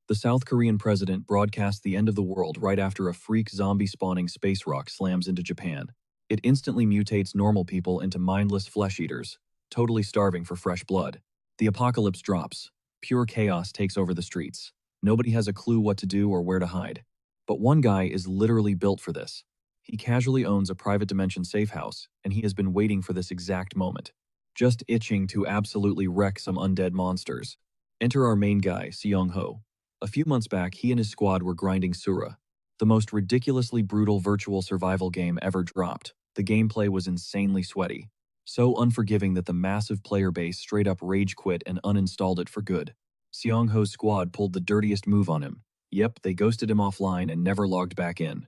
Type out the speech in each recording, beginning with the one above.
The South Korean president broadcast the end of the world right after a freak zombie-spawning space rock slams into Japan. It instantly mutates normal people into mindless flesh-eaters, totally starving for fresh blood. The apocalypse drops. Pure chaos takes over the streets. Nobody has a clue what to do or where to hide. But one guy is literally built for this. He casually owns a private dimension safe house, and he has been waiting for this exact moment. Just itching to absolutely wreck some undead monsters. Enter our main guy, Seong-ho. A few months back, he and his squad were grinding Sura, the most ridiculously brutal virtual survival game ever dropped. The gameplay was insanely sweaty, so unforgiving that the massive player base straight up rage quit and uninstalled it for good. Seong-ho's squad pulled the dirtiest move on him. Yep, they ghosted him offline and never logged back in.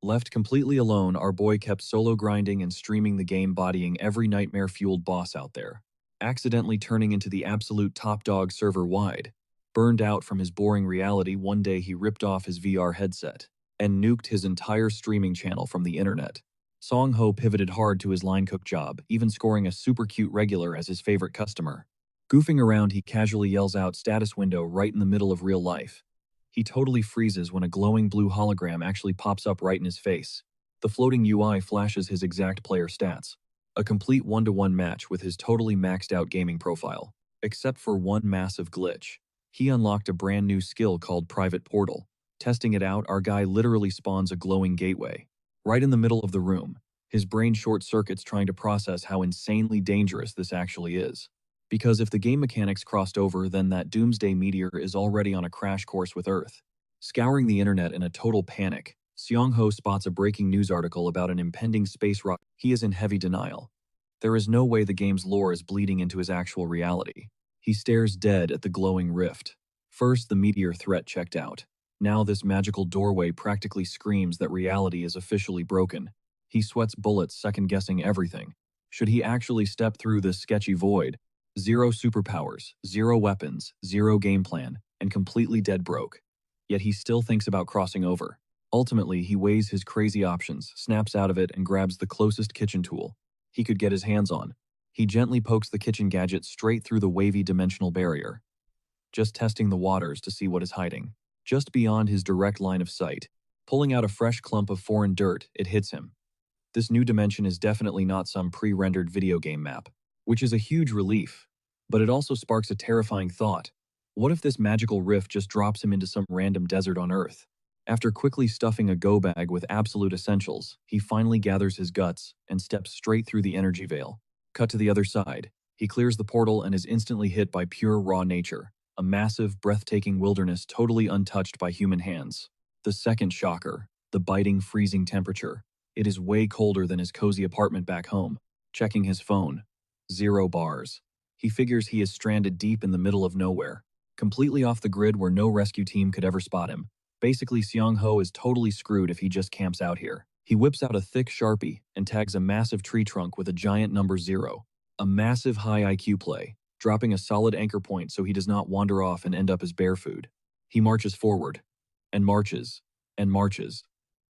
Left completely alone, our boy kept solo grinding and streaming the game, bodying every nightmare-fueled boss out there, accidentally turning into the absolute top dog server-wide. Burned out from his boring reality, one day he ripped off his VR headset and nuked his entire streaming channel from the internet. Song-ho pivoted hard to his line cook job, even scoring a super cute regular as his favorite customer. Goofing around, he casually yells out status window right in the middle of real life. He totally freezes when a glowing blue hologram actually pops up right in his face. The floating UI flashes his exact player stats. A complete one-to-one match with his totally maxed out gaming profile. Except for one massive glitch. He unlocked a brand new skill called Private Portal. Testing it out, our guy literally spawns a glowing gateway. Right in the middle of the room. His brain short circuits trying to process how insanely dangerous this actually is. Because if the game mechanics crossed over, then that doomsday meteor is already on a crash course with Earth. Scouring the internet in a total panic, Seong-ho spots a breaking news article about an impending space rock. He is in heavy denial. There is no way the game's lore is bleeding into his actual reality. He stares dead at the glowing rift. First, the meteor threat checked out. Now this magical doorway practically screams that reality is officially broken. He sweats bullets, second-guessing everything. Should he actually step through this sketchy void? Zero superpowers, zero weapons, zero game plan, and completely dead broke. Yet he still thinks about crossing over. Ultimately, he weighs his crazy options, snaps out of it, and grabs the closest kitchen tool he could get his hands on. He gently pokes the kitchen gadget straight through the wavy dimensional barrier, just testing the waters to see what is hiding. Just beyond his direct line of sight, pulling out a fresh clump of foreign dirt, it hits him. This new dimension is definitely not some pre-rendered video game map, which is a huge relief, but it also sparks a terrifying thought. What if this magical rift just drops him into some random desert on Earth? After quickly stuffing a go bag with absolute essentials, he finally gathers his guts and steps straight through the energy veil. Cut to the other side. He clears the portal and is instantly hit by pure raw nature, a massive, breathtaking wilderness totally untouched by human hands. The second shocker, the biting, freezing temperature. It is way colder than his cozy apartment back home. Checking his phone. 0 bars. He figures he is stranded deep in the middle of nowhere, completely off the grid where no rescue team could ever spot him. Basically, Seong-ho is totally screwed if he just camps out here. He whips out a thick Sharpie and tags a massive tree trunk with a giant number 0. A massive high IQ play, dropping a solid anchor point so he does not wander off and end up as bear food. He marches forward, and marches, and marches.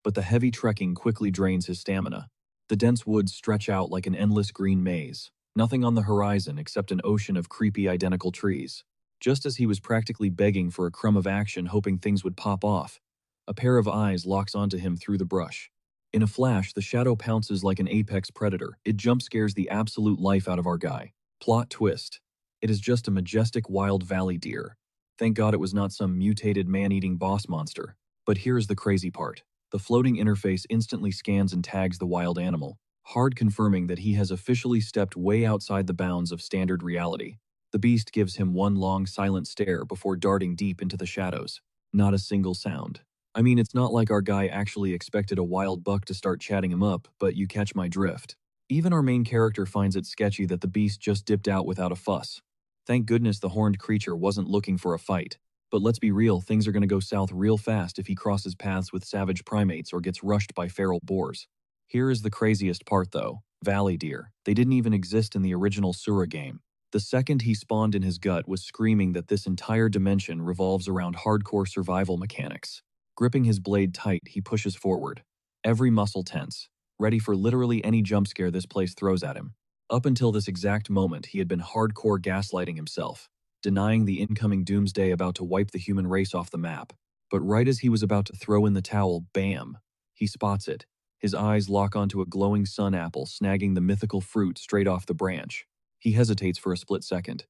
But the heavy trekking quickly drains his stamina. The dense woods stretch out like an endless green maze. Nothing on the horizon except an ocean of creepy identical trees. Just as he was practically begging for a crumb of action, hoping things would pop off, a pair of eyes locks onto him through the brush. In a flash, the shadow pounces like an apex predator. It jump scares the absolute life out of our guy. Plot twist. It is just a majestic wild valley deer. Thank God it was not some mutated man-eating boss monster. But here's the crazy part. The floating interface instantly scans and tags the wild animal, hard confirming that he has officially stepped way outside the bounds of standard reality. The beast gives him one long silent stare before darting deep into the shadows. Not a single sound. I mean, it's not like our guy actually expected a wild buck to start chatting him up, but you catch my drift. Even our main character finds it sketchy that the beast just dipped out without a fuss. Thank goodness the horned creature wasn't looking for a fight. But let's be real, things are gonna go south real fast if he crosses paths with savage primates or gets rushed by feral boars. Here is the craziest part though. Valley deer. They didn't even exist in the original Sura game. The second he spawned in his gut was screaming that this entire dimension revolves around hardcore survival mechanics. Gripping his blade tight, he pushes forward. Every muscle tense, ready for literally any jump scare this place throws at him. Up until this exact moment, he had been hardcore gaslighting himself. denying the incoming doomsday about to wipe the human race off the map. But right as he was about to throw in the towel, bam! He spots it. His eyes lock onto a glowing sun apple snagging the mythical fruit straight off the branch. He hesitates for a split second.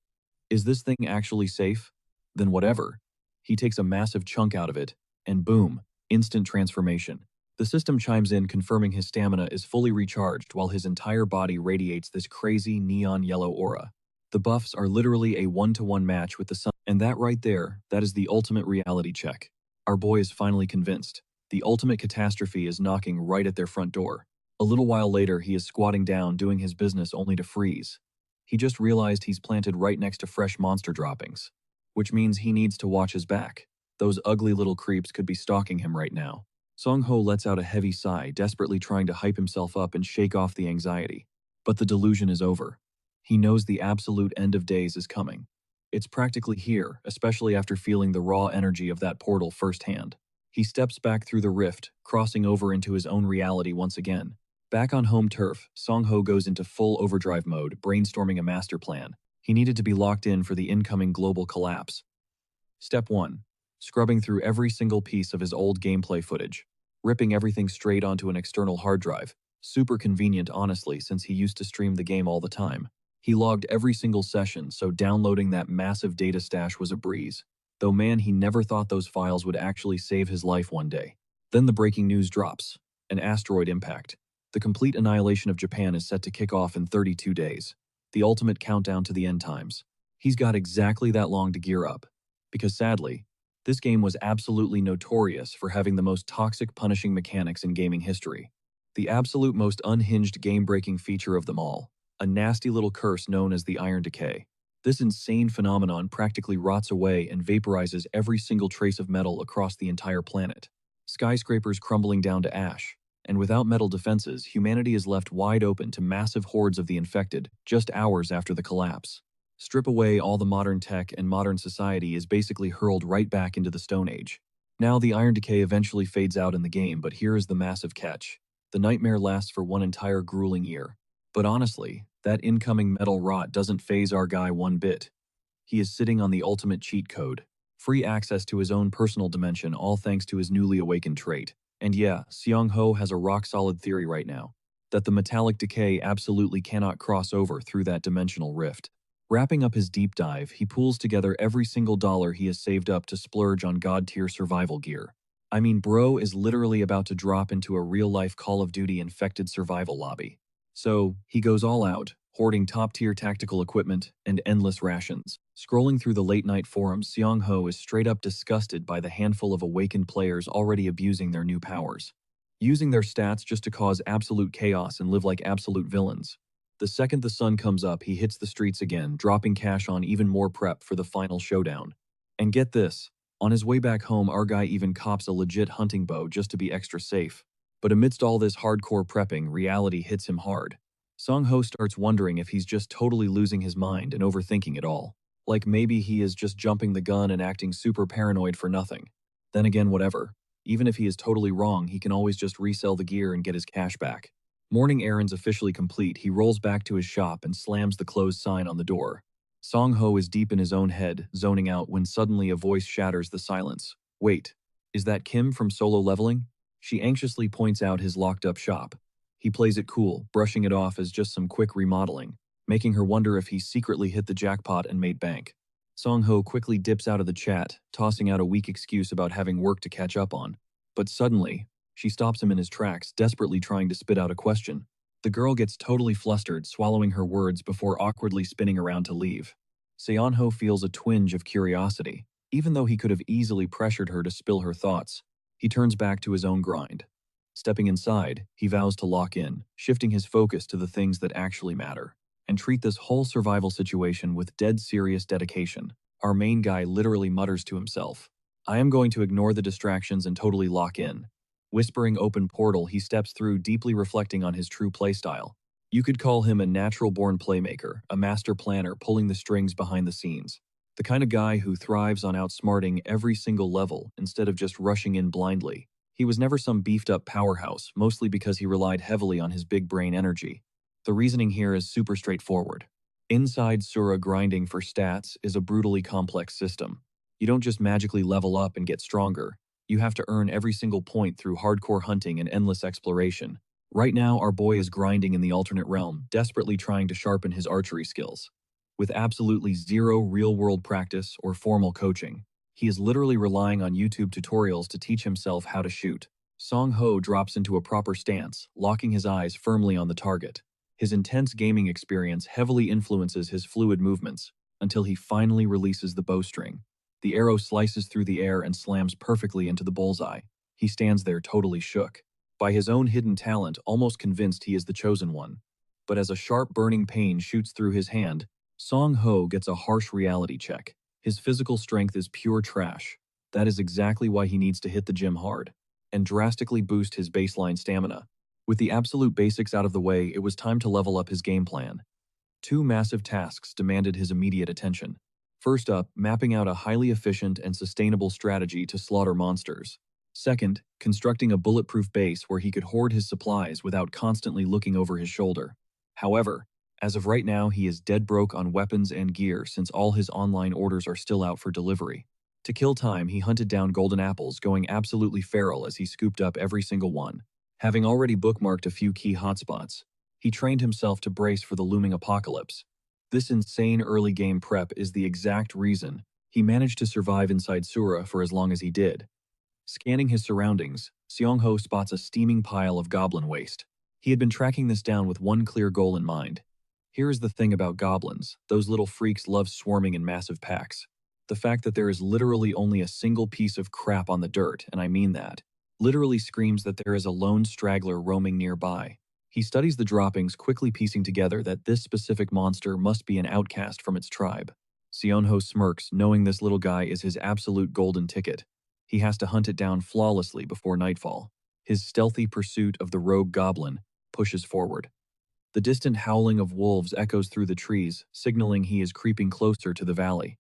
Is this thing actually safe? Then whatever. He takes a massive chunk out of it, and boom, instant transformation. The system chimes in confirming his stamina is fully recharged while his entire body radiates this crazy neon yellow aura. The buffs are literally a one-to-one match with the sun, and that right there, that is the ultimate reality check. Our boy is finally convinced. The ultimate catastrophe is knocking right at their front door. A little while later, he is squatting down doing his business only to freeze. He just realized he's planted right next to fresh monster droppings, which means he needs to watch his back. Those ugly little creeps could be stalking him right now. Song-ho lets out a heavy sigh, desperately trying to hype himself up and shake off the anxiety. But the delusion is over. He knows the absolute end of days is coming. It's practically here, especially after feeling the raw energy of that portal firsthand. He steps back through the rift, crossing over into his own reality once again. Back on home turf, Song-ho goes into full overdrive mode, brainstorming a master plan. He needed to be locked in for the incoming global collapse. Step 1. Scrubbing through every single piece of his old gameplay footage. Ripping everything straight onto an external hard drive. Super convenient, honestly, since he used to stream the game all the time. He logged every single session, so downloading that massive data stash was a breeze. Though man, he never thought those files would actually save his life one day. Then the breaking news drops. An asteroid impact. The complete annihilation of Japan is set to kick off in 32 days. The ultimate countdown to the end times. He's got exactly that long to gear up. Because sadly, this game was absolutely notorious for having the most toxic punishing mechanics in gaming history. The absolute most unhinged game-breaking feature of them all. A nasty little curse known as the Iron Decay. This insane phenomenon practically rots away and vaporizes every single trace of metal across the entire planet. Skyscrapers crumbling down to ash. And without metal defenses, humanity is left wide open to massive hordes of the infected just hours after the collapse. Strip away all the modern tech and modern society is basically hurled right back into the Stone Age. Now the Iron Decay eventually fades out in the game, but here is the massive catch. The nightmare lasts for one entire grueling year. But honestly, that incoming metal rot doesn't faze our guy one bit. He is sitting on the ultimate cheat code. Free access to his own personal dimension, all thanks to his newly awakened trait. And yeah, Seong-ho has a rock-solid theory right now, that the metallic decay absolutely cannot cross over through that dimensional rift. Wrapping up his deep dive, he pulls together every single dollar he has saved up to splurge on god-tier survival gear. I mean, bro is literally about to drop into a real-life Call of Duty infected survival lobby. So, he goes all out, hoarding top-tier tactical equipment and endless rations. Scrolling through the late-night forums, Seong-ho is straight up disgusted by the handful of awakened players already abusing their new powers. Using their stats just to cause absolute chaos and live like absolute villains. The second the sun comes up, he hits the streets again, dropping cash on even more prep for the final showdown. And get this, on his way back home, our guy even cops a legit hunting bow just to be extra safe. But amidst all this hardcore prepping, reality hits him hard. Song-ho starts wondering if he's just totally losing his mind and overthinking it all. Like maybe he is just jumping the gun and acting super paranoid for nothing. Then again, whatever. Even if he is totally wrong, he can always just resell the gear and get his cash back. Morning errands officially complete, he rolls back to his shop and slams the closed sign on the door. Song-ho is deep in his own head, zoning out when suddenly a voice shatters the silence. Wait, is that Kim from Solo Leveling? She anxiously points out his locked-up shop. He plays it cool, brushing it off as just some quick remodeling, making her wonder if he secretly hit the jackpot and made bank. Song-ho quickly dips out of the chat, tossing out a weak excuse about having work to catch up on. But suddenly, she stops him in his tracks, desperately trying to spit out a question. The girl gets totally flustered, swallowing her words before awkwardly spinning around to leave. Seon-ho feels a twinge of curiosity. Even though he could have easily pressured her to spill her thoughts, he turns back to his own grind. Stepping inside, he vows to lock in, shifting his focus to the things that actually matter, and treat this whole survival situation with dead serious dedication. Our main guy literally mutters to himself, I am going to ignore the distractions and totally lock in. Whispering open portal, he steps through, deeply reflecting on his true playstyle. You could call him a natural-born playmaker, a master planner pulling the strings behind the scenes. The kind of guy who thrives on outsmarting every single level instead of just rushing in blindly. He was never some beefed-up powerhouse, mostly because he relied heavily on his big brain energy. The reasoning here is super straightforward. Inside Sura, grinding for stats is a brutally complex system. You don't just magically level up and get stronger. You have to earn every single point through hardcore hunting and endless exploration. Right now, our boy is grinding in the alternate realm, desperately trying to sharpen his archery skills. With absolutely zero real-world practice or formal coaching, he is literally relying on YouTube tutorials to teach himself how to shoot. Song Ho drops into a proper stance, locking his eyes firmly on the target. His intense gaming experience heavily influences his fluid movements until he finally releases the bowstring. The arrow slices through the air and slams perfectly into the bullseye. He stands there totally shook. By his own hidden talent, almost convinced he is the chosen one. But as a sharp burning pain shoots through his hand, Song Ho gets a harsh reality check. His physical strength is pure trash. That is exactly why he needs to hit the gym hard and drastically boost his baseline stamina. With the absolute basics out of the way, it was time to level up his game plan. Two massive tasks demanded his immediate attention. First up, mapping out a highly efficient and sustainable strategy to slaughter monsters. Second, constructing a bulletproof base where he could hoard his supplies without constantly looking over his shoulder. However, as of right now, he is dead broke on weapons and gear since all his online orders are still out for delivery. To kill time, he hunted down golden apples, going absolutely feral as he scooped up every single one. Having already bookmarked a few key hotspots, he trained himself to brace for the looming apocalypse. This insane early game prep is the exact reason he managed to survive inside Sura for as long as he did. Scanning his surroundings, Seong-ho spots a steaming pile of goblin waste. He had been tracking this down with one clear goal in mind. Here is the thing about goblins: those little freaks love swarming in massive packs. The fact that there is literally only a single piece of crap on the dirt, and I mean that, literally screams that there is a lone straggler roaming nearby. He studies the droppings, quickly piecing together that this specific monster must be an outcast from its tribe. Seonho smirks, knowing this little guy is his absolute golden ticket. He has to hunt it down flawlessly before nightfall. His stealthy pursuit of the rogue goblin pushes forward. The distant howling of wolves echoes through the trees, signaling he is creeping closer to the valley.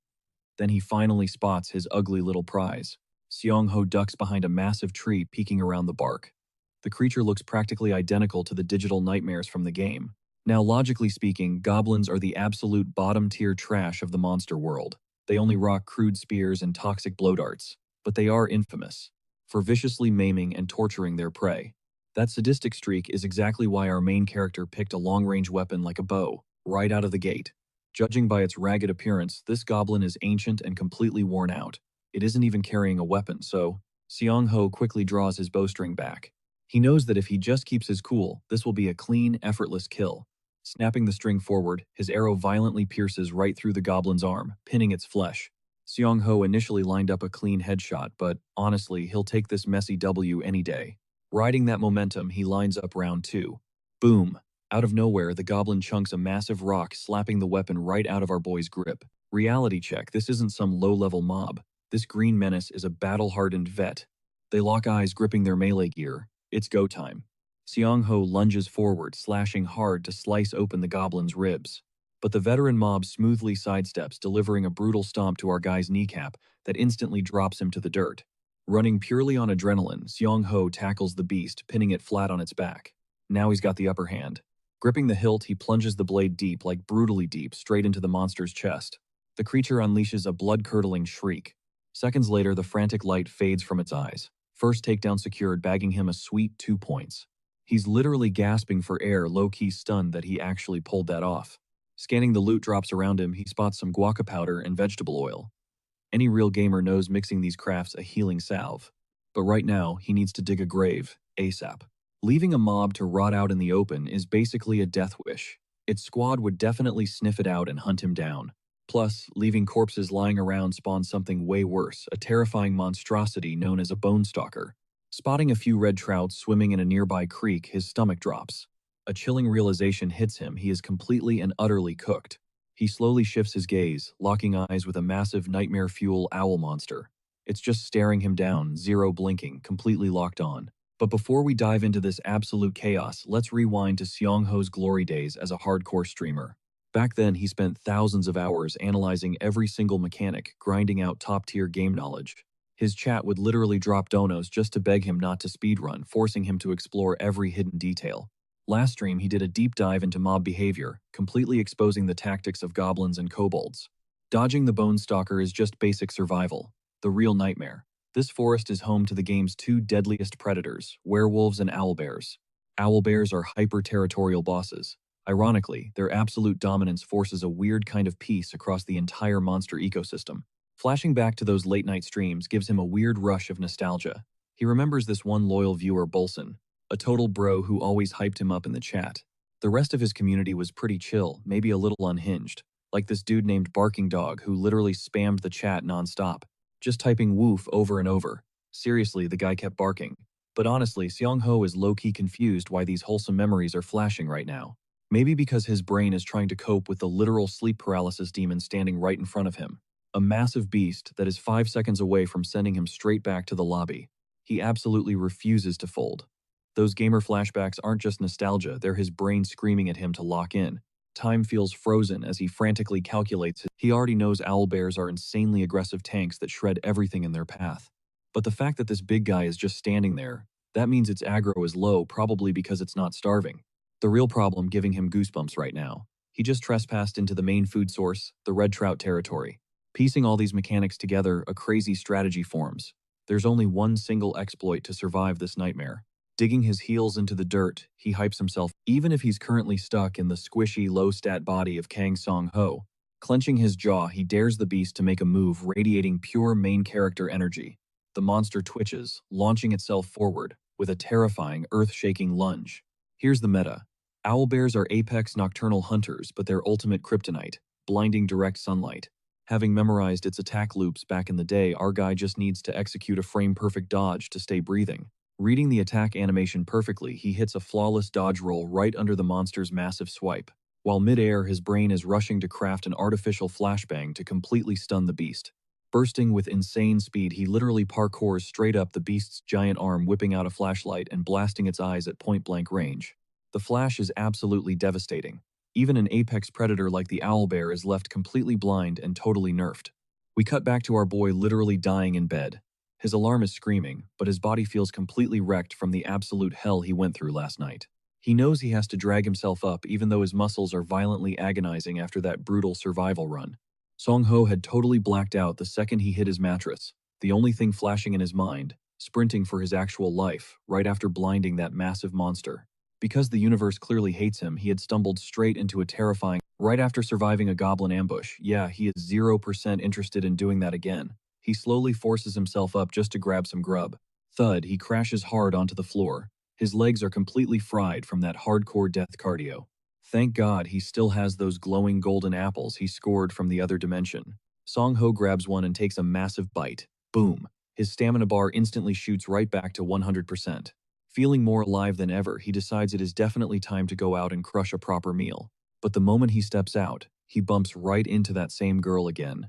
Then he finally spots his ugly little prize. Seong-ho ducks behind a massive tree, peeking around the bark. The creature looks practically identical to the digital nightmares from the game. Now, logically speaking, goblins are the absolute bottom-tier trash of the monster world. They only rock crude spears and toxic blow darts, but they are infamous for viciously maiming and torturing their prey. That sadistic streak is exactly why our main character picked a long-range weapon like a bow, right out of the gate. Judging by its ragged appearance, this goblin is ancient and completely worn out. It isn't even carrying a weapon, so Seong-ho quickly draws his bowstring back. He knows that if he just keeps his cool, this will be a clean, effortless kill. Snapping the string forward, his arrow violently pierces right through the goblin's arm, pinning its flesh. Seong-ho initially lined up a clean headshot, but honestly, he'll take this messy W any day. Riding that momentum, he lines up round two. Boom! Out of nowhere, the goblin chunks a massive rock, slapping the weapon right out of our boy's grip. Reality check: this isn't some low-level mob. This green menace is a battle-hardened vet. They lock eyes, gripping their melee gear. It's go time. Seong-ho lunges forward, slashing hard to slice open the goblin's ribs. But the veteran mob smoothly sidesteps, delivering a brutal stomp to our guy's kneecap that instantly drops him to the dirt. Running purely on adrenaline, Seong-ho tackles the beast, pinning it flat on its back. Now he's got the upper hand. Gripping the hilt, he plunges the blade deep, like brutally deep, straight into the monster's chest. The creature unleashes a blood-curdling shriek. Seconds later, the frantic light fades from its eyes. First takedown secured, bagging him a sweet 2 points. He's literally gasping for air, low-key stunned that he actually pulled that off. Scanning the loot drops around him, he spots some guaca powder and vegetable oil. Any real gamer knows mixing these crafts a healing salve. But right now, he needs to dig a grave, ASAP. Leaving a mob to rot out in the open is basically a death wish. Its squad would definitely sniff it out and hunt him down. Plus, leaving corpses lying around spawns something way worse, a terrifying monstrosity known as a bone stalker. Spotting a few red trouts swimming in a nearby creek, his stomach drops. A chilling realization hits him: he is completely and utterly cooked. He slowly shifts his gaze, locking eyes with a massive nightmare fuel owl monster. It's just staring him down, zero blinking, completely locked on. But before we dive into this absolute chaos, let's rewind to Seong-ho's glory days as a hardcore streamer. Back then, he spent thousands of hours analyzing every single mechanic, grinding out top-tier game knowledge. His chat would literally drop donos just to beg him not to speedrun, forcing him to explore every hidden detail. Last stream, he did a deep dive into mob behavior, completely exposing the tactics of goblins and kobolds. Dodging the Bone Stalker is just basic survival, the real nightmare. This forest is home to the game's two deadliest predators, werewolves and owlbears. Owlbears are hyper-territorial bosses. Ironically, their absolute dominance forces a weird kind of peace across the entire monster ecosystem. Flashing back to those late-night streams gives him a weird rush of nostalgia. He remembers this one loyal viewer, Bolson, a total bro who always hyped him up in the chat. The rest of his community was pretty chill, maybe a little unhinged, like this dude named Barking Dog who literally spammed the chat nonstop, just typing woof over and over. Seriously, the guy kept barking. But honestly, Seong-ho is low-key confused why these wholesome memories are flashing right now. Maybe because his brain is trying to cope with the literal sleep paralysis demon standing right in front of him. A massive beast that is 5 seconds away from sending him straight back to the lobby. He absolutely refuses to fold. Those gamer flashbacks aren't just nostalgia, they're his brain screaming at him to lock in. Time feels frozen as he frantically calculates. He already knows owlbears are insanely aggressive tanks that shred everything in their path. But the fact that this big guy is just standing there, that means its aggro is low, probably because it's not starving. The real problem giving him goosebumps right now. He just trespassed into the main food source, the red trout territory. Piecing all these mechanics together, a crazy strategy forms. There's only one single exploit to survive this nightmare. Digging his heels into the dirt, he hypes himself, even if he's currently stuck in the squishy, low-stat body of Kang Song-ho. Clenching his jaw, he dares the beast to make a move radiating pure main character energy. The monster twitches, launching itself forward, with a terrifying, earth-shaking lunge. Here's the meta. Owlbears are apex nocturnal hunters, but their ultimate kryptonite, blinding direct sunlight. Having memorized its attack loops back in the day, our guy just needs to execute a frame-perfect dodge to stay breathing. Reading the attack animation perfectly, he hits a flawless dodge roll right under the monster's massive swipe. While mid-air, his brain is rushing to craft an artificial flashbang to completely stun the beast. Bursting with insane speed, he literally parkours straight up the beast's giant arm, whipping out a flashlight and blasting its eyes at point-blank range. The flash is absolutely devastating. Even an apex predator like the owlbear is left completely blind and totally nerfed. We cut back to our boy literally dying in bed. His alarm is screaming, but his body feels completely wrecked from the absolute hell he went through last night. He knows he has to drag himself up even though his muscles are violently agonizing after that brutal survival run. Song-ho had totally blacked out the second he hit his mattress, the only thing flashing in his mind, sprinting for his actual life, right after blinding that massive monster. Because the universe clearly hates him, he had stumbled straight into a terrifying. Right after surviving a goblin ambush, yeah, he is 0% interested in doing that again. He slowly forces himself up just to grab some grub. Thud, he crashes hard onto the floor. His legs are completely fried from that hardcore death cardio. Thank God he still has those glowing golden apples he scored from the other dimension. Song-ho grabs one and takes a massive bite. Boom. His stamina bar instantly shoots right back to 100%. Feeling more alive than ever, he decides it is definitely time to go out and crush a proper meal. But the moment he steps out, he bumps right into that same girl again.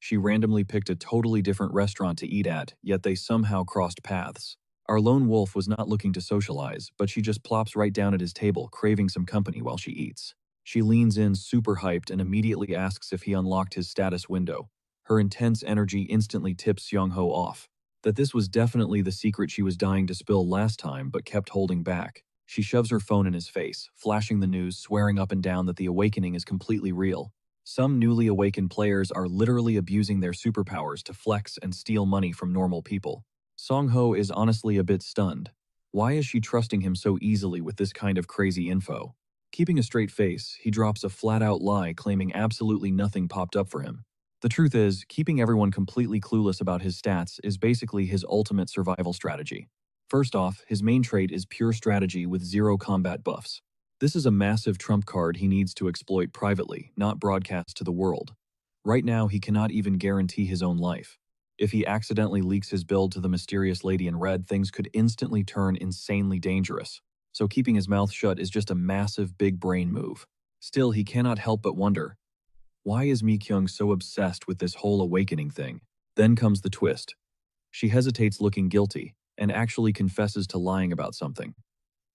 She randomly picked a totally different restaurant to eat at, yet they somehow crossed paths. Our lone wolf was not looking to socialize, but she just plops right down at his table, craving some company while she eats. She leans in super hyped and immediately asks if he unlocked his status window. Her intense energy instantly tips Seong-ho off. That this was definitely the secret she was dying to spill last time but kept holding back. She shoves her phone in his face, flashing the news, swearing up and down that the awakening is completely real. Some newly awakened players are literally abusing their superpowers to flex and steal money from normal people. Song-ho is honestly a bit stunned. Why is she trusting him so easily with this kind of crazy info? Keeping a straight face, he drops a flat-out lie claiming absolutely nothing popped up for him. The truth is, keeping everyone completely clueless about his stats is basically his ultimate survival strategy. First off, his main trait is pure strategy with 0 combat buffs. This is a massive trump card he needs to exploit privately, not broadcast to the world. Right now, he cannot even guarantee his own life. If he accidentally leaks his build to the mysterious lady in red, things could instantly turn insanely dangerous. So keeping his mouth shut is just a massive big brain move. Still, he cannot help but wonder, why is Mi-kyung so obsessed with this whole awakening thing? Then comes the twist. She hesitates, looking guilty, and actually confesses to lying about something.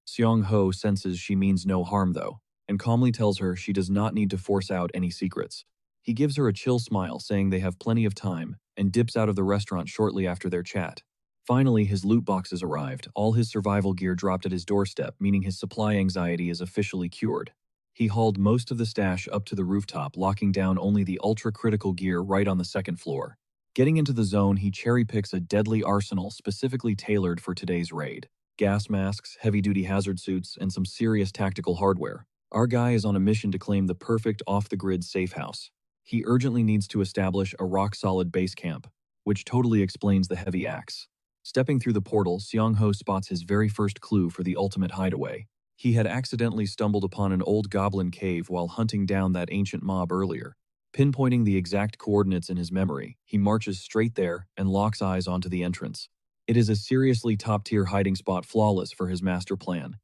Seong-ho senses she means no harm though, and calmly tells her she does not need to force out any secrets. He gives her a chill smile, saying they have plenty of time, and dips out of the restaurant shortly after their chat. Finally, his loot boxes arrived. All his survival gear dropped at his doorstep, meaning his supply anxiety is officially cured. He hauled most of the stash up to the rooftop, locking down only the ultra-critical gear right on the second floor. Getting into the zone, he cherry-picks a deadly arsenal specifically tailored for today's raid. Gas masks, heavy-duty hazard suits, and some serious tactical hardware. Our guy is on a mission to claim the perfect off-the-grid safe house. He urgently needs to establish a rock-solid base camp, which totally explains the heavy axe. Stepping through the portal, Seong-ho spots his very first clue for the ultimate hideaway. He had accidentally stumbled upon an old goblin cave while hunting down that ancient mob earlier. Pinpointing the exact coordinates in his memory, he marches straight there and locks eyes onto the entrance. It is a seriously top-tier hiding spot, flawless for his master plan.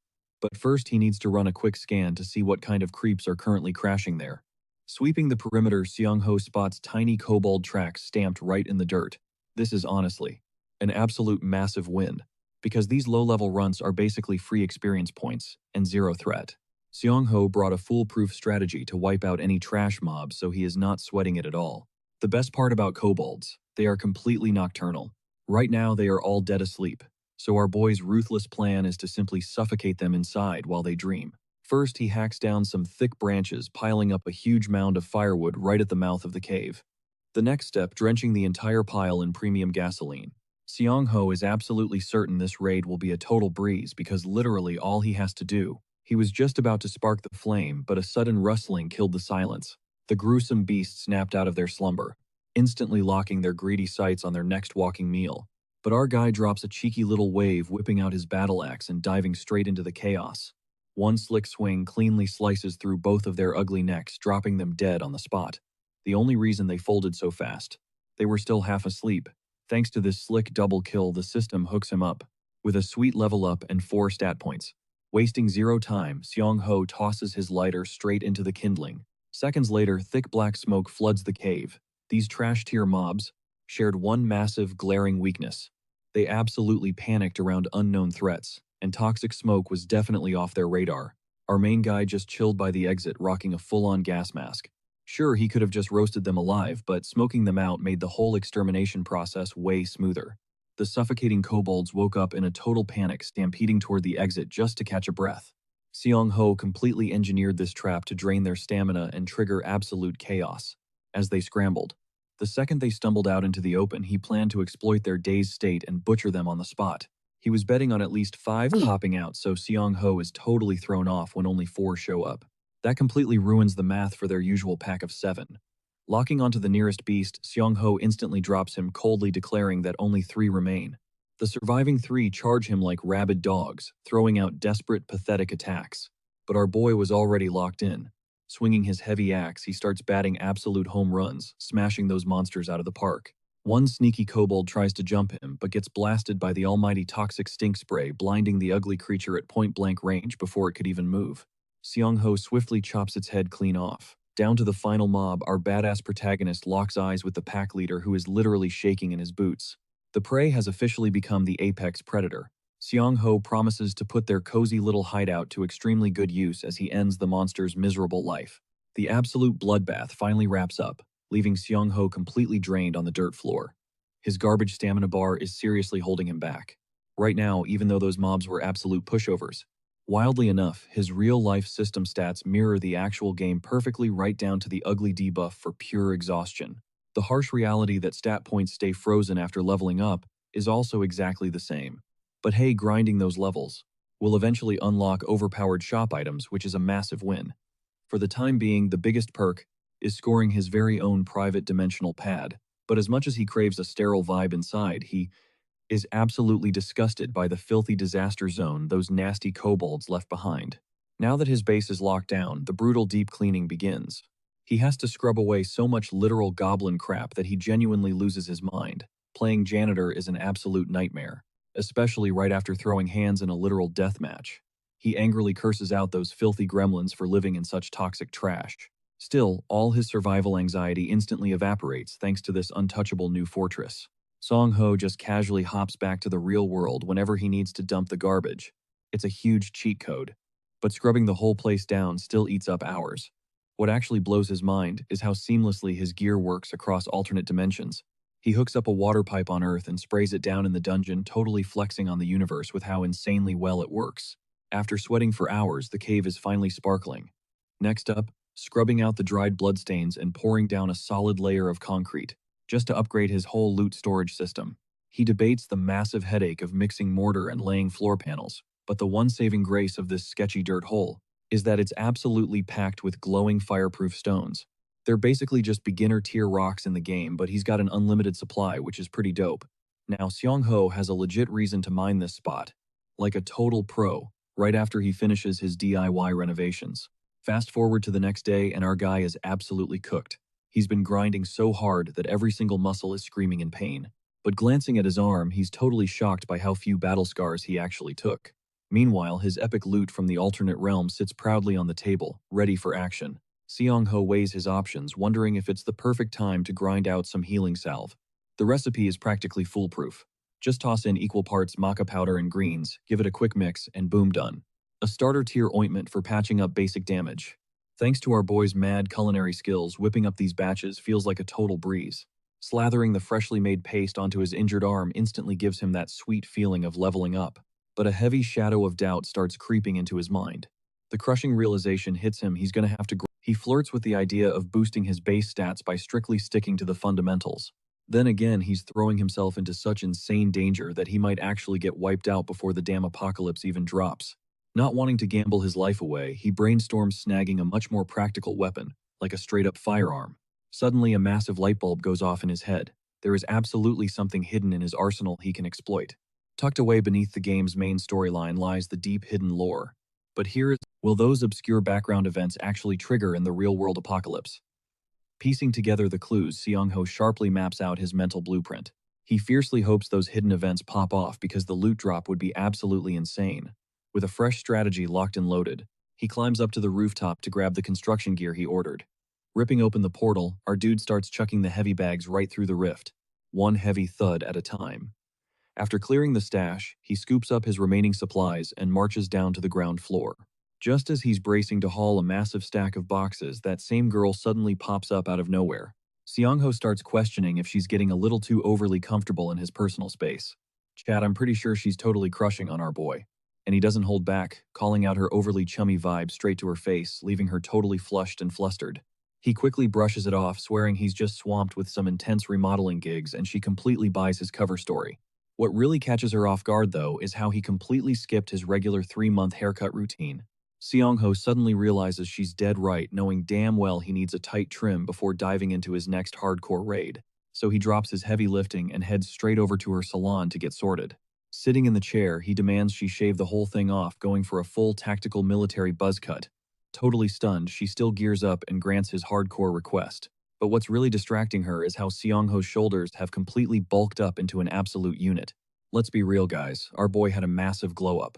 But first he needs to run a quick scan to see what kind of creeps are currently crashing there. Sweeping the perimeter, Seong-ho spots tiny kobold tracks stamped right in the dirt. This is honestly an absolute massive win, because these low-level runts are basically free experience points and zero threat. Seong-ho brought a foolproof strategy to wipe out any trash mobs, so he is not sweating it at all. The best part about kobolds, they are completely nocturnal. Right now they are all dead asleep, so our boy's ruthless plan is to simply suffocate them inside while they dream. First, he hacks down some thick branches, piling up a huge mound of firewood right at the mouth of the cave. The next step, drenching the entire pile in premium gasoline. Seong-ho is absolutely certain this raid will be a total breeze because literally all he has to do. He was just about to spark the flame, but a sudden rustling killed the silence. The gruesome beasts snapped out of their slumber, instantly locking their greedy sights on their next walking meal. But our guy drops a cheeky little wave, whipping out his battle axe and diving straight into the chaos. One slick swing cleanly slices through both of their ugly necks, dropping them dead on the spot. The only reason they folded so fast, they were still half asleep. Thanks to this slick double kill, the system hooks him up with a sweet level up and 4 stat points. Wasting zero time, Seong-ho tosses his lighter straight into the kindling. Seconds later, thick black smoke floods the cave. These trash-tier mobs shared one massive, glaring weakness. They absolutely panicked around unknown threats, and toxic smoke was definitely off their radar. Our main guy just chilled by the exit, rocking a full-on gas mask. Sure, he could have just roasted them alive, but smoking them out made the whole extermination process way smoother. The suffocating kobolds woke up in a total panic, stampeding toward the exit just to catch a breath. Seong-ho completely engineered this trap to drain their stamina and trigger absolute chaos. As they scrambled, the second they stumbled out into the open, he planned to exploit their dazed state and butcher them on the spot. He was betting on at least 5 popping out, so Seong-ho is totally thrown off when only 4 show up. That completely ruins the math for their usual pack of 7. Locking onto the nearest beast, Seong-ho instantly drops him, coldly declaring that only 3 remain. The surviving 3 charge him like rabid dogs, throwing out desperate, pathetic attacks. But our boy was already locked in. Swinging his heavy axe, he starts batting absolute home runs, smashing those monsters out of the park. One sneaky kobold tries to jump him, but gets blasted by the almighty toxic stink spray, blinding the ugly creature at point-blank range before it could even move. Seong-ho swiftly chops its head clean off. Down to the final mob, our badass protagonist locks eyes with the pack leader, who is literally shaking in his boots. The prey has officially become the apex predator. Seong-ho promises to put their cozy little hideout to extremely good use as he ends the monster's miserable life. The absolute bloodbath finally wraps up, leaving Seong-ho completely drained on the dirt floor. His garbage stamina bar is seriously holding him back. Right now, even though those mobs were absolute pushovers, wildly enough, his real-life system stats mirror the actual game perfectly, right down to the ugly debuff for pure exhaustion. The harsh reality that stat points stay frozen after leveling up is also exactly the same. But hey, grinding those levels will eventually unlock overpowered shop items, which is a massive win. For the time being, the biggest perk is scoring his very own private dimensional pad, but as much as he craves a sterile vibe inside, he is absolutely disgusted by the filthy disaster zone those nasty kobolds left behind. Now that his base is locked down, the brutal deep cleaning begins. He has to scrub away so much literal goblin crap that he genuinely loses his mind. Playing janitor is an absolute nightmare, especially right after throwing hands in a literal death match. He angrily curses out those filthy gremlins for living in such toxic trash. Still, all his survival anxiety instantly evaporates thanks to this untouchable new fortress. Seong-ho just casually hops back to the real world whenever he needs to dump the garbage. It's a huge cheat code, but scrubbing the whole place down still eats up hours. What actually blows his mind is how seamlessly his gear works across alternate dimensions. He hooks up a water pipe on Earth and sprays it down in the dungeon, totally flexing on the universe with how insanely well it works. After sweating for hours, the cave is finally sparkling. Next up, scrubbing out the dried bloodstains and pouring down a solid layer of concrete, just to upgrade his whole loot storage system. He debates the massive headache of mixing mortar and laying floor panels, but the one saving grace of this sketchy dirt hole is that it's absolutely packed with glowing fireproof stones. They're basically just beginner-tier rocks in the game, but he's got an unlimited supply, which is pretty dope. Now, Seong-ho has a legit reason to mine this spot, like a total pro, right after he finishes his DIY renovations. Fast forward to the next day, and our guy is absolutely cooked. He's been grinding so hard that every single muscle is screaming in pain. But glancing at his arm, he's totally shocked by how few battle scars he actually took. Meanwhile, his epic loot from the alternate realm sits proudly on the table, ready for action. Seong-ho weighs his options, wondering if it's the perfect time to grind out some healing salve. The recipe is practically foolproof. Just toss in equal parts maca powder and greens, give it a quick mix, and boom, done. A starter tier ointment for patching up basic damage. Thanks to our boy's mad culinary skills, whipping up these batches feels like a total breeze. Slathering the freshly made paste onto his injured arm instantly gives him that sweet feeling of leveling up. But a heavy shadow of doubt starts creeping into his mind. The crushing realization hits him he's going to have to grow. He flirts with the idea of boosting his base stats by strictly sticking to the fundamentals. Then again, he's throwing himself into such insane danger that he might actually get wiped out before the damn apocalypse even drops. Not wanting to gamble his life away, he brainstorms snagging a much more practical weapon, like a straight-up firearm. Suddenly, a massive light bulb goes off in his head. There is absolutely something hidden in his arsenal he can exploit. Tucked away beneath the game's main storyline lies the deep hidden lore. But will those obscure background events actually trigger in the real-world apocalypse? Piecing together the clues, Seong-ho sharply maps out his mental blueprint. He fiercely hopes those hidden events pop off because the loot drop would be absolutely insane. With a fresh strategy locked and loaded, he climbs up to the rooftop to grab the construction gear he ordered. Ripping open the portal, our dude starts chucking the heavy bags right through the rift, one heavy thud at a time. After clearing the stash, he scoops up his remaining supplies and marches down to the ground floor. Just as he's bracing to haul a massive stack of boxes, that same girl suddenly pops up out of nowhere. Seong-ho starts questioning if she's getting a little too overly comfortable in his personal space. Chad, I'm pretty sure she's totally crushing on our boy. And he doesn't hold back, calling out her overly chummy vibe straight to her face, leaving her totally flushed and flustered. He quickly brushes it off, swearing he's just swamped with some intense remodeling gigs, and she completely buys his cover story. What really catches her off guard, though, is how he completely skipped his regular 3-month haircut routine. Seong-ho suddenly realizes she's dead right, knowing damn well he needs a tight trim before diving into his next hardcore raid. So he drops his heavy lifting and heads straight over to her salon to get sorted. Sitting in the chair, he demands she shave the whole thing off, going for a full tactical military buzz cut. Totally stunned, she still gears up and grants his hardcore request. But what's really distracting her is how Seong-ho's shoulders have completely bulked up into an absolute unit. Let's be real, guys, our boy had a massive glow-up.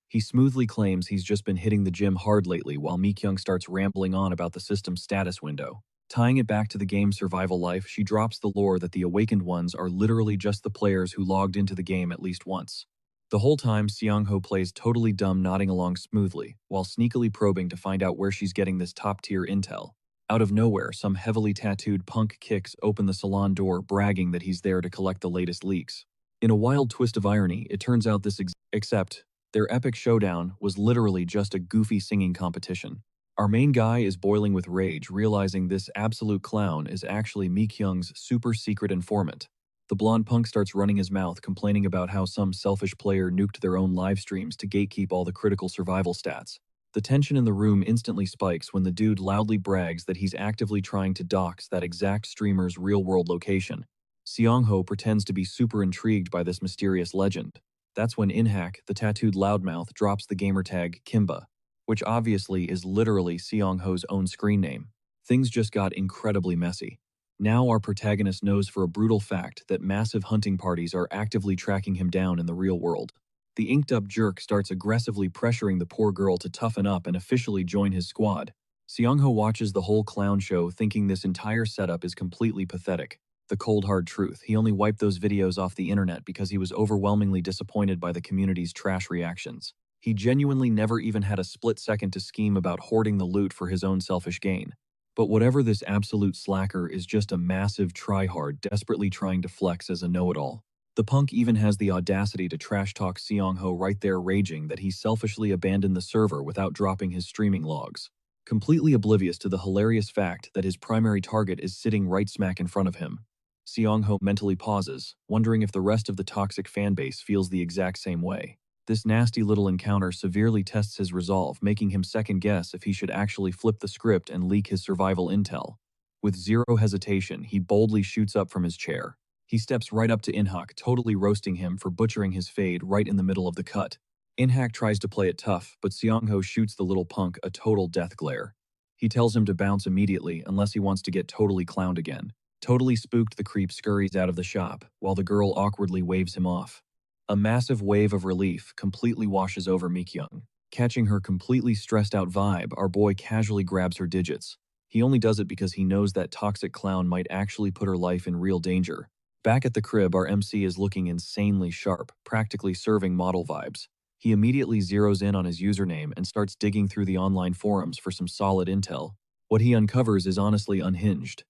He smoothly claims he's just been hitting the gym hard lately while Mi-kyung starts rambling on about the system's status window. Tying it back to the game's survival life, she drops the lore that the Awakened Ones are literally just the players who logged into the game at least once. The whole time, Seong-ho plays totally dumb, nodding along smoothly, while sneakily probing to find out where she's getting this top-tier intel. Out of nowhere, some heavily tattooed punk kicks open the salon door, bragging that he's there to collect the latest leaks. In a wild twist of irony, it turns out except their epic showdown was literally just a goofy singing competition. Our main guy is boiling with rage, realizing this absolute clown is actually Mi-kyung's super secret informant. The blonde punk starts running his mouth, complaining about how some selfish player nuked their own live streams to gatekeep all the critical survival stats. The tension in the room instantly spikes when the dude loudly brags that he's actively trying to dox that exact streamer's real-world location. Seong-ho pretends to be super intrigued by this mysterious legend. That's when Inhack, the tattooed loudmouth, drops the gamertag Kimba, which obviously is literally Seong-ho's own screen name. Things just got incredibly messy. Now our protagonist knows for a brutal fact that massive hunting parties are actively tracking him down in the real world. The inked-up jerk starts aggressively pressuring the poor girl to toughen up and officially join his squad. Seong-ho watches the whole clown show, thinking this entire setup is completely pathetic. The cold hard truth, he only wiped those videos off the internet because he was overwhelmingly disappointed by the community's trash reactions. He genuinely never even had a split second to scheme about hoarding the loot for his own selfish gain. But whatever this absolute slacker is just a massive tryhard desperately trying to flex as a know-it-all. The punk even has the audacity to trash-talk Seong-ho right there raging that he selfishly abandoned the server without dropping his streaming logs. Completely oblivious to the hilarious fact that his primary target is sitting right smack in front of him. Seong-ho mentally pauses, wondering if the rest of the toxic fanbase feels the exact same way. This nasty little encounter severely tests his resolve, making him second-guess if he should actually flip the script and leak his survival intel. With zero hesitation, he boldly shoots up from his chair. He steps right up to Inhak, totally roasting him for butchering his fade right in the middle of the cut. Inhak tries to play it tough, but Seong-ho shoots the little punk a total death glare. He tells him to bounce immediately unless he wants to get totally clowned again. Totally spooked, the creep scurries out of the shop, while the girl awkwardly waves him off. A massive wave of relief completely washes over Mikyung. Catching her completely stressed out vibe, our boy casually grabs her digits. He only does it because he knows that toxic clown might actually put her life in real danger. Back at the crib, our MC is looking insanely sharp, practically serving model vibes. He immediately zeroes in on his username and starts digging through the online forums for some solid intel. What he uncovers is honestly unhinged.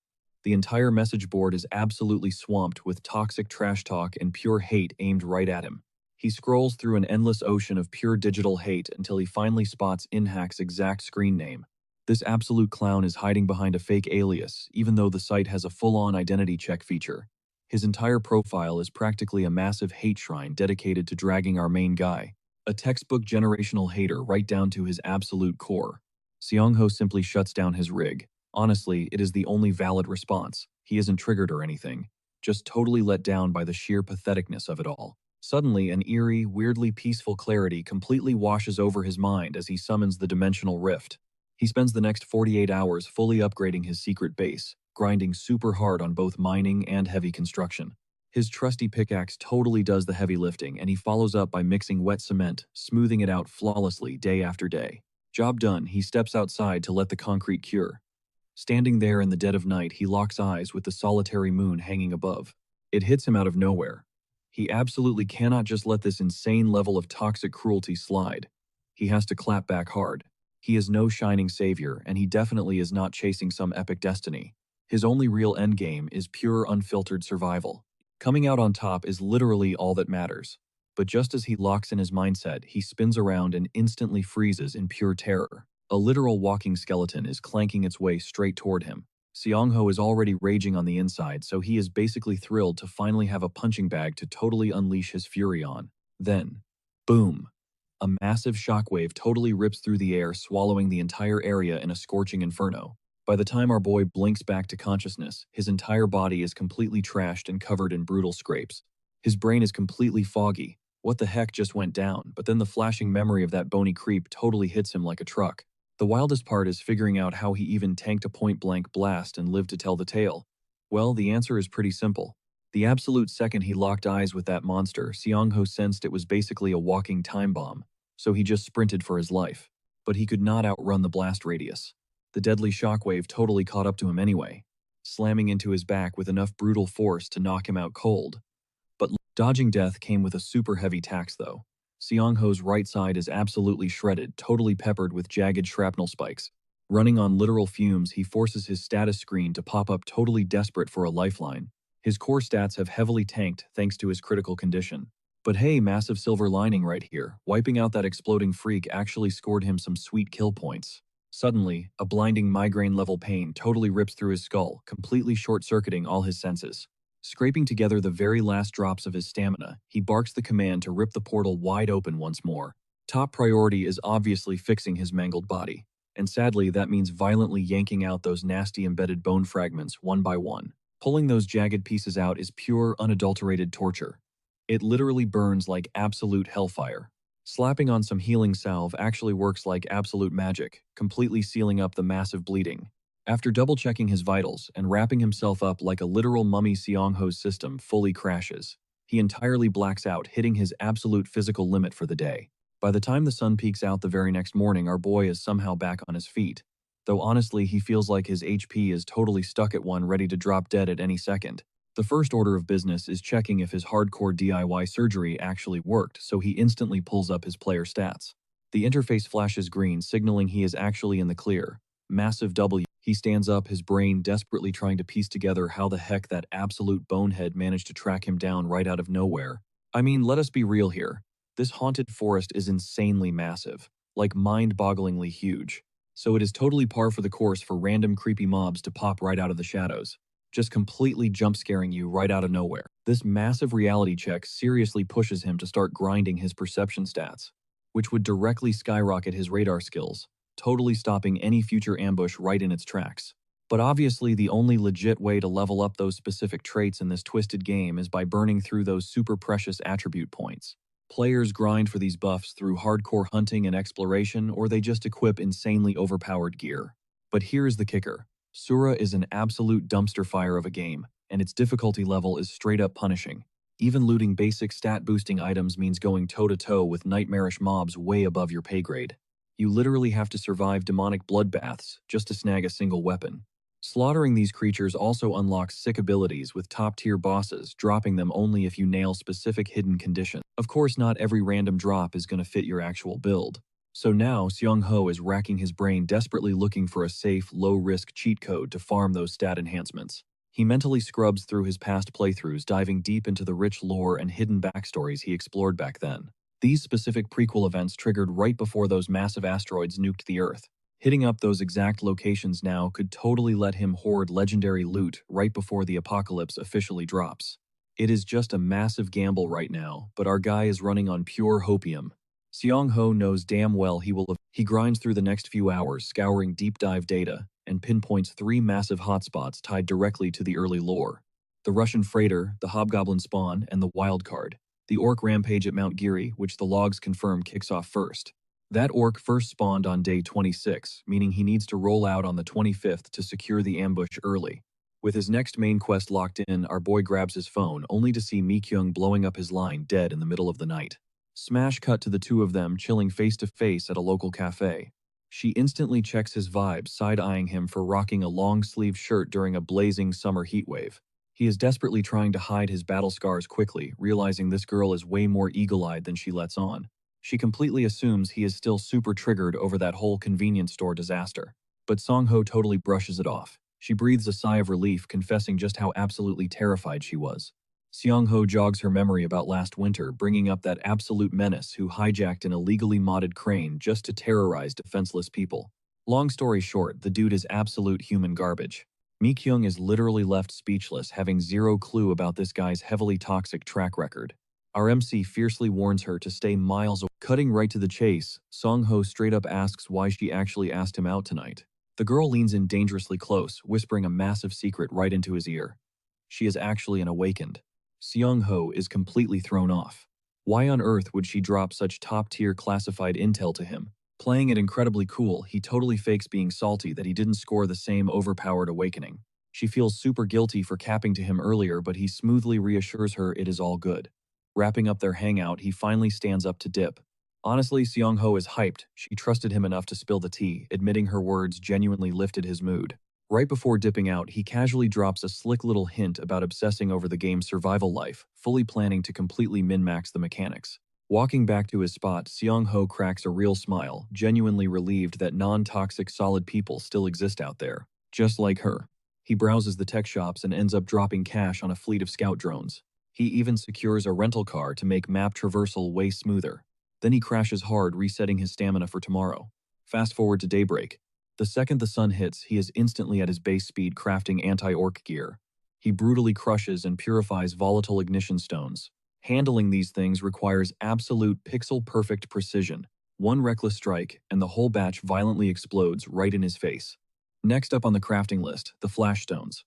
The entire message board is absolutely swamped with toxic trash talk and pure hate aimed right at him. He scrolls through an endless ocean of pure digital hate until he finally spots Inhak's exact screen name. This absolute clown is hiding behind a fake alias, even though the site has a full-on identity check feature. His entire profile is practically a massive hate shrine dedicated to dragging our main guy. A textbook generational hater right down to his absolute core. Seong-ho simply shuts down his rig. Honestly, it is the only valid response. He isn't triggered or anything, just totally let down by the sheer patheticness of it all. Suddenly, an eerie, weirdly peaceful clarity completely washes over his mind as he summons the dimensional rift. He spends the next 48 hours fully upgrading his secret base, grinding super hard on both mining and heavy construction. His trusty pickaxe totally does the heavy lifting, and he follows up by mixing wet cement, smoothing it out flawlessly day after day. Job done, he steps outside to let the concrete cure. Standing there in the dead of night, he locks eyes with the solitary moon hanging above. It hits him out of nowhere. He absolutely cannot just let this insane level of toxic cruelty slide. He has to clap back hard. He is no shining savior, and he definitely is not chasing some epic destiny. His only real endgame is pure unfiltered survival. Coming out on top is literally all that matters. But just as he locks in his mindset, he spins around and instantly freezes in pure terror. A literal walking skeleton is clanking its way straight toward him. Seong-ho is already raging on the inside, so he is basically thrilled to finally have a punching bag to totally unleash his fury on. Then, boom! A massive shockwave totally rips through the air, swallowing the entire area in a scorching inferno. By the time our boy blinks back to consciousness, his entire body is completely trashed and covered in brutal scrapes. His brain is completely foggy. What the heck just went down? But then the flashing memory of that bony creep totally hits him like a truck. The wildest part is figuring out how he even tanked a point-blank blast and lived to tell the tale. Well, the answer is pretty simple. The absolute second he locked eyes with that monster, Seong-ho sensed it was basically a walking time bomb, so he just sprinted for his life. But he could not outrun the blast radius. The deadly shockwave totally caught up to him anyway, slamming into his back with enough brutal force to knock him out cold. But dodging death came with a super heavy tax though. Seong-ho's right side is absolutely shredded, totally peppered with jagged shrapnel spikes. Running on literal fumes, he forces his status screen to pop up totally desperate for a lifeline. His core stats have heavily tanked thanks to his critical condition. But hey, massive silver lining right here. Wiping out that exploding freak actually scored him some sweet kill points. Suddenly, a blinding migraine-level pain totally rips through his skull, completely short-circuiting all his senses. Scraping together the very last drops of his stamina, he barks the command to rip the portal wide open once more. Top priority is obviously fixing his mangled body. And sadly, that means violently yanking out those nasty embedded bone fragments one by one. Pulling those jagged pieces out is pure, unadulterated torture. It literally burns like absolute hellfire. Slapping on some healing salve actually works like absolute magic, completely sealing up the massive bleeding. After double-checking his vitals and wrapping himself up like a literal mummy, Seong-ho's system fully crashes. He entirely blacks out, hitting his absolute physical limit for the day. By the time the sun peeks out the very next morning, our boy is somehow back on his feet. Though honestly, he feels like his HP is totally stuck at 1, ready to drop dead at any second. The first order of business is checking if his hardcore DIY surgery actually worked, so he instantly pulls up his player stats. The interface flashes green, signaling he is actually in the clear. Massive W. He stands up, his brain desperately trying to piece together how the heck that absolute bonehead managed to track him down right out of nowhere. I mean, let us be real here. This haunted forest is insanely massive, like mind-bogglingly huge. So it is totally par for the course for random creepy mobs to pop right out of the shadows, just completely jump-scaring you right out of nowhere. This massive reality check seriously pushes him to start grinding his perception stats, which would directly skyrocket his radar skills, totally stopping any future ambush right in its tracks. But obviously the only legit way to level up those specific traits in this twisted game is by burning through those super precious attribute points. Players grind for these buffs through hardcore hunting and exploration, or they just equip insanely overpowered gear. But here's the kicker. Sura is an absolute dumpster fire of a game, and its difficulty level is straight up punishing. Even looting basic stat-boosting items means going toe-to-toe with nightmarish mobs way above your pay grade. You literally have to survive demonic bloodbaths just to snag a single weapon. Slaughtering these creatures also unlocks sick abilities with top-tier bosses, dropping them only if you nail specific hidden conditions. Of course, not every random drop is going to fit your actual build. So now, Seong-ho is racking his brain desperately looking for a safe, low-risk cheat code to farm those stat enhancements. He mentally scrubs through his past playthroughs, diving deep into the rich lore and hidden backstories he explored back then. These specific prequel events triggered right before those massive asteroids nuked the Earth. Hitting up those exact locations now could totally let him hoard legendary loot right before the apocalypse officially drops. It is just a massive gamble right now, but our guy is running on pure hopium. Seong-ho knows damn well he grinds through the next few hours, scouring deep dive data, and pinpoints 3 massive hotspots tied directly to the early lore. The Russian freighter, the hobgoblin spawn, and the wild card. The orc rampage at Mount Geary, which the logs confirm kicks off first. That orc first spawned on day 26, meaning he needs to roll out on the 25th to secure the ambush early. With his next main quest locked in, our boy grabs his phone, only to see Mi-kyung blowing up his line dead in the middle of the night. Smash cut to the two of them chilling face to face at a local cafe. She instantly checks his vibe, side-eyeing him for rocking a long-sleeved shirt during a blazing summer heatwave. He is desperately trying to hide his battle scars quickly, realizing this girl is way more eagle-eyed than she lets on. She completely assumes he is still super triggered over that whole convenience store disaster. But Song-ho totally brushes it off. She breathes a sigh of relief, confessing just how absolutely terrified she was. Seong-ho jogs her memory about last winter, bringing up that absolute menace who hijacked an illegally modded crane just to terrorize defenseless people. Long story short, the dude is absolute human garbage. Mi-kyung is literally left speechless, having zero clue about this guy's heavily toxic track record. Our MC fiercely warns her to stay miles away. Cutting right to the chase, Song-ho straight up asks why she actually asked him out tonight. The girl leans in dangerously close, whispering a massive secret right into his ear. She is actually an awakened. Seong-ho is completely thrown off. Why on earth would she drop such top-tier classified intel to him? Playing it incredibly cool, he totally fakes being salty that he didn't score the same overpowered awakening. She feels super guilty for capping to him earlier, but he smoothly reassures her it is all good. Wrapping up their hangout, he finally stands up to dip. Honestly, Seong-ho is hyped. She trusted him enough to spill the tea, admitting her words genuinely lifted his mood. Right before dipping out, he casually drops a slick little hint about obsessing over the game's survival life, fully planning to completely min-max the mechanics. Walking back to his spot, Seong-ho cracks a real smile, genuinely relieved that non-toxic solid people still exist out there, just like her. He browses the tech shops and ends up dropping cash on a fleet of scout drones. He even secures a rental car to make map traversal way smoother. Then he crashes hard, resetting his stamina for tomorrow. Fast forward to daybreak. The second the sun hits, he is instantly at his base speed crafting anti-orc gear. He brutally crushes and purifies volatile ignition stones. Handling these things requires absolute pixel-perfect precision. One reckless strike, and the whole batch violently explodes right in his face. Next up on the crafting list, the flash stones.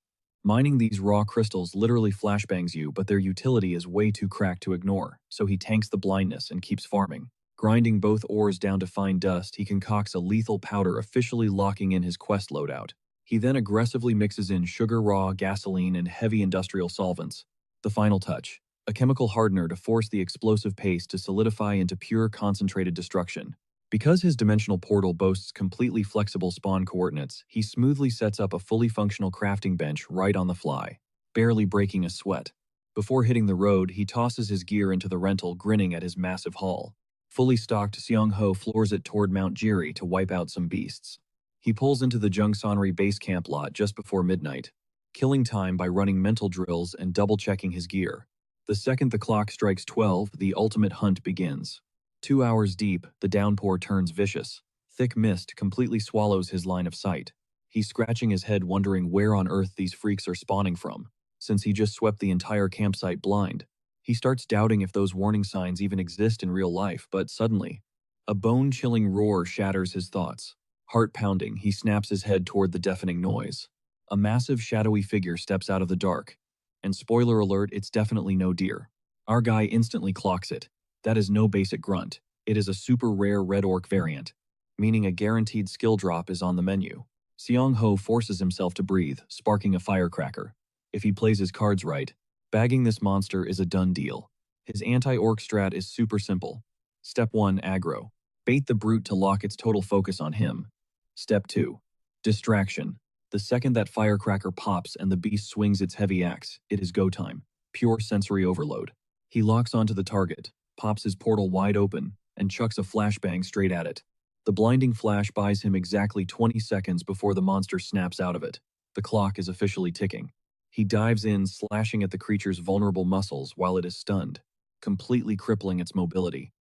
Mining these raw crystals literally flashbangs you, but their utility is way too cracked to ignore, so he tanks the blindness and keeps farming. Grinding both ores down to fine dust, he concocts a lethal powder, officially locking in his quest loadout. He then aggressively mixes in sugar, raw, gasoline, and heavy industrial solvents. The final touch, a chemical hardener to force the explosive paste to solidify into pure concentrated destruction. Because his dimensional portal boasts completely flexible spawn coordinates, he smoothly sets up a fully functional crafting bench right on the fly, barely breaking a sweat. Before hitting the road, he tosses his gear into the rental, grinning at his massive haul. Fully stocked, Seong-ho floors it toward Mount Geary to wipe out some beasts. He pulls into the Jungsanri base camp lot just before midnight, killing time by running mental drills and double-checking his gear. The second the clock strikes 12, the ultimate hunt begins. 2 hours deep, the downpour turns vicious. Thick mist completely swallows his line of sight. He's scratching his head wondering where on earth these freaks are spawning from, since he just swept the entire campsite blind. He starts doubting if those warning signs even exist in real life, but suddenly, a bone-chilling roar shatters his thoughts. Heart pounding, he snaps his head toward the deafening noise. A massive shadowy figure steps out of the dark. And spoiler alert, it's definitely no deer. Our guy instantly clocks it. That is no basic grunt. It is a super rare red orc variant, meaning a guaranteed skill drop is on the menu. Seong Ho forces himself to breathe, sparking a firecracker. If he plays his cards right, bagging this monster is a done deal. His anti-orc strat is super simple. Step 1, aggro. Bait the brute to lock its total focus on him. Step 2, distraction. The second that firecracker pops and the beast swings its heavy axe, it is go time. Pure sensory overload. He locks onto the target, pops his portal wide open, and chucks a flashbang straight at it. The blinding flash buys him exactly 20 seconds before the monster snaps out of it. The clock is officially ticking. He dives in, slashing at the creature's vulnerable muscles while it is stunned, completely crippling its mobility.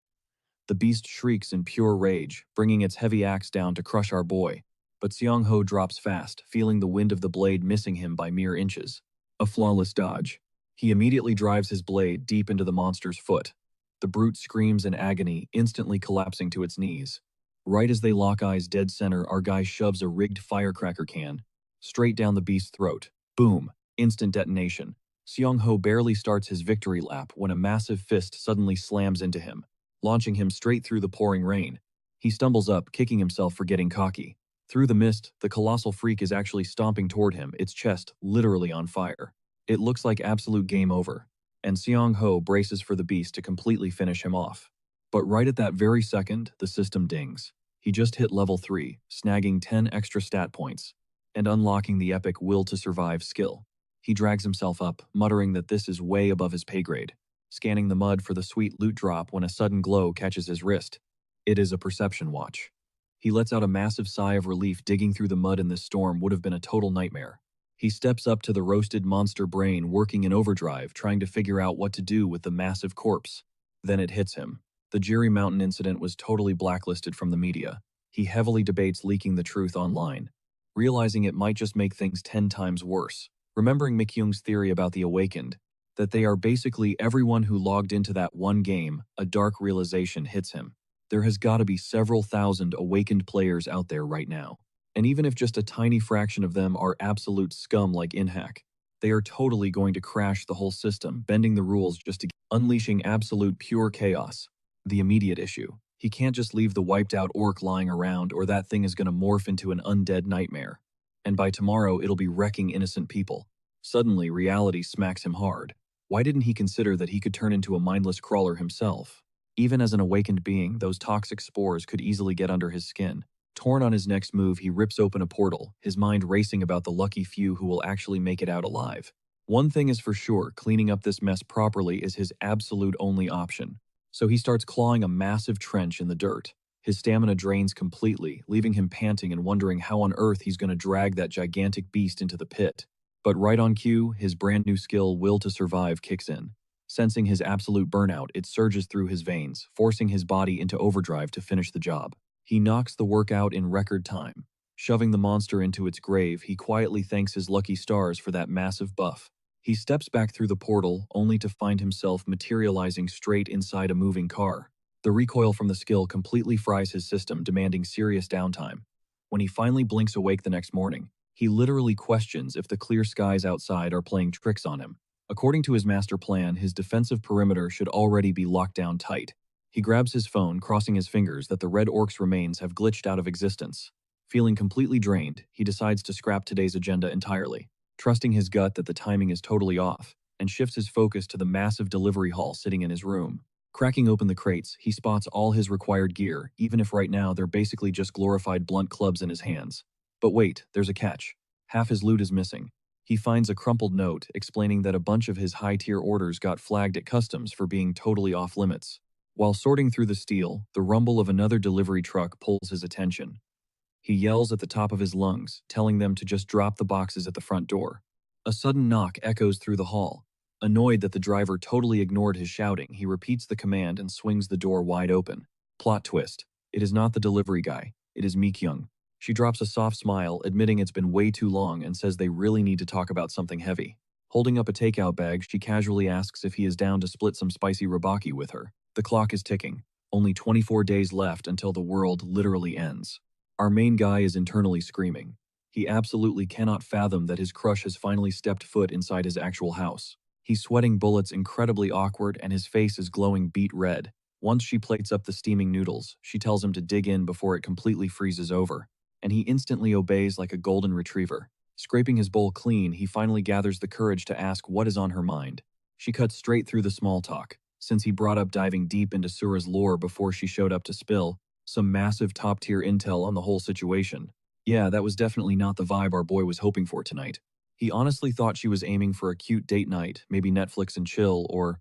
The beast shrieks in pure rage, bringing its heavy axe down to crush our boy. But Seong Ho drops fast, feeling the wind of the blade missing him by mere inches. A flawless dodge. He immediately drives his blade deep into the monster's foot. The brute screams in agony, instantly collapsing to its knees. Right as they lock eyes dead center, our guy shoves a rigged firecracker can straight down the beast's throat. Boom. Instant detonation. Seong Ho barely starts his victory lap when a massive fist suddenly slams into him, launching him straight through the pouring rain. He stumbles up, kicking himself for getting cocky. Through the mist, the colossal freak is actually stomping toward him, its chest literally on fire. It looks like absolute game over, and Seong Ho braces for the beast to completely finish him off. But right at that very second, the system dings. He just hit level 3, snagging 10 extra stat points, and unlocking the epic Will to Survive skill. He drags himself up, muttering that this is way above his pay grade, scanning the mud for the sweet loot drop when a sudden glow catches his wrist. It is a perception watch. He lets out a massive sigh of relief. Digging through the mud in this storm would have been a total nightmare. He steps up to the roasted monster brain working in overdrive, trying to figure out what to do with the massive corpse. Then it hits him. The Jiri Mountain incident was totally blacklisted from the media. He heavily debates leaking the truth online, realizing it might just make things 10 times worse. Remembering Mikyung's theory about the Awakened, that they are basically everyone who logged into that one game, a dark realization hits him. There has got to be several thousand awakened players out there right now. And even if just a tiny fraction of them are absolute scum like Inhack, they are totally going to crash the whole system, bending the rules just to unleashing absolute pure chaos. The immediate issue. He can't just leave the wiped out orc lying around, or that thing is going to morph into an undead nightmare. And by tomorrow it'll be wrecking innocent people. Suddenly, reality smacks him hard. Why didn't he consider that he could turn into a mindless crawler himself? Even as an awakened being, those toxic spores could easily get under his skin. Torn on his next move, he rips open a portal, his mind racing about the lucky few who will actually make it out alive. One thing is for sure, cleaning up this mess properly is his absolute only option. So he starts clawing a massive trench in the dirt. His stamina drains completely, leaving him panting and wondering how on earth he's going to drag that gigantic beast into the pit. But right on cue, his brand new skill, Will to Survive, kicks in. Sensing his absolute burnout, it surges through his veins, forcing his body into overdrive to finish the job. He knocks the work out in record time. Shoving the monster into its grave, he quietly thanks his lucky stars for that massive buff. He steps back through the portal, only to find himself materializing straight inside a moving car. The recoil from the skill completely fries his system, demanding serious downtime. When he finally blinks awake the next morning, he literally questions if the clear skies outside are playing tricks on him. According to his master plan, his defensive perimeter should already be locked down tight. He grabs his phone, crossing his fingers that the Red Orc's remains have glitched out of existence. Feeling completely drained, he decides to scrap today's agenda entirely, trusting his gut that the timing is totally off, and shifts his focus to the massive delivery hall sitting in his room. Cracking open the crates, he spots all his required gear, even if right now they're basically just glorified blunt clubs in his hands. But wait, there's a catch. Half his loot is missing. He finds a crumpled note explaining that a bunch of his high-tier orders got flagged at customs for being totally off-limits. While sorting through the steel, the rumble of another delivery truck pulls his attention. He yells at the top of his lungs, telling them to just drop the boxes at the front door. A sudden knock echoes through the hall. Annoyed that the driver totally ignored his shouting, he repeats the command and swings the door wide open. Plot twist. It is not the delivery guy. It is Mi-kyung. She drops a soft smile, admitting it's been way too long, and says they really need to talk about something heavy. Holding up a takeout bag, she casually asks if he is down to split some spicy ribaki with her. The clock is ticking. Only 24 days left until the world literally ends. Our main guy is internally screaming. He absolutely cannot fathom that his crush has finally stepped foot inside his actual house. He's sweating bullets, incredibly awkward, and his face is glowing beet red. Once she plates up the steaming noodles, she tells him to dig in before it completely freezes over, and he instantly obeys like a golden retriever. Scraping his bowl clean, he finally gathers the courage to ask what is on her mind. She cuts straight through the small talk, since he brought up diving deep into Sura's lore before she showed up to spill some massive top-tier intel on the whole situation. Yeah, that was definitely not the vibe our boy was hoping for tonight. He honestly thought she was aiming for a cute date night, maybe Netflix and chill, or,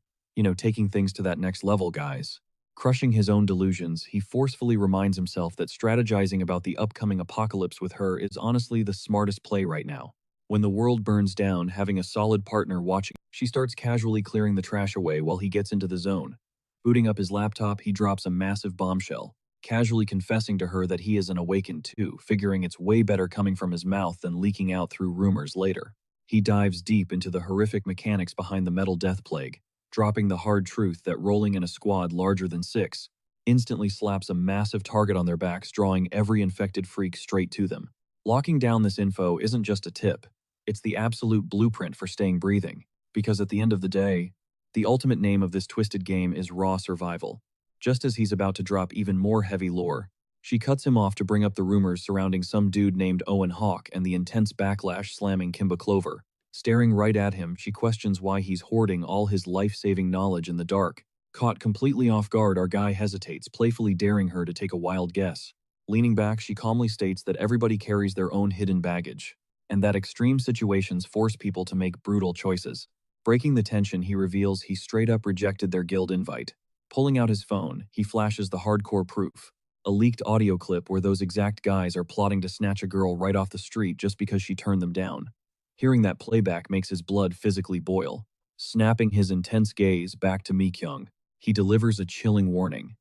taking things to that next level, guys. Crushing his own delusions, he forcefully reminds himself that strategizing about the upcoming apocalypse with her is honestly the smartest play right now. When the world burns down, having a solid partner watching, she starts casually clearing the trash away while he gets into the zone. Booting up his laptop, he drops a massive bombshell, casually confessing to her that he is an awakened too, figuring it's way better coming from his mouth than leaking out through rumors later. He dives deep into the horrific mechanics behind the metal death plague, dropping the hard truth that rolling in a squad larger than 6 instantly slaps a massive target on their backs, drawing every infected freak straight to them. Locking down this info isn't just a tip, it's the absolute blueprint for staying breathing, because at the end of the day, the ultimate name of this twisted game is raw survival. Just as he's about to drop even more heavy lore, she cuts him off to bring up the rumors surrounding some dude named Owen Hawk and the intense backlash slamming Kimba Clover. Staring right at him, she questions why he's hoarding all his life-saving knowledge in the dark. Caught completely off guard, our guy hesitates, playfully daring her to take a wild guess. Leaning back, she calmly states that everybody carries their own hidden baggage, and that extreme situations force people to make brutal choices. Breaking the tension, he reveals he straight up rejected their guild invite. Pulling out his phone, he flashes the hardcore proof. A leaked audio clip where those exact guys are plotting to snatch a girl right off the street just because she turned them down. Hearing that playback makes his blood physically boil. Snapping his intense gaze back to Mi-kyung, he delivers a chilling warning.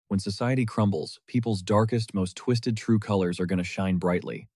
When society crumbles, people's darkest, most twisted true colors are going to shine brightly.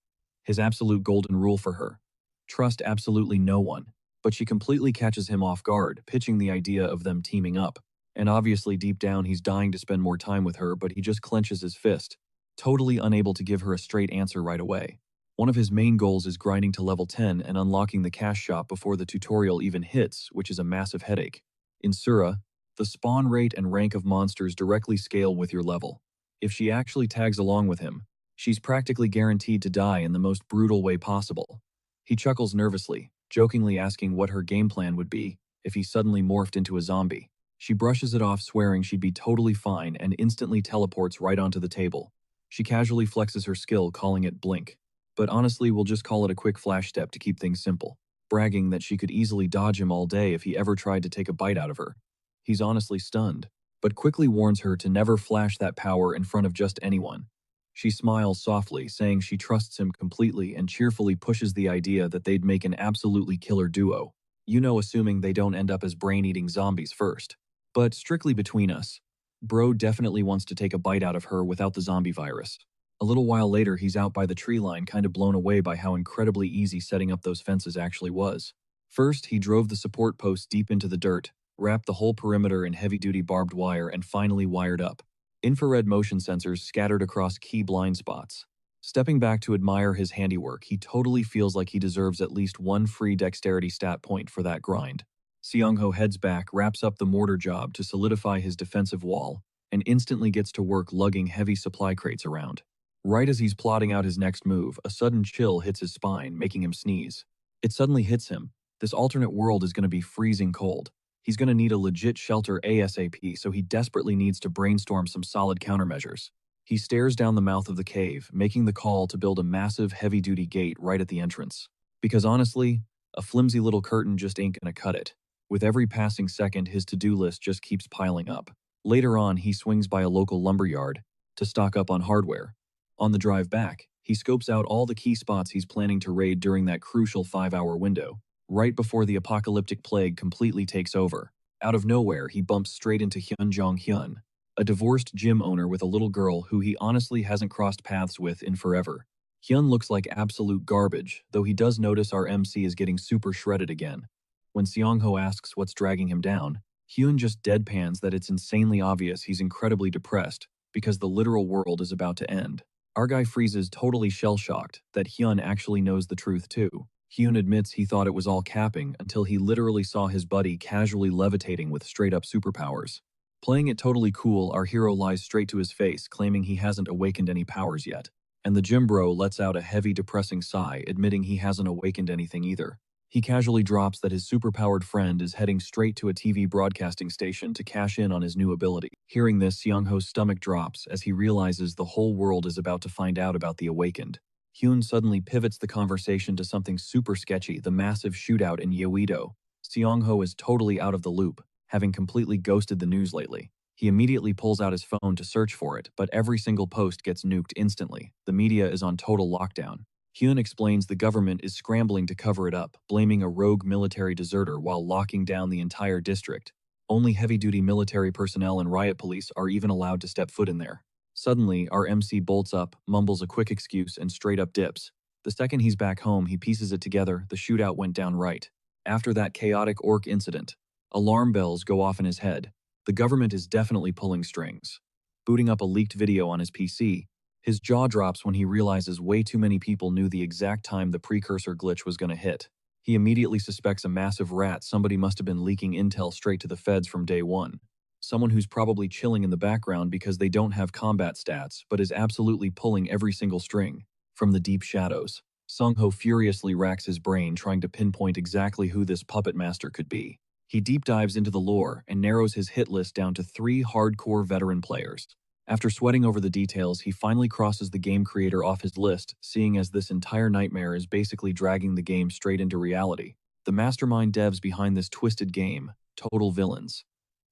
His absolute golden rule for her: trust absolutely no one. But she completely catches him off guard, pitching the idea of them teaming up. And obviously deep down he's dying to spend more time with her, but he just clenches his fist, totally unable to give her a straight answer right away. One of his main goals is grinding to level 10 and unlocking the cash shop before the tutorial even hits, which is a massive headache. In Sura, the spawn rate and rank of monsters directly scale with your level. If she actually tags along with him, she's practically guaranteed to die in the most brutal way possible. He chuckles nervously, jokingly asking what her game plan would be if he suddenly morphed into a zombie. She brushes it off, swearing she'd be totally fine, and instantly teleports right onto the table. She casually flexes her skill, calling it Blink. But honestly, we'll just call it a quick flash step to keep things simple, bragging that she could easily dodge him all day if he ever tried to take a bite out of her. He's honestly stunned, but quickly warns her to never flash that power in front of just anyone. She smiles softly, saying she trusts him completely, and cheerfully pushes the idea that they'd make an absolutely killer duo. Assuming they don't end up as brain-eating zombies first. But strictly between us, bro definitely wants to take a bite out of her without the zombie virus. A little while later, he's out by the tree line, kind of blown away by how incredibly easy setting up those fences actually was. First, he drove the support posts deep into the dirt, wrapped the whole perimeter in heavy-duty barbed wire, and finally wired up infrared motion sensors scattered across key blind spots. Stepping back to admire his handiwork, he totally feels like he deserves at least one free dexterity stat point for that grind. Seong-ho heads back, wraps up the mortar job to solidify his defensive wall, and instantly gets to work lugging heavy supply crates around. Right as he's plotting out his next move, a sudden chill hits his spine, making him sneeze. It suddenly hits him. This alternate world is going to be freezing cold. He's going to need a legit shelter ASAP, so he desperately needs to brainstorm some solid countermeasures. He stares down the mouth of the cave, making the call to build a massive, heavy-duty gate right at the entrance. Because honestly, a flimsy little curtain just ain't gonna cut it. With every passing second, his to-do list just keeps piling up. Later on, he swings by a local lumberyard to stock up on hardware. On the drive back, He scopes out all the key spots he's planning to raid during that crucial 5-hour window, right before the apocalyptic plague completely takes over. Out of nowhere, he bumps straight into Hyun Jong-hyun, a divorced gym owner with a little girl who he honestly hasn't crossed paths with in forever. Hyun looks like absolute garbage, though he does notice our MC is getting super shredded again. When Seong-ho asks what's dragging him down, Hyun just deadpans that it's insanely obvious he's incredibly depressed because the literal world is about to end. Our guy freezes totally shell-shocked that Hyun actually knows the truth too. Hyun admits he thought it was all capping until he literally saw his buddy casually levitating with straight-up superpowers. Playing it totally cool, our hero lies straight to his face, claiming he hasn't awakened any powers yet. And the gym bro lets out a heavy, depressing sigh, admitting he hasn't awakened anything either. He casually drops that his superpowered friend is heading straight to a TV broadcasting station to cash in on his new ability. Hearing this, Seong-ho's stomach drops as he realizes the whole world is about to find out about the awakened. Hyun suddenly pivots the conversation to something super sketchy, the massive shootout in Yeouido. Seong-ho is totally out of the loop, having completely ghosted the news lately. He immediately pulls out his phone to search for it, but every single post gets nuked instantly. The media is on total lockdown. Hyun explains the government is scrambling to cover it up, blaming a rogue military deserter while locking down the entire district. Only heavy-duty military personnel and riot police are even allowed to step foot in there. Suddenly, our MC bolts up, mumbles a quick excuse, and straight up dips. The second he's back home, he pieces it together. The shootout went down right. After that chaotic orc incident, alarm bells go off in his head. The government is definitely pulling strings. Booting up a leaked video on his PC, his jaw drops when he realizes way too many people knew the exact time the precursor glitch was going to hit. He immediately suspects a massive rat. Somebody must have been leaking intel straight to the feds from day one. Someone who's probably chilling in the background because they don't have combat stats, but is absolutely pulling every single string. From the deep shadows, Seong-ho furiously racks his brain trying to pinpoint exactly who this puppet master could be. He deep dives into the lore and narrows his hit list down to 3 hardcore veteran players. After sweating over the details, he finally crosses the game creator off his list, seeing as this entire nightmare is basically dragging the game straight into reality. The mastermind devs behind this twisted game, total villains.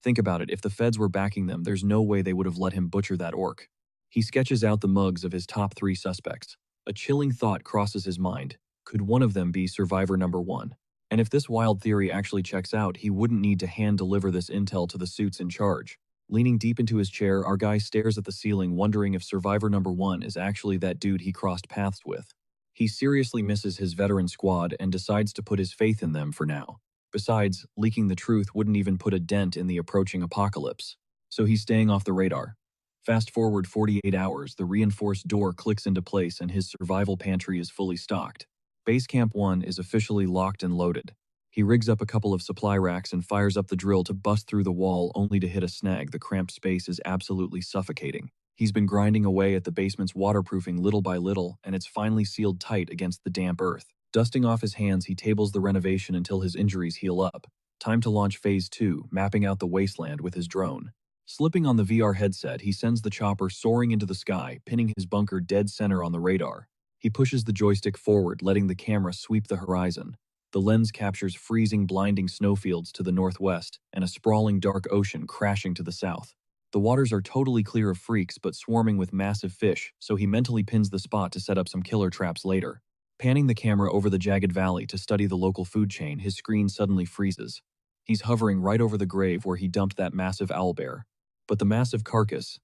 Think about it, if the feds were backing them, there's no way they would have let him butcher that orc. He sketches out the mugs of his top 3 suspects. A chilling thought crosses his mind. Could one of them be survivor number 1? And if this wild theory actually checks out, he wouldn't need to hand-deliver this intel to the suits in charge. Leaning deep into his chair, our guy stares at the ceiling, wondering if survivor number 1 is actually that dude he crossed paths with. He seriously misses his veteran squad and decides to put his faith in them for now. Besides, leaking the truth wouldn't even put a dent in the approaching apocalypse. So he's staying off the radar. Fast forward 48 hours, the reinforced door clicks into place and his survival pantry is fully stocked. Base Camp 1 is officially locked and loaded. He rigs up a couple of supply racks and fires up the drill to bust through the wall only to hit a snag. The cramped space is absolutely suffocating. He's been grinding away at the basement's waterproofing little by little, and it's finally sealed tight against the damp earth. Dusting off his hands, he tables the renovation until his injuries heal up. Time to launch Phase 2, mapping out the wasteland with his drone. Slipping on the VR headset, he sends the chopper soaring into the sky, pinning his bunker dead center on the radar. He pushes the joystick forward, letting the camera sweep the horizon. The lens captures freezing, blinding snowfields to the northwest and a sprawling dark ocean crashing to the south. The waters are totally clear of freaks but swarming with massive fish, so he mentally pins the spot to set up some killer traps later. Panning the camera over the jagged valley to study the local food chain, his screen suddenly freezes. He's hovering right over the grave where he dumped that massive owlbear. But the massive carcass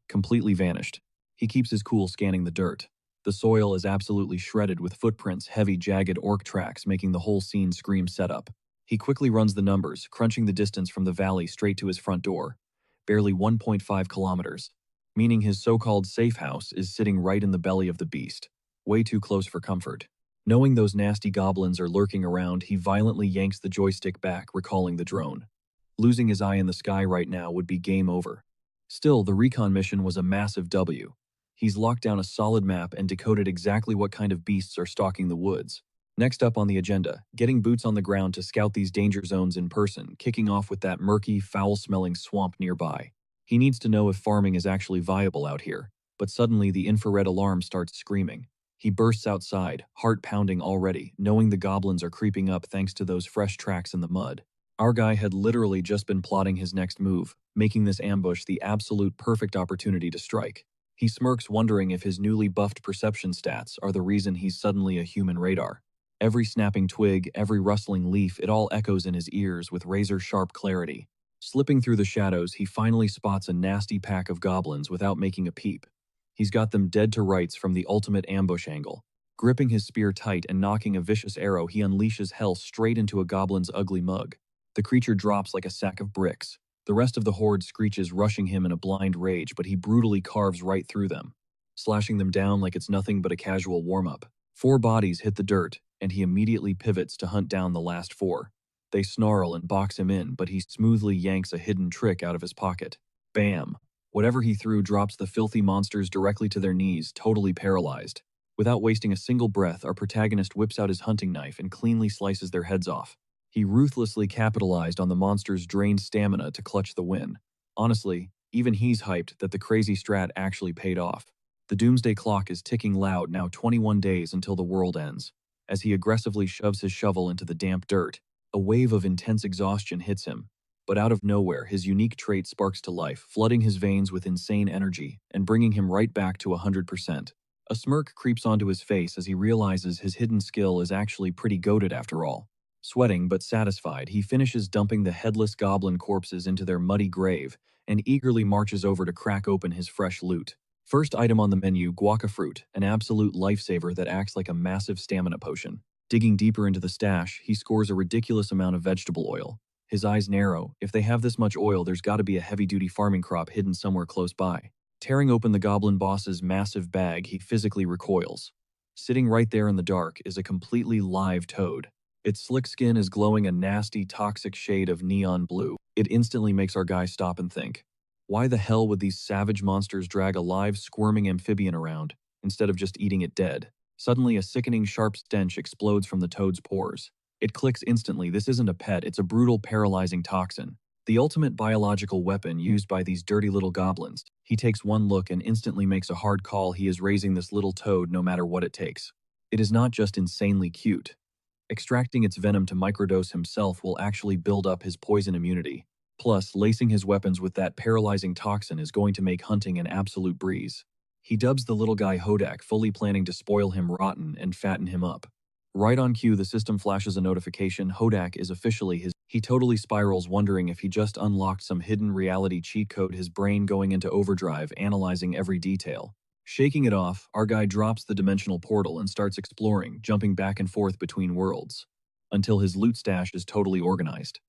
completely vanished. He keeps his cool, scanning the dirt. The soil is absolutely shredded with footprints, heavy, jagged orc tracks making the whole scene scream setup. He quickly runs the numbers, crunching the distance from the valley straight to his front door. Barely 1.5 kilometers. Meaning his so-called safe house is sitting right in the belly of the beast. Way too close for comfort. Knowing those nasty goblins are lurking around, he violently yanks the joystick back, recalling the drone. Losing his eye in the sky right now would be game over. Still, the recon mission was a massive W. He's locked down a solid map and decoded exactly what kind of beasts are stalking the woods. Next up on the agenda, getting boots on the ground to scout these danger zones in person, kicking off with that murky, foul-smelling swamp nearby. He needs to know if farming is actually viable out here, but suddenly the infrared alarm starts screaming. He bursts outside, heart pounding already, knowing the goblins are creeping up thanks to those fresh tracks in the mud. Our guy had literally just been plotting his next move, making this ambush the absolute perfect opportunity to strike. He smirks, wondering if his newly buffed perception stats are the reason he's suddenly a human radar. Every snapping twig, every rustling leaf, it all echoes in his ears with razor-sharp clarity. Slipping through the shadows, he finally spots a nasty pack of goblins without making a peep. He's got them dead to rights from the ultimate ambush angle. Gripping his spear tight and knocking a vicious arrow, he unleashes hell straight into a goblin's ugly mug. The creature drops like a sack of bricks. The rest of the horde screeches, rushing him in a blind rage, but he brutally carves right through them, slashing them down like it's nothing but a casual warm-up. 4 bodies hit the dirt, and he immediately pivots to hunt down the last 4. They snarl and box him in, but he smoothly yanks a hidden trick out of his pocket. Bam! Whatever he threw drops the filthy monsters directly to their knees, totally paralyzed. Without wasting a single breath, our protagonist whips out his hunting knife and cleanly slices their heads off. He ruthlessly capitalized on the monster's drained stamina to clutch the win. Honestly, even he's hyped that the crazy strat actually paid off. The doomsday clock is ticking loud, now 21 days until the world ends. As he aggressively shoves his shovel into the damp dirt, a wave of intense exhaustion hits him. But out of nowhere, his unique trait sparks to life, flooding his veins with insane energy and bringing him right back to 100%. A smirk creeps onto his face as he realizes his hidden skill is actually pretty goated after all. Sweating but satisfied, he finishes dumping the headless goblin corpses into their muddy grave and eagerly marches over to crack open his fresh loot. First item on the menu, guaca fruit, an absolute lifesaver that acts like a massive stamina potion. Digging deeper into the stash, he scores a ridiculous amount of vegetable oil. His eyes narrow. If they have this much oil, there's gotta be a heavy-duty farming crop hidden somewhere close by. Tearing open the goblin boss's massive bag, he physically recoils. Sitting right there in the dark is a completely live toad. Its slick skin is glowing a nasty, toxic shade of neon blue. It instantly makes our guy stop and think. Why the hell would these savage monsters drag a live, squirming amphibian around, instead of just eating it dead? Suddenly, a sickening, sharp stench explodes from the toad's pores. It clicks instantly. This isn't a pet, it's a brutal, paralyzing toxin. The ultimate biological weapon used by these dirty little goblins. He takes one look and instantly makes a hard call. He is raising this little toad no matter what it takes. It is not just insanely cute. Extracting its venom to microdose himself will actually build up his poison immunity. Plus, lacing his weapons with that paralyzing toxin is going to make hunting an absolute breeze. He dubs the little guy Hodak, fully planning to spoil him rotten and fatten him up. Right on cue, the system flashes a notification. Hodak is officially his. He totally spirals, wondering if he just unlocked some hidden reality cheat code, his brain going into overdrive, analyzing every detail. Shaking it off, our guy drops the dimensional portal and starts exploring, jumping back and forth between worlds, until his loot stash is totally organized.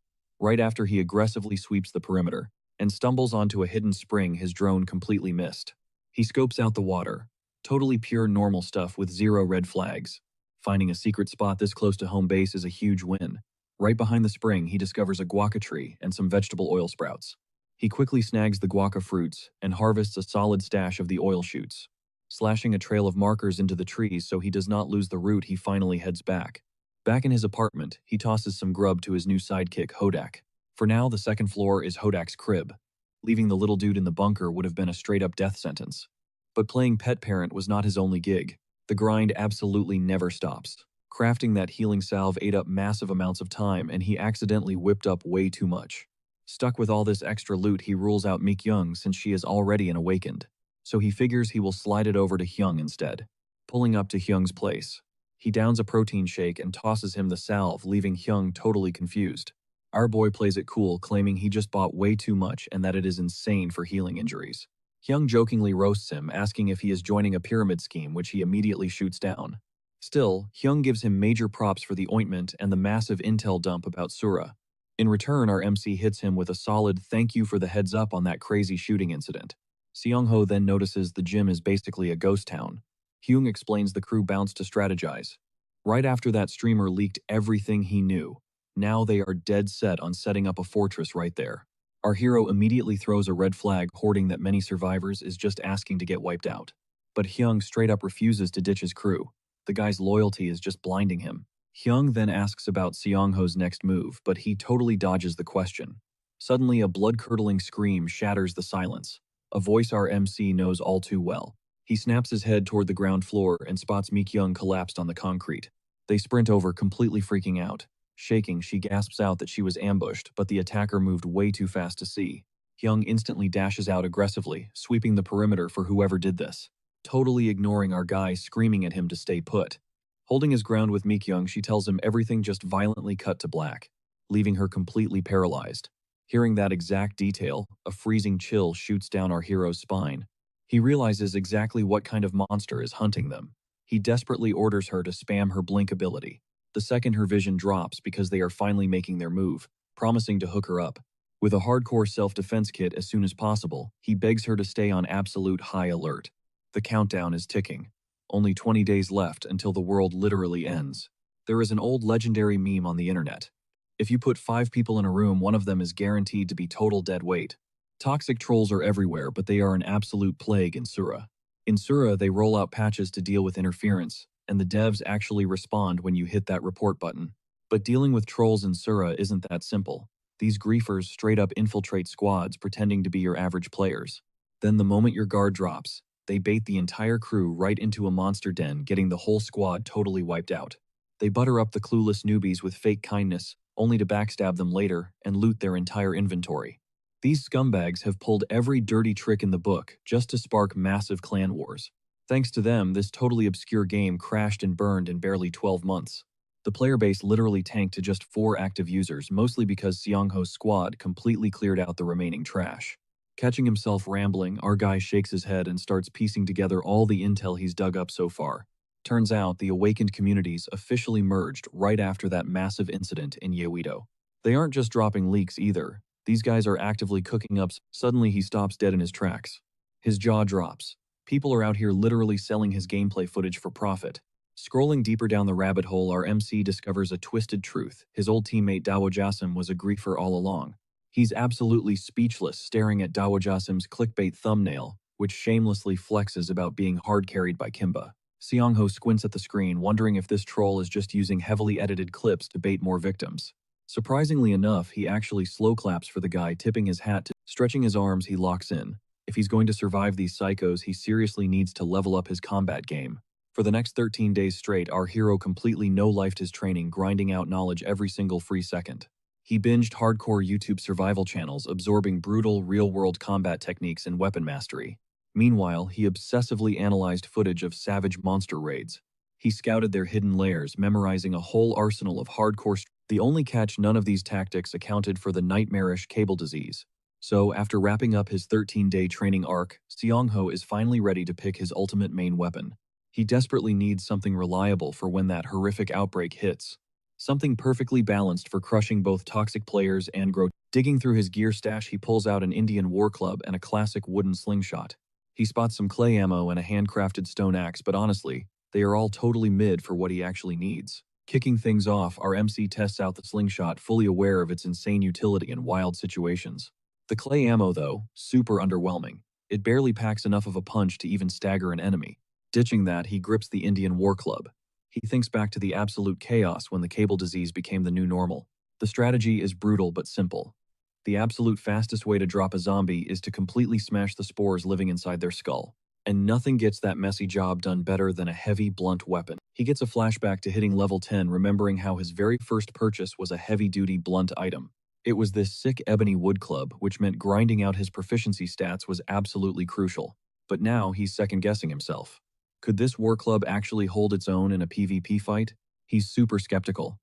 Right after, he aggressively sweeps the perimeter and stumbles onto a hidden spring his drone completely missed. He scopes out the water. Totally pure normal stuff with 0 red flags. Finding a secret spot this close to home base is a huge win. Right behind the spring, he discovers a guaca tree and some vegetable oil sprouts. He quickly snags the guaca fruits and harvests a solid stash of the oil shoots. Slashing a trail of markers into the trees so he does not lose the route, he finally heads back. Back in his apartment, he tosses some grub to his new sidekick, Hodak. For now, the second floor is Hodak's crib. Leaving the little dude in the bunker would have been a straight-up death sentence. But playing pet parent was not his only gig. The grind absolutely never stops. Crafting that healing salve ate up massive amounts of time, and he accidentally whipped up way too much. Stuck with all this extra loot, he rules out Mi-kyung since she is already an awakened. So he figures he will slide it over to Hyung instead. Pulling up to Hyung's place, he downs a protein shake and tosses him the salve, leaving Hyung totally confused. Our boy plays it cool, claiming he just bought way too much and that it is insane for healing injuries. Hyung jokingly roasts him, asking if he is joining a pyramid scheme, which he immediately shoots down. Still, Hyung gives him major props for the ointment and the massive intel dump about Sura. In return, our MC hits him with a solid "thank you for the heads up on that crazy shooting incident." Seong-ho then notices the gym is basically a ghost town. Hyung explains the crew bounced to strategize. Right after that streamer leaked everything he knew. Now they are dead set on setting up a fortress right there. Our hero immediately throws a red flag, hoarding that many survivors is just asking to get wiped out. But Hyung straight up refuses to ditch his crew. The guy's loyalty is just blinding him. Hyung then asks about Seong-ho's next move, but he totally dodges the question. Suddenly, a blood-curdling scream shatters the silence. A voice our MC knows all too well. He snaps his head toward the ground floor and spots Mi-kyung collapsed on the concrete. They sprint over, completely freaking out. Shaking, she gasps out that she was ambushed, but the attacker moved way too fast to see. Hyung instantly dashes out aggressively, sweeping the perimeter for whoever did this, totally ignoring our guy screaming at him to stay put. Holding his ground with Mikyung, she tells him everything just violently cut to black, leaving her completely paralyzed. Hearing that exact detail, a freezing chill shoots down our hero's spine. He realizes exactly what kind of monster is hunting them. He desperately orders her to spam her blink ability. The second her vision drops because they are finally making their move, promising to hook her up. With a hardcore self-defense kit as soon as possible, he begs her to stay on absolute high alert. The countdown is ticking. Only 20 days left until the world literally ends. There is an old legendary meme on the internet. If you put 5 people in a room, one of them is guaranteed to be total dead weight. Toxic trolls are everywhere, but they are an absolute plague in Sura. In Sura, they roll out patches to deal with interference, and the devs actually respond when you hit that report button. But dealing with trolls in Sura isn't that simple. These griefers straight up infiltrate squads pretending to be your average players. Then the moment your guard drops, they bait the entire crew right into a monster den, getting the whole squad totally wiped out. They butter up the clueless newbies with fake kindness, only to backstab them later and loot their entire inventory. These scumbags have pulled every dirty trick in the book just to spark massive clan wars. Thanks to them, this totally obscure game crashed and burned in barely 12 months. The player base literally tanked to just 4 active users, mostly because Seongho's squad completely cleared out the remaining trash. Catching himself rambling, our guy shakes his head and starts piecing together all the intel he's dug up so far. Turns out the awakened communities officially merged right after that massive incident in Yeouido. They aren't just dropping leaks either. These guys are actively cooking up. Suddenly he stops dead in his tracks. His jaw drops. People are out here literally selling his gameplay footage for profit. Scrolling deeper down the rabbit hole, our MC discovers a twisted truth. His old teammate Dawo Jasim was a griefer all along. He's absolutely speechless staring at Dawo Jasim's clickbait thumbnail, which shamelessly flexes about being hard-carried by Kimba. Seongho squints at the screen, wondering if this troll is just using heavily edited clips to bait more victims. Surprisingly enough, he actually slow claps for the guy, tipping his hat to. Stretching his arms, he locks in. If he's going to survive these psychos, he seriously needs to level up his combat game. For the next 13 days straight, our hero completely no-lifed his training, grinding out knowledge every single free second. He binged hardcore YouTube survival channels, absorbing brutal, real-world combat techniques and weapon mastery. Meanwhile, he obsessively analyzed footage of savage monster raids. He scouted their hidden lairs, memorizing a whole arsenal of hardcore. The only catch, none of these tactics accounted for the nightmarish cable disease. So, after wrapping up his 13-day training arc, Seongho is finally ready to pick his ultimate main weapon. He desperately needs something reliable for when that horrific outbreak hits. Something perfectly balanced for crushing both toxic players and growth. Digging through his gear stash, he pulls out an Indian war club and a classic wooden slingshot. He spots some clay ammo and a handcrafted stone axe, but honestly, they are all totally mid for what he actually needs. Kicking things off, our MC tests out the slingshot, fully aware of its insane utility in wild situations. The clay ammo, though, super underwhelming. It barely packs enough of a punch to even stagger an enemy. Ditching that, he grips the Indian war club. He thinks back to the absolute chaos when the cable disease became the new normal. The strategy is brutal but simple. The absolute fastest way to drop a zombie is to completely smash the spores living inside their skull. And nothing gets that messy job done better than a heavy, blunt weapon. He gets a flashback to hitting level 10, remembering how his very first purchase was a heavy-duty blunt item. It was this sick ebony wood club, which meant grinding out his proficiency stats was absolutely crucial. But now he's second-guessing himself. Could this war club actually hold its own in a PvP fight? He's super skeptical.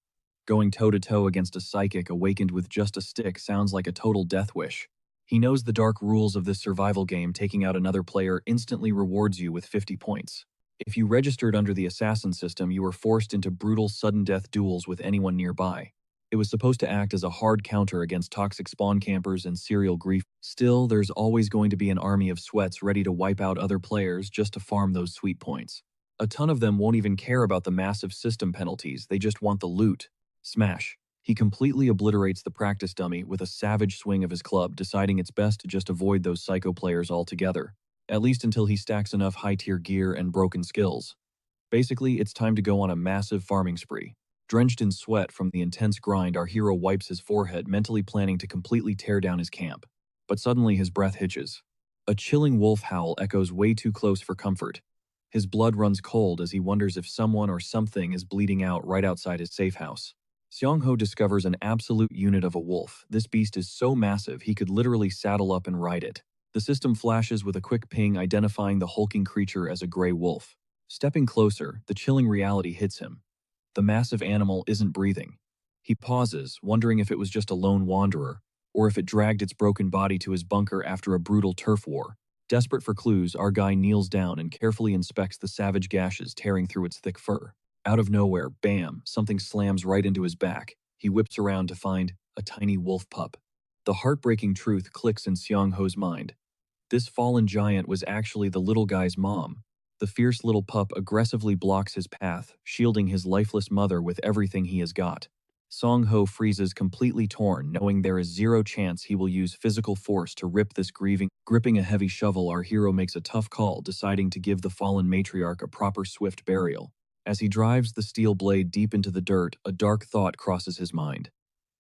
Going toe-to-toe against a psychic awakened with just a stick sounds like a total death wish. He knows the dark rules of this survival game. Taking out another player instantly rewards you with 50 points. If you registered under the assassin system, you were forced into brutal sudden death duels with anyone nearby. It was supposed to act as a hard counter against toxic spawn campers and serial grief. Still, there's always going to be an army of sweats ready to wipe out other players just to farm those sweet points. A ton of them won't even care about the massive system penalties, they just want the loot. Smash. He completely obliterates the practice dummy with a savage swing of his club, deciding it's best to just avoid those psycho players altogether, at least until he stacks enough high-tier gear and broken skills. Basically, it's time to go on a massive farming spree. Drenched in sweat from the intense grind, our hero wipes his forehead, mentally planning to completely tear down his camp. But suddenly his breath hitches. A chilling wolf howl echoes way too close for comfort. His blood runs cold as he wonders if someone or something is bleeding out right outside his safe house. Seong-ho discovers an absolute unit of a wolf. This beast is so massive he could literally saddle up and ride it. The system flashes with a quick ping identifying the hulking creature as a gray wolf. Stepping closer, the chilling reality hits him. The massive animal isn't breathing. He pauses, wondering if it was just a lone wanderer, or if it dragged its broken body to his bunker after a brutal turf war. Desperate for clues, our guy kneels down and carefully inspects the savage gashes tearing through its thick fur. Out of nowhere, bam, something slams right into his back. He whips around to find a tiny wolf pup. The heartbreaking truth clicks in Seong-ho's mind. This fallen giant was actually the little guy's mom. The fierce little pup aggressively blocks his path, shielding his lifeless mother with everything he has got. Song-ho freezes completely torn, knowing there is zero chance he will use physical force to rip this grieving. Gripping a heavy shovel, our hero makes a tough call, deciding to give the fallen matriarch a proper swift burial. As he drives the steel blade deep into the dirt, a dark thought crosses his mind.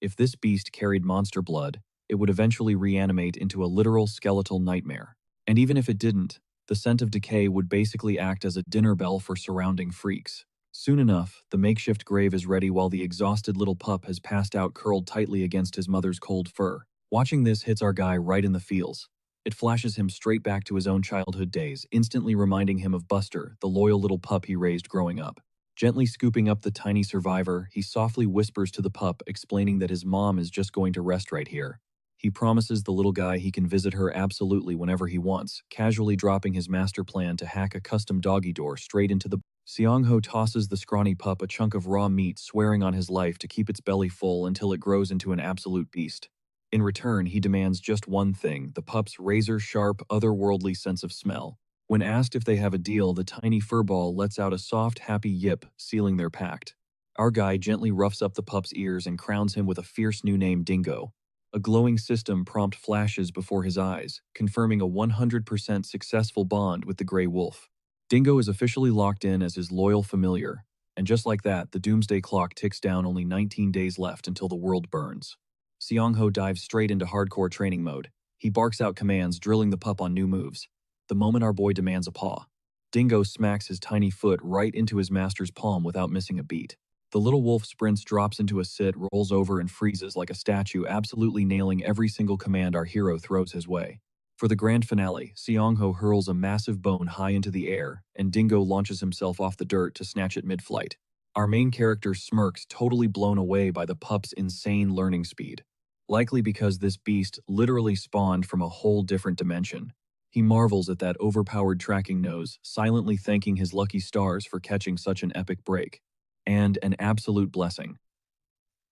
If this beast carried monster blood, it would eventually reanimate into a literal skeletal nightmare. And even if it didn't, the scent of decay would basically act as a dinner bell for surrounding freaks. Soon enough, the makeshift grave is ready while the exhausted little pup has passed out curled tightly against his mother's cold fur. Watching this hits our guy right in the feels. It flashes him straight back to his own childhood days, instantly reminding him of Buster, the loyal little pup he raised growing up. Gently scooping up the tiny survivor, he softly whispers to the pup, explaining that his mom is just going to rest right here. He promises the little guy he can visit her absolutely whenever he wants, casually dropping his master plan to hack a custom doggy door straight into the... Seong-ho tosses the scrawny pup a chunk of raw meat, swearing on his life to keep its belly full until it grows into an absolute beast. In return, he demands just one thing, the pup's razor-sharp, otherworldly sense of smell. When asked if they have a deal, the tiny furball lets out a soft, happy yip, sealing their pact. Our guy gently roughs up the pup's ears and crowns him with a fierce new name, Dingo. A glowing system prompt flashes before his eyes, confirming a 100% successful bond with the gray wolf. Dingo is officially locked in as his loyal familiar, and just like that, the doomsday clock ticks down, only 19 days left until the world burns. Seong-ho dives straight into hardcore training mode. He barks out commands, drilling the pup on new moves. The moment our boy demands a paw, Dingo smacks his tiny foot right into his master's palm without missing a beat. The little wolf sprints, drops into a sit, rolls over, and freezes like a statue, absolutely nailing every single command our hero throws his way. For the grand finale, Seong-ho hurls a massive bone high into the air, and Dingo launches himself off the dirt to snatch it mid-flight. Our main character smirks, totally blown away by the pup's insane learning speed. Likely because this beast literally spawned from a whole different dimension. He marvels at that overpowered tracking nose, silently thanking his lucky stars for catching such an epic break. And an absolute blessing.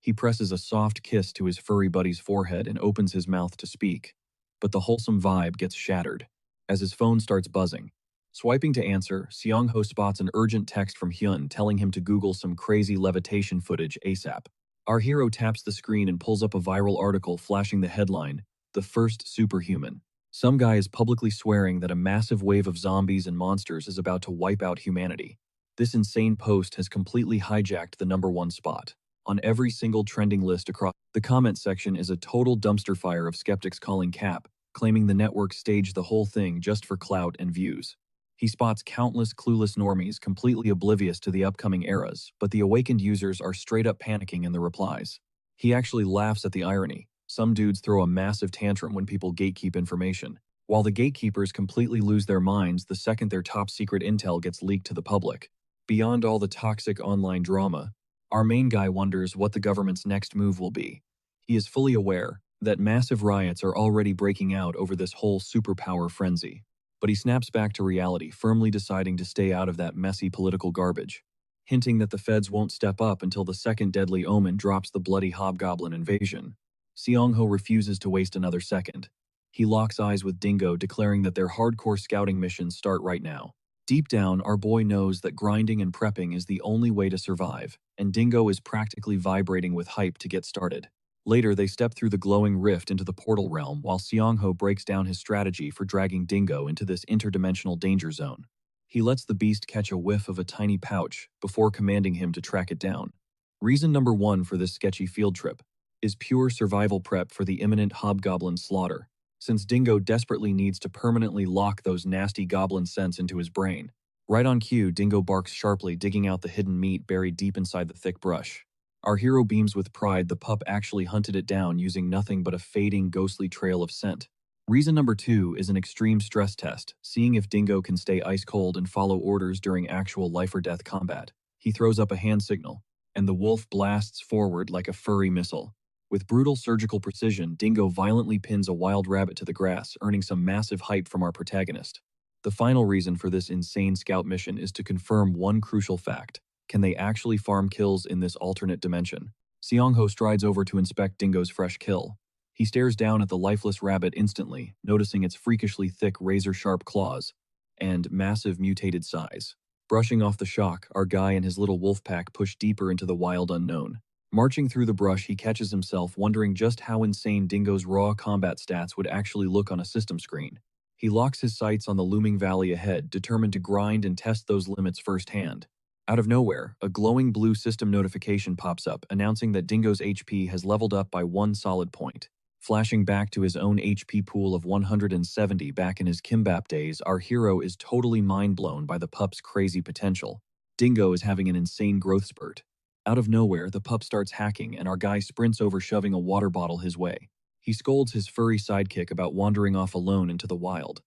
He presses a soft kiss to his furry buddy's forehead and opens his mouth to speak. But the wholesome vibe gets shattered as his phone starts buzzing. Swiping to answer, Seong-ho spots an urgent text from Hyun telling him to Google some crazy levitation footage ASAP. Our hero taps the screen and pulls up a viral article flashing the headline, "The First Superhuman." Some guy is publicly swearing that a massive wave of zombies and monsters is about to wipe out humanity. This insane post has completely hijacked the #1 spot on every single trending list across. The comment section is a total dumpster fire of skeptics calling cap, claiming the network staged the whole thing just for clout and views. He spots countless clueless normies completely oblivious to the upcoming eras, but the awakened users are straight up panicking in the replies. He actually laughs at the irony. Some dudes throw a massive tantrum when people gatekeep information, while the gatekeepers completely lose their minds the second their top secret intel gets leaked to the public. Beyond all the toxic online drama, our main guy wonders what the government's next move will be. He is fully aware that massive riots are already breaking out over this whole superpower frenzy. But he snaps back to reality, firmly deciding to stay out of that messy political garbage, hinting that the feds won't step up until the second deadly omen drops the bloody hobgoblin invasion. Seong-ho refuses to waste another second. He locks eyes with Dingo, declaring that their hardcore scouting missions start right now. Deep down, our boy knows that grinding and prepping is the only way to survive, and Dingo is practically vibrating with hype to get started. Later, they step through the glowing rift into the portal realm while Seong-ho breaks down his strategy for dragging Dingo into this interdimensional danger zone. He lets the beast catch a whiff of a tiny pouch before commanding him to track it down. Reason #1 for this sketchy field trip is pure survival prep for the imminent hobgoblin slaughter, since Dingo desperately needs to permanently lock those nasty goblin scents into his brain. Right on cue, Dingo barks sharply, digging out the hidden meat buried deep inside the thick brush. Our hero beams with pride. The pup actually hunted it down using nothing but a fading, ghostly trail of scent. Reason number 2 is an extreme stress test, seeing if Dingo can stay ice cold and follow orders during actual life or death combat. He throws up a hand signal, and the wolf blasts forward like a furry missile. With brutal surgical precision, Dingo violently pins a wild rabbit to the grass, earning some massive hype from our protagonist. The final reason for this insane scout mission is to confirm one crucial fact. Can they actually farm kills in this alternate dimension? Seong-ho strides over to inspect Dingo's fresh kill. He stares down at the lifeless rabbit instantly, noticing its freakishly thick razor-sharp claws and massive mutated size. Brushing off the shock, our guy and his little wolf pack push deeper into the wild unknown. Marching through the brush, he catches himself wondering just how insane Dingo's raw combat stats would actually look on a system screen. He locks his sights on the looming valley ahead, determined to grind and test those limits firsthand. Out of nowhere, a glowing blue system notification pops up, announcing that Dingo's HP has leveled up by 1 solid point. Flashing back to his own HP pool of 170 back in his Kimbap days, our hero is totally mind-blown by the pup's crazy potential. Dingo is having an insane growth spurt. Out of nowhere, the pup starts hacking, and our guy sprints over, shoving a water bottle his way. He scolds his furry sidekick about wandering off alone into the wild.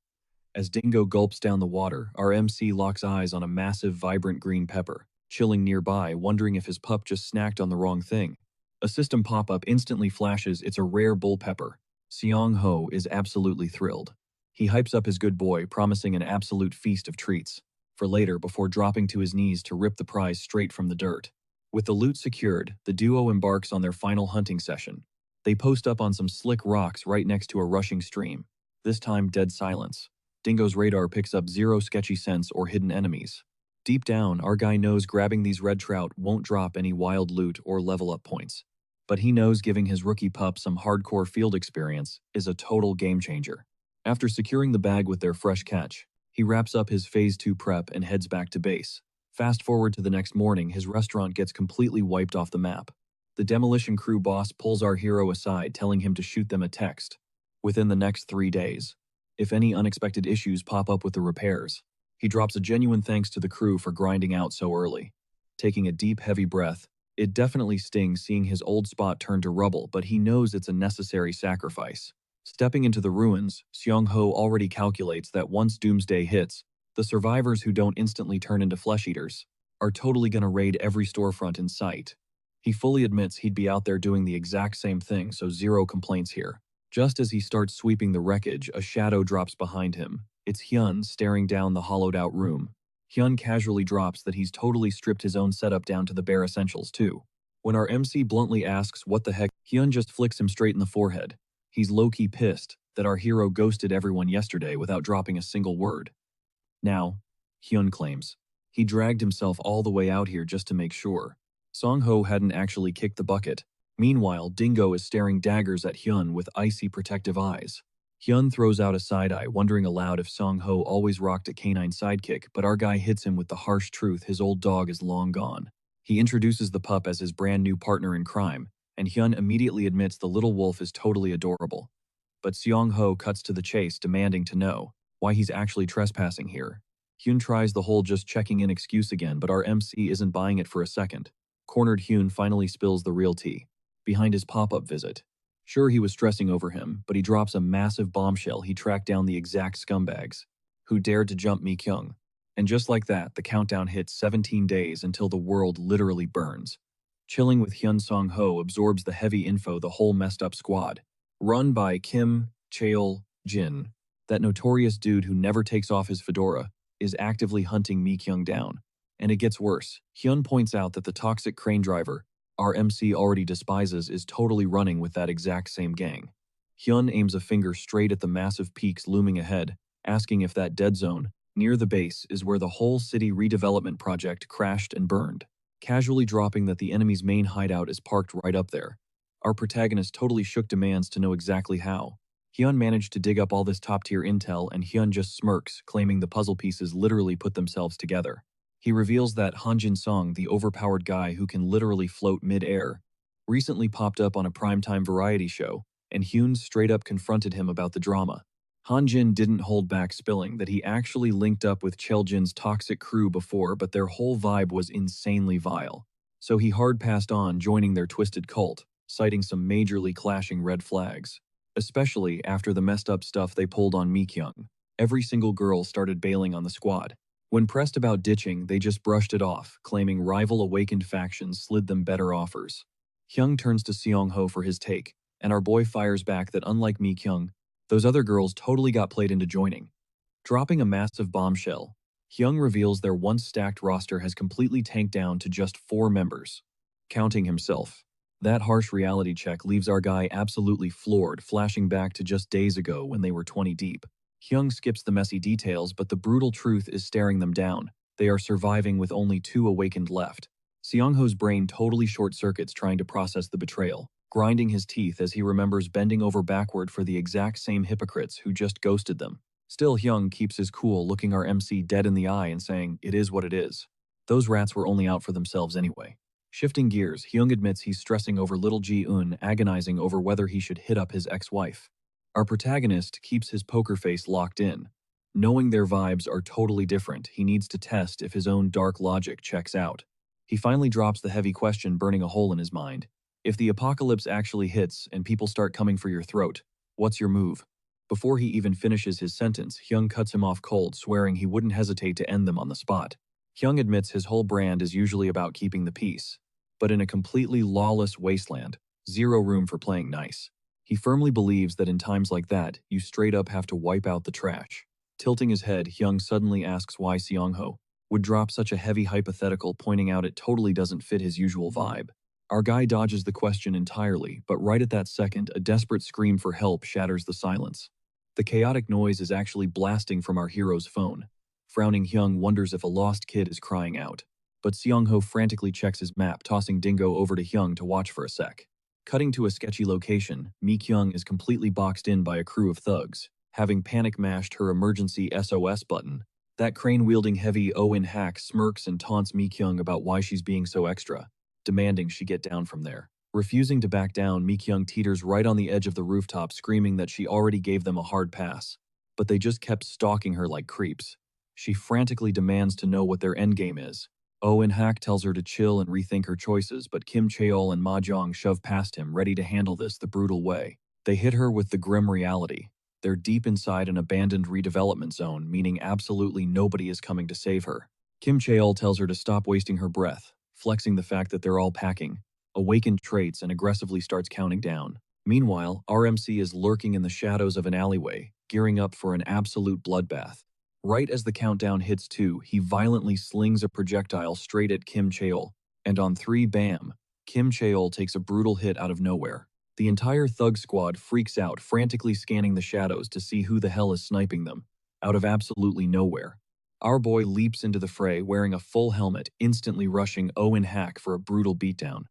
As Dingo gulps down the water, our MC locks eyes on a massive, vibrant green pepper, chilling nearby, wondering if his pup just snacked on the wrong thing. A system pop-up instantly flashes. It's a rare bull pepper. Seong-ho is absolutely thrilled. He hypes up his good boy, promising an absolute feast of treats for later before dropping to his knees to rip the prize straight from the dirt. With the loot secured, the duo embarks on their final hunting session. They post up on some slick rocks right next to a rushing stream. This time, dead silence. Dingo's radar picks up 0 sketchy scents or hidden enemies. Deep down, our guy knows grabbing these red trout won't drop any wild loot or level up points. But he knows giving his rookie pup some hardcore field experience is a total game changer. After securing the bag with their fresh catch, he wraps up his Phase 2 prep and heads back to base. Fast forward to the next morning, his restaurant gets completely wiped off the map. The demolition crew boss pulls our hero aside, telling him to shoot them a text within the next 3 days if any unexpected issues pop up with the repairs. He drops a genuine thanks to the crew for grinding out so early. Taking a deep, heavy breath, it definitely stings seeing his old spot turn to rubble, but he knows it's a necessary sacrifice. Stepping into the ruins, Seong-ho already calculates that once Doomsday hits, the survivors who don't instantly turn into flesh-eaters are totally gonna raid every storefront in sight. He fully admits he'd be out there doing the exact same thing, so 0 complaints here. Just as he starts sweeping the wreckage, a shadow drops behind him. It's Hyun staring down the hollowed-out room. Hyun casually drops that he's totally stripped his own setup down to the bare essentials too. When our MC bluntly asks what the heck, Hyun just flicks him straight in the forehead. He's low-key pissed that our hero ghosted everyone yesterday without dropping a single word. Now, Hyun claims, he dragged himself all the way out here just to make sure Song-ho hadn't actually kicked the bucket. Meanwhile, Dingo is staring daggers at Hyun with icy protective eyes. Hyun throws out a side-eye, wondering aloud if Song-ho always rocked a canine sidekick, but our guy hits him with the harsh truth: his old dog is long gone. He introduces the pup as his brand new partner in crime, and Hyun immediately admits the little wolf is totally adorable. But Seong-ho cuts to the chase, demanding to know why he's actually trespassing here. Hyun tries the whole just checking in excuse again, but our MC isn't buying it for a second. Cornered, Hyun finally spills the real tea behind his pop-up visit. Sure, he was stressing over him, but he drops a massive bombshell. He tracked down the exact scumbags who dared to jump Mi Kyung. And just like that, the countdown hits 17 days until the world literally burns. Chilling with Hyun, Song-ho absorbs the heavy info: the whole messed up squad, run by Kim Cheol-jin, that notorious dude who never takes off his fedora, is actively hunting Mi Kyung down. And it gets worse. Hyun points out that the toxic crane driver our MC already despises is totally running with that exact same gang. Hyun aims a finger straight at the massive peaks looming ahead, asking if that dead zone near the base is where the whole city redevelopment project crashed and burned, casually dropping that the enemy's main hideout is parked right up there. Our protagonist totally shook, demands to know exactly how Hyun managed to dig up all this top-tier intel, and Hyun just smirks, claiming the puzzle pieces literally put themselves together. He reveals that Hanjin Song, the overpowered guy who can literally float mid-air, recently popped up on a primetime variety show, and Hyun straight up confronted him about the drama. Hanjin didn't hold back, spilling that he actually linked up with Cheoljin's toxic crew before, but their whole vibe was insanely vile. So he hard passed on, joining their twisted cult, citing some majorly clashing red flags. Especially after the messed up stuff they pulled on Mikyung. Every single girl started bailing on the squad. When pressed about ditching, they just brushed it off, claiming rival awakened factions slid them better offers. Hyung turns to Seong-ho for his take, and our boy fires back that unlike Mikyung, those other girls totally got played into joining. Dropping a massive bombshell, Hyung reveals their once stacked roster has completely tanked down to just 4 members, counting himself. That harsh reality check leaves our guy absolutely floored, flashing back to just days ago when they were 20 deep. Hyung skips the messy details, but the brutal truth is staring them down. They are surviving with only 2 awakened left. Seong-ho's brain totally short-circuits trying to process the betrayal, grinding his teeth as he remembers bending over backward for the exact same hypocrites who just ghosted them. Still, Hyung keeps his cool, looking our MC dead in the eye and saying, "It is what it is." Those rats were only out for themselves anyway. Shifting gears, Hyung admits he's stressing over little Ji-eun, agonizing over whether he should hit up his ex-wife. Our protagonist keeps his poker face locked in. Knowing their vibes are totally different, he needs to test if his own dark logic checks out. He finally drops the heavy question burning a hole in his mind. If the apocalypse actually hits and people start coming for your throat, what's your move? Before he even finishes his sentence, Hyung cuts him off cold, swearing he wouldn't hesitate to end them on the spot. Hyung admits his whole brand is usually about keeping the peace, but in a completely lawless wasteland, zero room for playing nice. He firmly believes that in times like that, you straight up have to wipe out the trash. Tilting his head, Hyung suddenly asks why Seong-ho would drop such a heavy hypothetical, pointing out it totally doesn't fit his usual vibe. Our guy dodges the question entirely, but right at that second, a desperate scream for help shatters the silence. The chaotic noise is actually blasting from our hero's phone. Frowning, Hyung wonders if a lost kid is crying out. But Seong-ho frantically checks his map, tossing Dingo over to Hyung to watch for a sec. Cutting to a sketchy location, Mi-kyung is completely boxed in by a crew of thugs, having panic-mashed her emergency SOS button. That crane-wielding heavy Oh-in hack smirks and taunts Mi-kyung about why she's being so extra, demanding she get down from there. Refusing to back down, Mi-kyung teeters right on the edge of the rooftop, screaming that she already gave them a hard pass, but they just kept stalking her like creeps. She frantically demands to know what their endgame is. Oh-in hack tells her to chill and rethink her choices, but Kim Cheol and Ma Jong shove past him, ready to handle this the brutal way. They hit her with the grim reality. They're deep inside an abandoned redevelopment zone, meaning absolutely nobody is coming to save her. Kim Cheol tells her to stop wasting her breath, flexing the fact that they're all packing awakened traits, and aggressively starts counting down. Meanwhile, RMC is lurking in the shadows of an alleyway, gearing up for an absolute bloodbath. Right as the countdown hits 2, he violently slings a projectile straight at Kim Cheol, and on 3, bam, Kim Cheol takes a brutal hit out of nowhere. The entire thug squad freaks out, frantically scanning the shadows to see who the hell is sniping them, out of absolutely nowhere. Our boy leaps into the fray wearing a full helmet, instantly rushing Oh-in hack for a brutal beatdown,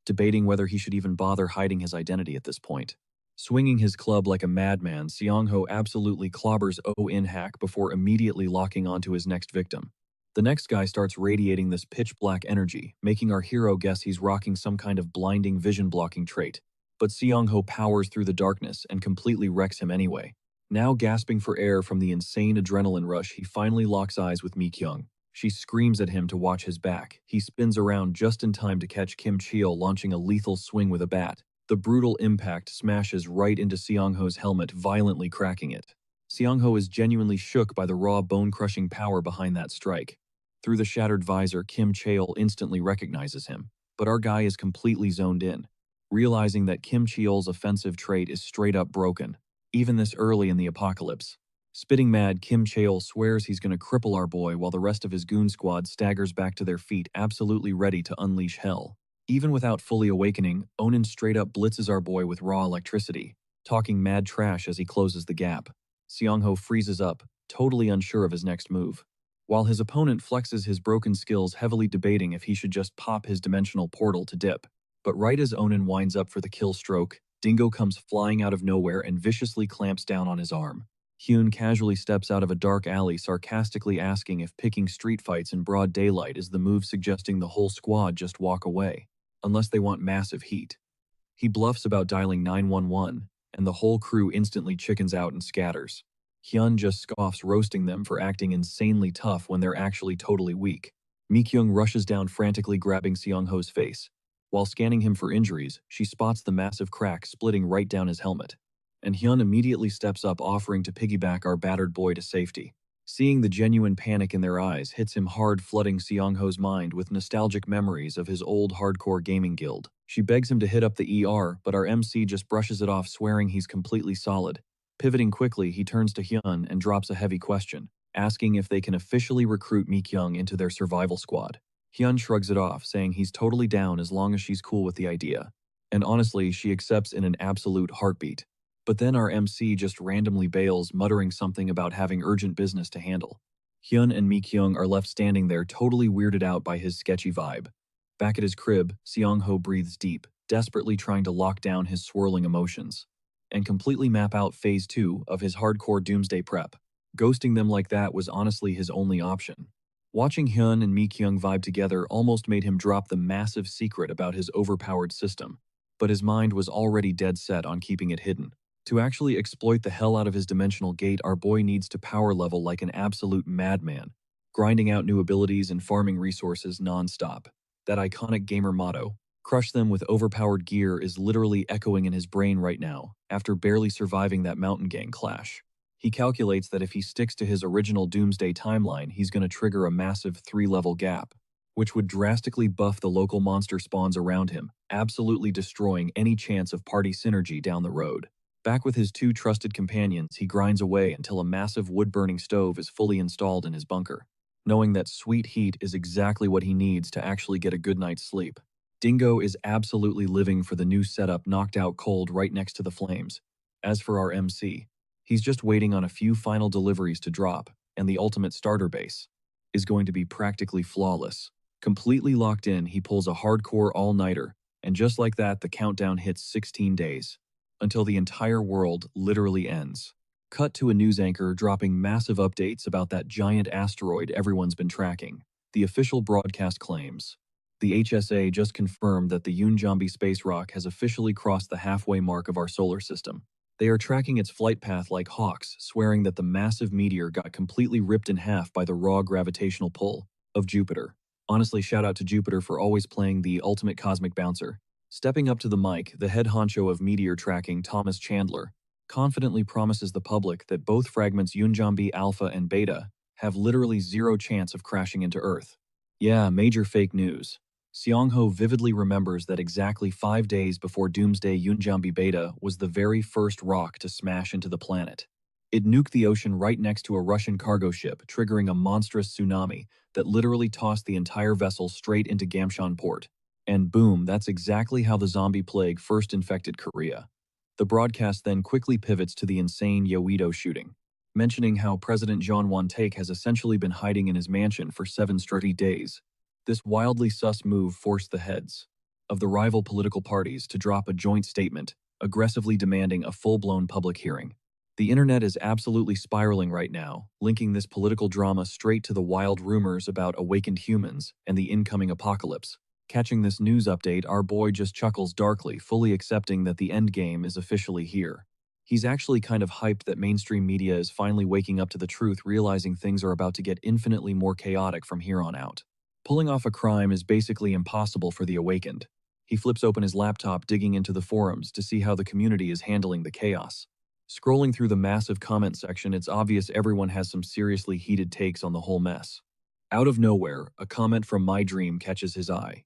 debating whether he should even bother hiding his identity at this point. Swinging his club like a madman, Seong-ho absolutely clobbers Oh-in hack before immediately locking onto his next victim. The next guy starts radiating this pitch-black energy, making our hero guess he's rocking some kind of blinding vision-blocking trait. But Seong-ho powers through the darkness and completely wrecks him anyway. Now gasping for air from the insane adrenaline rush, he finally locks eyes with Mi-kyung. She screams at him to watch his back. He spins around just in time to catch Kim Cheol launching a lethal swing with a bat. The brutal impact smashes right into Seong-ho's helmet, violently cracking it. Seong-ho is genuinely shook by the raw bone-crushing power behind that strike. Through the shattered visor, Kim Cheol instantly recognizes him, but our guy is completely zoned in, realizing that Kim Cheol's offensive trait is straight up broken, even this early in the apocalypse. Spitting mad, Kim Cheol swears he's going to cripple our boy while the rest of his goon squad staggers back to their feet, absolutely ready to unleash hell. Even without fully awakening, Onan straight up blitzes our boy with raw electricity, talking mad trash as he closes the gap. Seong-ho freezes up, totally unsure of his next move, while his opponent flexes his broken skills, heavily debating if he should just pop his dimensional portal to dip. But right as Onan winds up for the kill stroke, Dingo comes flying out of nowhere and viciously clamps down on his arm. Hyun casually steps out of a dark alley, sarcastically asking if picking street fights in broad daylight is the move, suggesting the whole squad just walk away, unless they want massive heat. He bluffs about dialing 911, and the whole crew instantly chickens out and scatters. Hyun just scoffs, roasting them for acting insanely tough when they're actually totally weak. Mi-kyung rushes down frantically grabbing Seong-ho's face. While scanning him for injuries, she spots the massive crack splitting right down his helmet. And Hyun immediately steps up offering to piggyback our battered boy to safety. Seeing the genuine panic in their eyes hits him hard, flooding Seong-ho's mind with nostalgic memories of his old hardcore gaming guild. She begs him to hit up the ER, but our MC just brushes it off, swearing he's completely solid. Pivoting quickly, he turns to Hyun and drops a heavy question, asking if they can officially recruit Mi-kyung into their survival squad. Hyun shrugs it off, saying he's totally down as long as she's cool with the idea. And honestly, she accepts in an absolute heartbeat. But then our MC just randomly bails, muttering something about having urgent business to handle. Hyun and Mi-kyung are left standing there, totally weirded out by his sketchy vibe. Back at his crib, Seong-ho breathes deep, desperately trying to lock down his swirling emotions and completely map out phase 2 of his hardcore doomsday prep. Ghosting them like that was honestly his only option. Watching Hyun and Mi-kyung vibe together almost made him drop the massive secret about his overpowered system, but his mind was already dead set on keeping it hidden. To actually exploit the hell out of his dimensional gate, our boy needs to power level like an absolute madman, grinding out new abilities and farming resources non-stop. That iconic gamer motto, "Crush them with overpowered gear," is literally echoing in his brain right now, after barely surviving that mountain gang clash. He calculates that if he sticks to his original Doomsday timeline, he's going to trigger a massive 3-level gap, which would drastically buff the local monster spawns around him, absolutely destroying any chance of party synergy down the road. Back with his 2 trusted companions, he grinds away until a massive wood-burning stove is fully installed in his bunker, knowing that sweet heat is exactly what he needs to actually get a good night's sleep. Dingo is absolutely living for the new setup, knocked out cold right next to the flames. As for our MC, he's just waiting on a few final deliveries to drop, and the ultimate starter base is going to be practically flawless. Completely locked in, he pulls a hardcore all-nighter, and just like that, the countdown hits 16 days. Until the entire world literally ends. Cut to a news anchor dropping massive updates about that giant asteroid everyone's been tracking. The official broadcast claims the HSA just confirmed that the Uneasy space rock has officially crossed the halfway mark of our solar system. They are tracking its flight path like hawks, swearing that the massive meteor got completely ripped in half by the raw gravitational pull of Jupiter. Honestly, shout out to Jupiter for always playing the ultimate cosmic bouncer. Stepping up to the mic, the head honcho of meteor tracking, Thomas Chandler, confidently promises the public that both fragments Uneasy Alpha and Beta have literally zero chance of crashing into Earth. Yeah, major fake news. Seong-ho vividly remembers that exactly 5 days before Doomsday, Uneasy Beta was the very first rock to smash into the planet. It nuked the ocean right next to a Russian cargo ship, triggering a monstrous tsunami that literally tossed the entire vessel straight into Gamcheon port. And boom, that's exactly how the zombie plague first infected Korea. The broadcast then quickly pivots to the insane Yeouido shooting, mentioning how President Jeon Won-taek has essentially been hiding in his mansion for 7 straight days. This wildly sus move forced the heads of the rival political parties to drop a joint statement, aggressively demanding a full-blown public hearing. The internet is absolutely spiraling right now, linking this political drama straight to the wild rumors about awakened humans and the incoming apocalypse. Catching this news update, our boy just chuckles darkly, fully accepting that the endgame is officially here. He's actually kind of hyped that mainstream media is finally waking up to the truth, realizing things are about to get infinitely more chaotic from here on out. Pulling off a crime is basically impossible for the awakened. He flips open his laptop, digging into the forums to see how the community is handling the chaos. Scrolling through the massive comment section, it's obvious everyone has some seriously heated takes on the whole mess. Out of nowhere, a comment from My Dream catches his eye.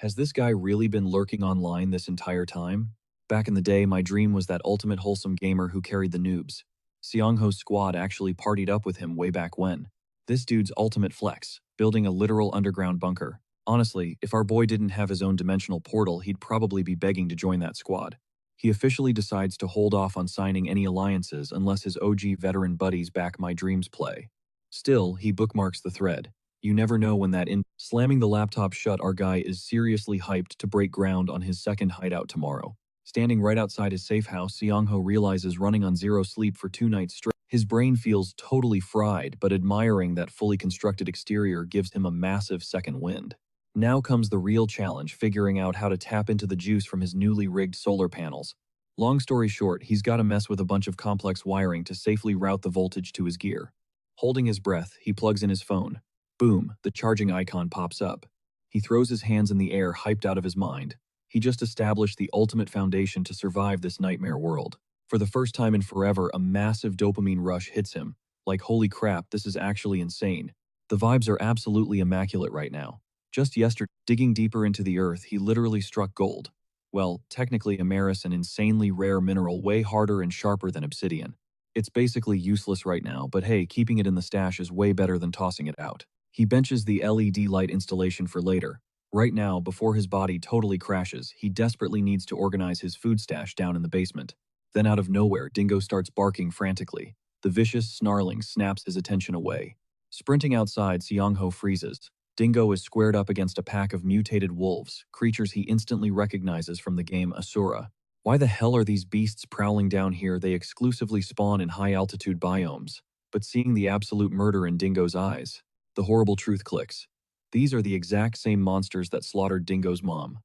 Has this guy really been lurking online this entire time? Back in the day, My Dream was that ultimate wholesome gamer who carried the noobs. Seong-ho's squad actually partied up with him way back when. This dude's ultimate flex, building a literal underground bunker. Honestly, if our boy didn't have his own dimensional portal, he'd probably be begging to join that squad. He officially decides to hold off on signing any alliances unless his OG veteran buddies back My Dream's play. Still, he bookmarks the thread. You never know when slamming the laptop shut, our guy is seriously hyped to break ground on his second hideout tomorrow. Standing right outside his safe house, Seong-ho realizes running on zero sleep for 2 nights straight. His brain feels totally fried, but admiring that fully constructed exterior gives him a massive second wind. Now comes the real challenge, figuring out how to tap into the juice from his newly rigged solar panels. Long story short, he's got to mess with a bunch of complex wiring to safely route the voltage to his gear. Holding his breath, he plugs in his phone, Boom, the charging icon pops up. He throws his hands in the air, hyped out of his mind. He just established the ultimate foundation to survive this nightmare world. For the first time in forever, a massive dopamine rush hits him. Like, holy crap, this is actually insane. The vibes are absolutely immaculate right now. Just yesterday, digging deeper into the earth, he literally struck gold. Well, technically Amaris, an insanely rare mineral way harder and sharper than obsidian. It's basically useless right now, but hey, keeping it in the stash is way better than tossing it out. He benches the LED light installation for later. Right now, before his body totally crashes, he desperately needs to organize his food stash down in the basement. Then out of nowhere, Dingo starts barking frantically. The vicious snarling snaps his attention away. Sprinting outside, Seongho freezes. Dingo is squared up against a pack of mutated wolves, creatures he instantly recognizes from the game Asura. Why the hell are these beasts prowling down here? They exclusively spawn in high-altitude biomes. But seeing the absolute murder in Dingo's eyes, the horrible truth clicks. These are the exact same monsters that slaughtered Dingo's mom.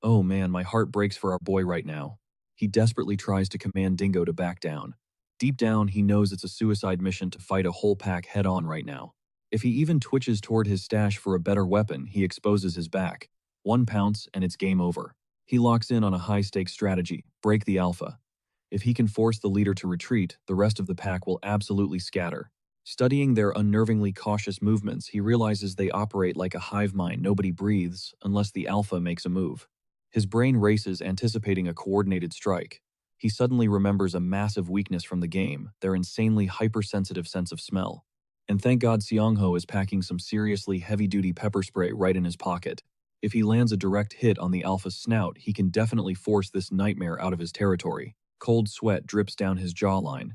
Oh man, my heart breaks for our boy right now. He desperately tries to command Dingo to back down. Deep down, he knows it's a suicide mission to fight a whole pack head-on right now. If he even twitches toward his stash for a better weapon, he exposes his back. One pounce, and it's game over. He locks in on a high-stakes strategy: break the alpha. If he can force the leader to retreat, the rest of the pack will absolutely scatter. Studying their unnervingly cautious movements, he realizes they operate like a hive mind. Nobody breathes unless the alpha makes a move. His brain races, anticipating a coordinated strike. He suddenly remembers a massive weakness from the game, their insanely hypersensitive sense of smell. And thank God Seongho is packing some seriously heavy-duty pepper spray right in his pocket. If he lands a direct hit on the alpha's snout, he can definitely force this nightmare out of his territory. Cold sweat drips down his jawline.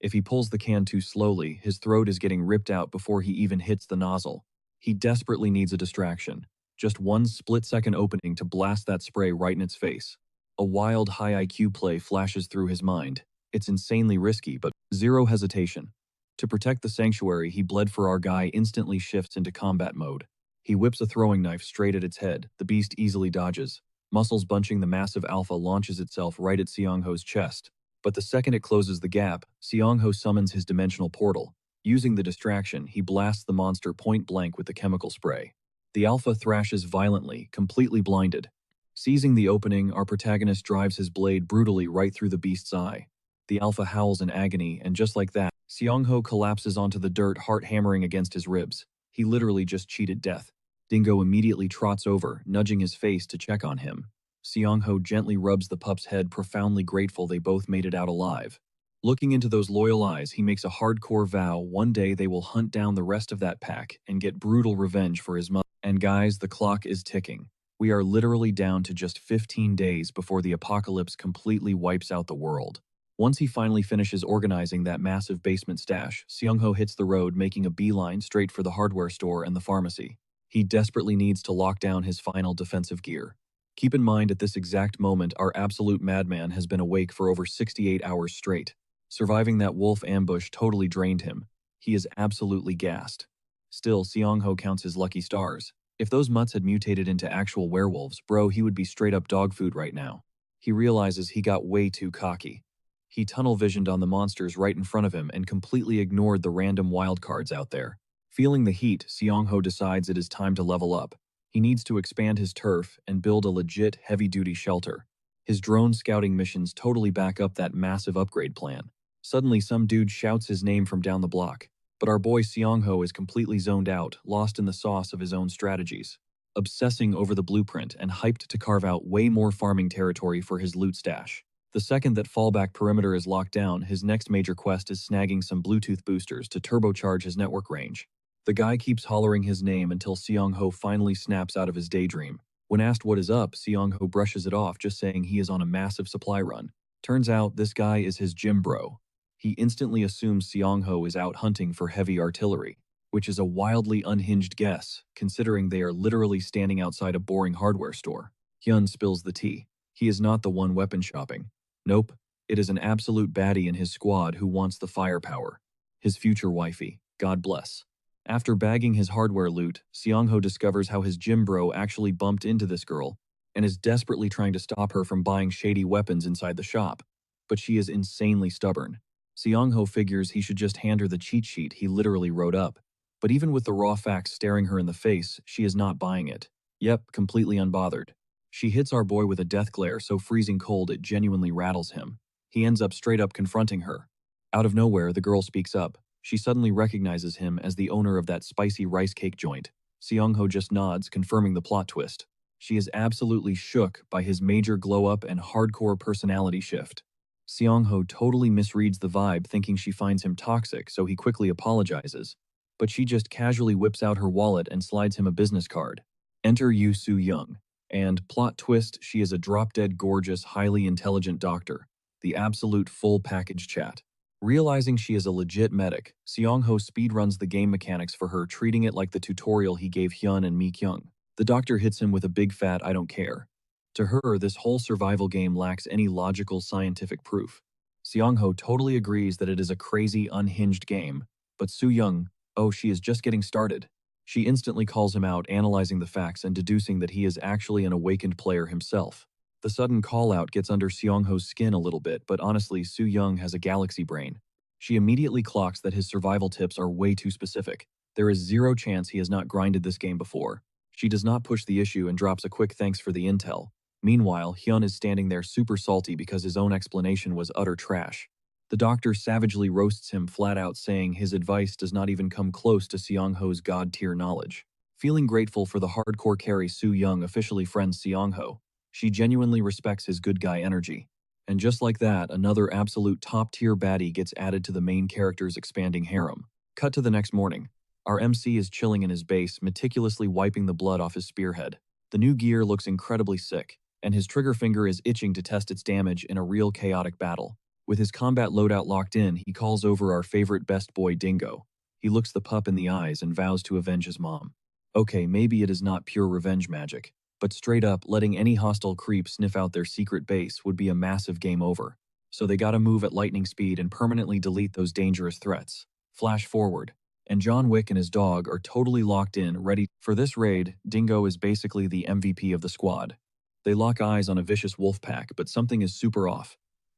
If he pulls the can too slowly, his throat is getting ripped out before he even hits the nozzle. He desperately needs a distraction. Just one split-second opening to blast that spray right in its face. A wild high IQ play flashes through his mind. It's insanely risky, but zero hesitation. To protect the sanctuary, he bled for our guy instantly shifts into combat mode. He whips a throwing knife straight at its head. The beast easily dodges. Muscles bunching, the massive alpha launches itself right at Seongho's chest. But the second it closes the gap, Seongho summons his dimensional portal. Using the distraction, he blasts the monster point blank with the chemical spray. The alpha thrashes violently, completely blinded. Seizing the opening, our protagonist drives his blade brutally right through the beast's eye. The alpha howls in agony, and just like that, Seongho collapses onto the dirt, heart hammering against his ribs. He literally just cheated death. Dingo immediately trots over, nudging his face to check on him. Seongho gently rubs the pup's head, profoundly grateful they both made it out alive. Looking into those loyal eyes, he makes a hardcore vow: one day they will hunt down the rest of that pack and get brutal revenge for his mother. And guys, the clock is ticking. We are literally down to just 15 days before the apocalypse completely wipes out the world. Once he finally finishes organizing that massive basement stash, Seongho hits the road, making a beeline straight for the hardware store and the pharmacy. He desperately needs to lock down his final defensive gear. Keep in mind, at this exact moment, our absolute madman has been awake for over 68 hours straight. Surviving that wolf ambush totally drained him. He is absolutely gassed. Still, Seongho counts his lucky stars. If those mutts had mutated into actual werewolves, bro, he would be straight up dog food right now. He realizes he got way too cocky. He tunnel visioned on the monsters right in front of him and completely ignored the random wildcards out there. Feeling the heat, Seongho decides it is time to level up. He needs to expand his turf and build a legit heavy-duty shelter. His drone scouting missions totally back up that massive upgrade plan. Suddenly, some dude shouts his name from down the block. But our boy Seongho is completely zoned out, lost in the sauce of his own strategies. Obsessing over the blueprint and hyped to carve out way more farming territory for his loot stash. The second that fallback perimeter is locked down, his next major quest is snagging some Bluetooth boosters to turbocharge his network range. The guy keeps hollering his name until Seongho finally snaps out of his daydream. When asked what is up, Seongho brushes it off, just saying he is on a massive supply run. Turns out this guy is his gym bro. He instantly assumes Seongho is out hunting for heavy artillery, which is a wildly unhinged guess, considering they are literally standing outside a boring hardware store. Hyun spills the tea. He is not the one weapon shopping. Nope, it is an absolute baddie in his squad who wants the firepower. His future wifey, God bless. After bagging his hardware loot, Seongho discovers how his gym bro actually bumped into this girl and is desperately trying to stop her from buying shady weapons inside the shop. But she is insanely stubborn. Seongho figures he should just hand her the cheat sheet he literally wrote up. But even with the raw facts staring her in the face, she is not buying it. Yep, completely unbothered. She hits our boy with a death glare so freezing cold it genuinely rattles him. He ends up straight up confronting her. Out of nowhere, the girl speaks up. She suddenly recognizes him as the owner of that spicy rice cake joint. Seong-ho just nods, confirming the plot twist. She is absolutely shook by his major glow-up and hardcore personality shift. Seong-ho totally misreads the vibe, thinking she finds him toxic, so he quickly apologizes. But she just casually whips out her wallet and slides him a business card. Enter Yu Soo-young. And, plot twist, she is a drop-dead gorgeous, highly intelligent doctor. The absolute full package chat. Realizing she is a legit medic, Seong-ho speedruns the game mechanics for her, treating it like the tutorial he gave Hyun and Mi-kyung. The doctor hits him with a big fat "I don't care." To her, this whole survival game lacks any logical scientific proof. Seong-ho totally agrees that it is a crazy, unhinged game, but Soo-young, oh, she is just getting started. She instantly calls him out, analyzing the facts and deducing that he is actually an awakened player himself. The sudden call-out gets under Seong-ho's skin a little bit, but honestly, Soo-young has a galaxy brain. She immediately clocks that his survival tips are way too specific. There is zero chance he has not grinded this game before. She does not push the issue and drops a quick thanks for the intel. Meanwhile, Hyun is standing there super salty because his own explanation was utter trash. The doctor savagely roasts him flat out, saying his advice does not even come close to Seong-ho's god-tier knowledge. Feeling grateful for the hardcore carry, Soo-young officially friends Seong-ho. She genuinely respects his good guy energy. And just like that, another absolute top-tier baddie gets added to the main character's expanding harem. Cut to the next morning. Our MC is chilling in his base, meticulously wiping the blood off his spearhead. The new gear looks incredibly sick, and his trigger finger is itching to test its damage in a real chaotic battle. With his combat loadout locked in, he calls over our favorite best boy Dingo. He looks the pup in the eyes and vows to avenge his mom. Okay, maybe it is not pure revenge magic, but straight up, letting any hostile creep sniff out their secret base would be a massive game over. So they gotta move at lightning speed and permanently delete those dangerous threats. Flash forward, and John Wick and his dog are totally locked in, ready. For this raid, Dingo is basically the MVP of the squad. They lock eyes on a vicious wolf pack, but something is super off.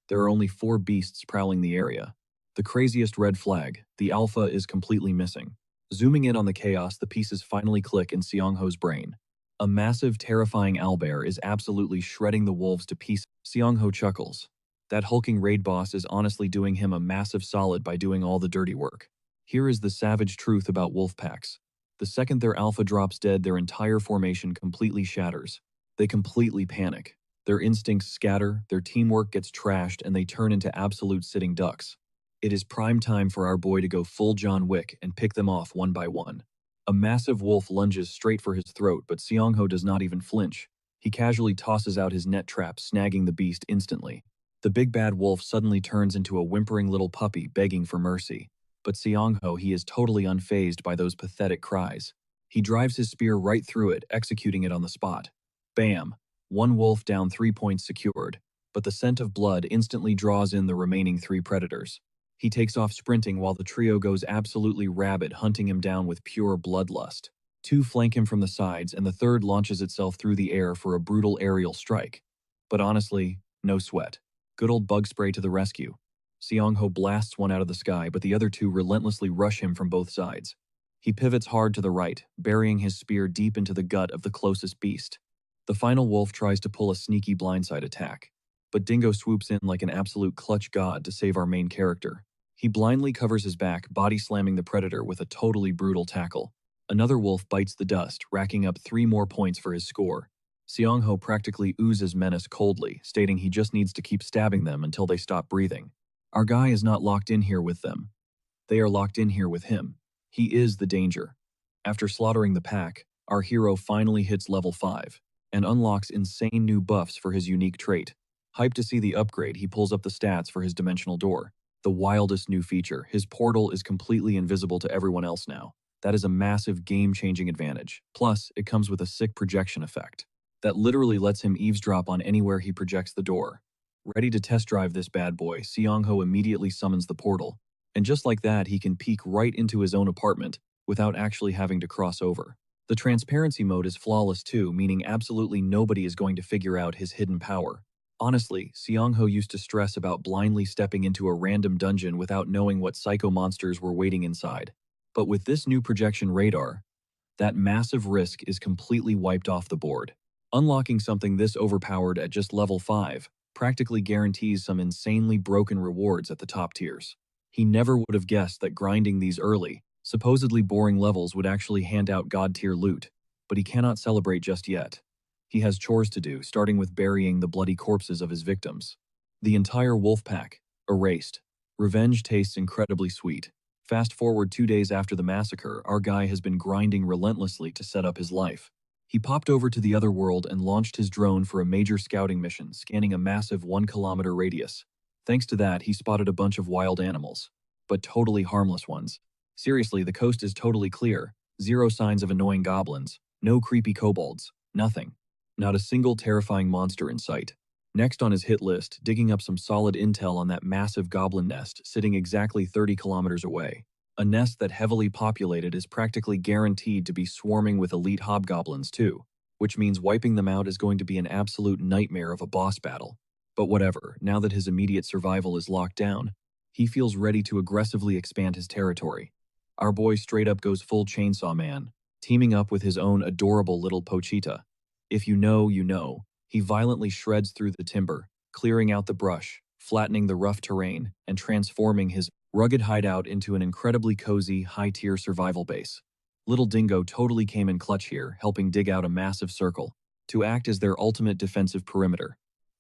There are only 4 beasts prowling the area. The craziest red flag, the alpha, is completely missing. Zooming in on the chaos, the pieces finally click in Seong-ho's brain. A massive, terrifying owlbear is absolutely shredding the wolves to pieces. Seong-ho chuckles. That hulking raid boss is honestly doing him a massive solid by doing all the dirty work. Here is the savage truth about wolf packs. The second their alpha drops dead, their entire formation completely shatters. They completely panic. Their instincts scatter, their teamwork gets trashed, and they turn into absolute sitting ducks. It is prime time for our boy to go full John Wick and pick them off one by one. A massive wolf lunges straight for his throat, but Seong-ho does not even flinch. He casually tosses out his net trap, snagging the beast instantly. The big bad wolf suddenly turns into a whimpering little puppy begging for mercy. But Seong-ho, he is totally unfazed by those pathetic cries. He drives his spear right through it, executing it on the spot. Bam! One wolf down, 3 points secured, but the scent of blood instantly draws in the remaining 3 predators. He takes off sprinting while the trio goes absolutely rabid, hunting him down with pure bloodlust. 2 flank him from the sides, and the third launches itself through the air for a brutal aerial strike. But honestly, no sweat. Good old bug spray to the rescue. Seong-ho blasts one out of the sky, but the other 2 relentlessly rush him from both sides. He pivots hard to the right, burying his spear deep into the gut of the closest beast. The final wolf tries to pull a sneaky blindside attack, but Dingo swoops in like an absolute clutch god to save our main character. He blindly covers his back, body slamming the predator with a totally brutal tackle. Another wolf bites the dust, racking up 3 more points for his score. Seong-ho practically oozes menace coldly, stating he just needs to keep stabbing them until they stop breathing. Our guy is not locked in here with them. They are locked in here with him. He is the danger. After slaughtering the pack, our hero finally hits level 5 and unlocks insane new buffs for his unique trait. Hyped to see the upgrade, he pulls up the stats for his dimensional door. The wildest new feature, his portal is completely invisible to everyone else now. That is a massive game-changing advantage. Plus, it comes with a sick projection effect that literally lets him eavesdrop on anywhere he projects the door. Ready to test drive this bad boy, Seong-ho immediately summons the portal. And just like that, he can peek right into his own apartment without actually having to cross over. The transparency mode is flawless too, meaning absolutely nobody is going to figure out his hidden power. Honestly, Seong-ho used to stress about blindly stepping into a random dungeon without knowing what psycho monsters were waiting inside. But with this new projection radar, that massive risk is completely wiped off the board. Unlocking something this overpowered at just level 5 practically guarantees some insanely broken rewards at the top tiers. He never would have guessed that grinding these early, supposedly boring levels would actually hand out god-tier loot, but he cannot celebrate just yet. He has chores to do, starting with burying the bloody corpses of his victims. The entire wolf pack, erased. Revenge tastes incredibly sweet. Fast forward 2 days after the massacre, our guy has been grinding relentlessly to set up his life. He popped over to the other world and launched his drone for a major scouting mission, scanning a massive 1 kilometer radius. Thanks to that, he spotted a bunch of wild animals, but totally harmless ones. Seriously, the coast is totally clear. Zero signs of annoying goblins, no creepy kobolds, nothing. Not a single terrifying monster in sight. Next on his hit list, digging up some solid intel on that massive goblin nest sitting exactly 30 kilometers away. A nest that heavily populated is practically guaranteed to be swarming with elite hobgoblins too, which means wiping them out is going to be an absolute nightmare of a boss battle. But whatever, now that his immediate survival is locked down, he feels ready to aggressively expand his territory. Our boy straight up goes full Chainsaw Man, teaming up with his own adorable little Pochita. If you know, you know. He violently shreds through the timber, clearing out the brush, flattening the rough terrain, and transforming his rugged hideout into an incredibly cozy, high-tier survival base. Little Dingo totally came in clutch here, helping dig out a massive circle to act as their ultimate defensive perimeter.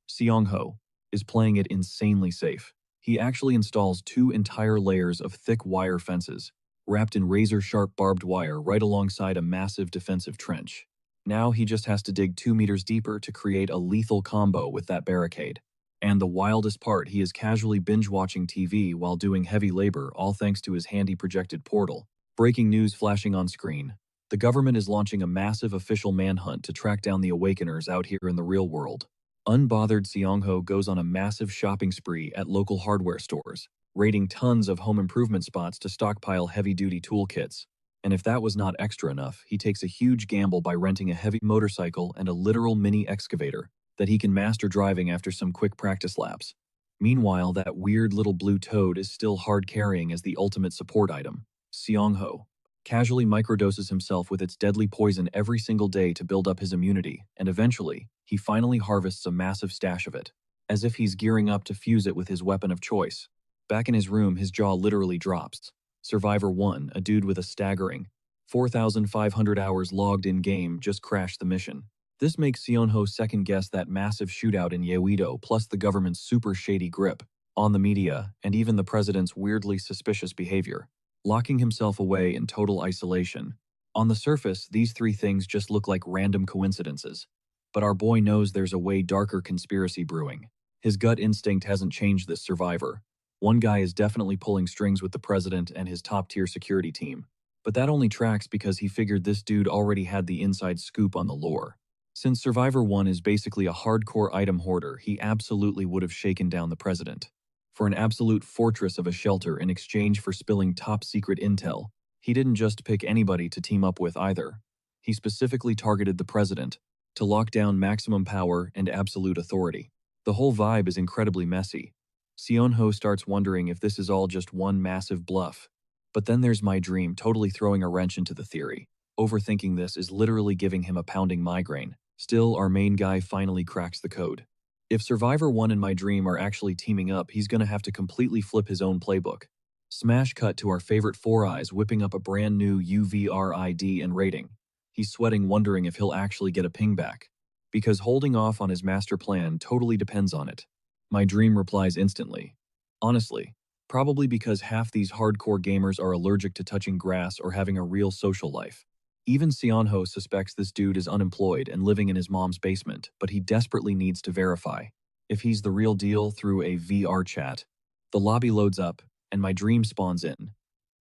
Seong-ho is playing it insanely safe. He actually installs 2 entire layers of thick wire fences, wrapped in razor-sharp barbed wire right alongside a massive defensive trench. Now he just has to dig 2 meters deeper to create a lethal combo with that barricade. And the wildest part, he is casually binge-watching TV while doing heavy labor, all thanks to his handy projected portal. Breaking news flashing on screen. The government is launching a massive official manhunt to track down the Awakeners out here in the real world. Unbothered Seong-ho goes on a massive shopping spree at local hardware stores, raiding tons of home improvement spots to stockpile heavy-duty toolkits. And if that was not extra enough, he takes a huge gamble by renting a heavy motorcycle and a literal mini excavator that he can master driving after some quick practice laps. Meanwhile, that weird little blue toad is still hard carrying as the ultimate support item. Seong-ho casually microdoses himself with its deadly poison every single day to build up his immunity, and eventually, he finally harvests a massive stash of it, as if he's gearing up to fuse it with his weapon of choice. Back in his room, his jaw literally drops. Survivor 1, a dude with a staggering 4,500 hours logged in-game, just crashed the mission. This makes Seong-ho second-guess that massive shootout in Yeouido, plus the government's super shady grip on the media, and even the president's weirdly suspicious behavior, locking himself away in total isolation. On the surface, these 3 things just look like random coincidences. But our boy knows there's a way darker conspiracy brewing. His gut instinct hasn't changed this survivor. One guy is definitely pulling strings with the president and his top-tier security team. But that only tracks because he figured this dude already had the inside scoop on the lore. Since Survivor 1 is basically a hardcore item hoarder, he absolutely would have shaken down the president. For an absolute fortress of a shelter in exchange for spilling top-secret intel, he didn't just pick anybody to team up with either. He specifically targeted the president to lock down maximum power and absolute authority. The whole vibe is incredibly messy. Seong-ho starts wondering if this is all just one massive bluff. But then there's my dream totally throwing a wrench into the theory. Overthinking this is literally giving him a pounding migraine. Still, our main guy finally cracks the code. If Survivor 1 and my dream are actually teaming up, he's gonna have to completely flip his own playbook. Smash cut to our favorite Four Eyes whipping up a brand new UVR ID and rating. He's sweating, wondering if he'll actually get a ping back. Because holding off on his master plan totally depends on it. My dream replies instantly. Honestly, probably because half these hardcore gamers are allergic to touching grass or having a real social life. Even Seong-ho suspects this dude is unemployed and living in his mom's basement, but he desperately needs to verify if he's the real deal through a VR chat. The lobby loads up, and my dream spawns in.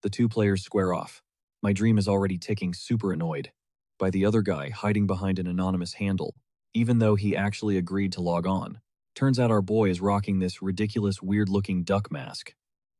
The 2 players square off. My dream is already ticking, super annoyed by the other guy hiding behind an anonymous handle, even though he actually agreed to log on. Turns out our boy is rocking this ridiculous weird-looking duck mask.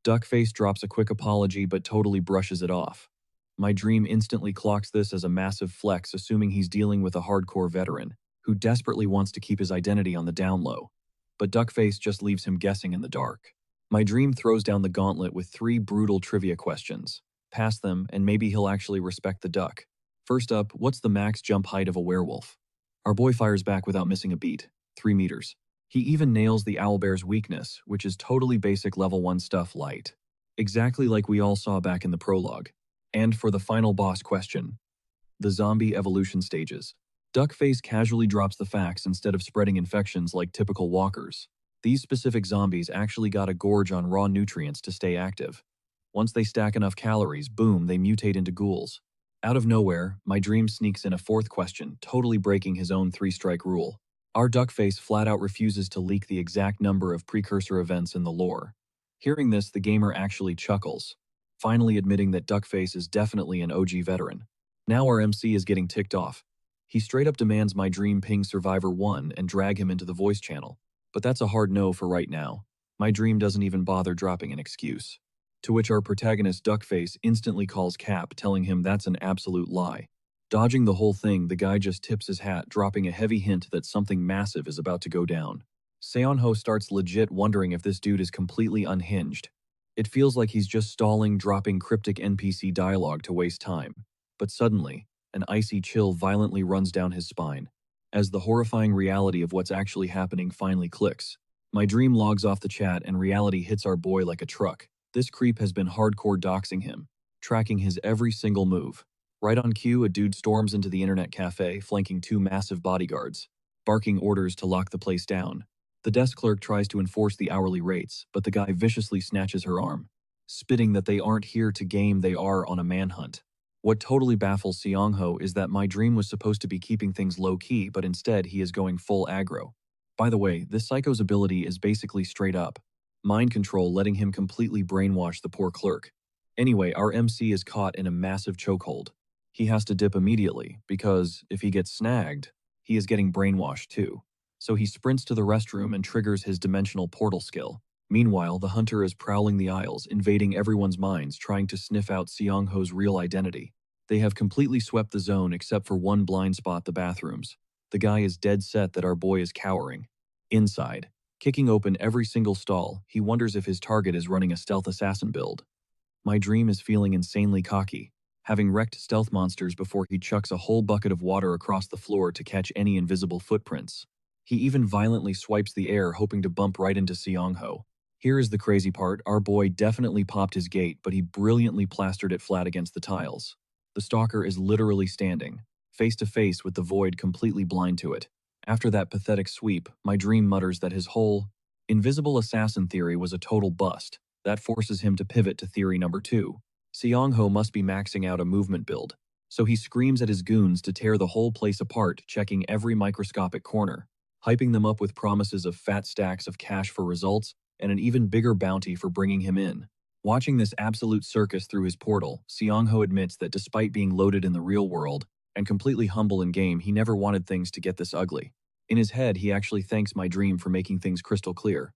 Duckface drops a quick apology but totally brushes it off. My dream instantly clocks this as a massive flex, assuming he's dealing with a hardcore veteran who desperately wants to keep his identity on the down low. But Duckface just leaves him guessing in the dark. My dream throws down the gauntlet with 3 brutal trivia questions. past them, and maybe he'll actually respect the duck. First up, what's the max jump height of a werewolf? Our boy fires back without missing a beat, 3 meters. He even nails the owlbear's weakness, which is totally basic level 1 stuff light. Exactly like we all saw back in the prologue. And for the final boss question, the zombie evolution stages. Duckface casually drops the facts instead of spreading infections like typical walkers. These specific zombies actually gotta gorge on raw nutrients to stay active. Once they stack enough calories, boom, they mutate into ghouls. Out of nowhere, my dream sneaks in a fourth question, totally breaking his own 3-strike rule. Our Duckface flat out refuses to leak the exact number of precursor events in the lore. Hearing this, the gamer actually chuckles, finally admitting that Duckface is definitely an OG veteran. Now our MC is getting ticked off. He straight up demands my dream ping Survivor 1 and drag him into the voice channel. But that's a hard no for right now. My dream doesn't even bother dropping an excuse. To which our protagonist Duckface instantly calls Cap, telling him that's an absolute lie. Dodging the whole thing, the guy just tips his hat, dropping a heavy hint that something massive is about to go down. Seonho starts legit wondering if this dude is completely unhinged. It feels like he's just stalling, dropping cryptic NPC dialogue to waste time. But suddenly, an icy chill violently runs down his spine. As the horrifying reality of what's actually happening finally clicks, my dream logs off the chat and reality hits our boy like a truck. This creep has been hardcore doxing him, tracking his every single move. Right on cue, a dude storms into the internet cafe, flanking 2 massive bodyguards, barking orders to lock the place down. The desk clerk tries to enforce the hourly rates, but the guy viciously snatches her arm, spitting that they aren't here to game, they are on a manhunt. What totally baffles Seongho is that my dream was supposed to be keeping things low-key, but instead he is going full aggro. By the way, this psycho's ability is basically straight up mind control, letting him completely brainwash the poor clerk. Anyway, our MC is caught in a massive chokehold. He has to dip immediately, because if he gets snagged, he is getting brainwashed too. So he sprints to the restroom and triggers his dimensional portal skill. Meanwhile, the hunter is prowling the aisles, invading everyone's minds, trying to sniff out Seongho's real identity. They have completely swept the zone except for one blind spot, the bathrooms. The guy is dead set that our boy is cowering. Inside, kicking open every single stall, he wonders if his target is running a stealth assassin build. My dream is feeling insanely cocky, having wrecked stealth monsters before he chucks a whole bucket of water across the floor to catch any invisible footprints. He even violently swipes the air, hoping to bump right into Seongho. Here is the crazy part, our boy definitely popped his gate, but he brilliantly plastered it flat against the tiles. The stalker is literally standing, face to face with the void, completely blind to it. After that pathetic sweep, my dream mutters that his whole invisible assassin theory was a total bust. That forces him to pivot to theory number 2. Seongho must be maxing out a movement build. So he screams at his goons to tear the whole place apart, checking every microscopic corner, hyping them up with promises of fat stacks of cash for results and an even bigger bounty for bringing him in. Watching this absolute circus through his portal, Seongho admits that despite being loaded in the real world and completely humble in game, he never wanted things to get this ugly. In his head, he actually thanks my dream for making things crystal clear.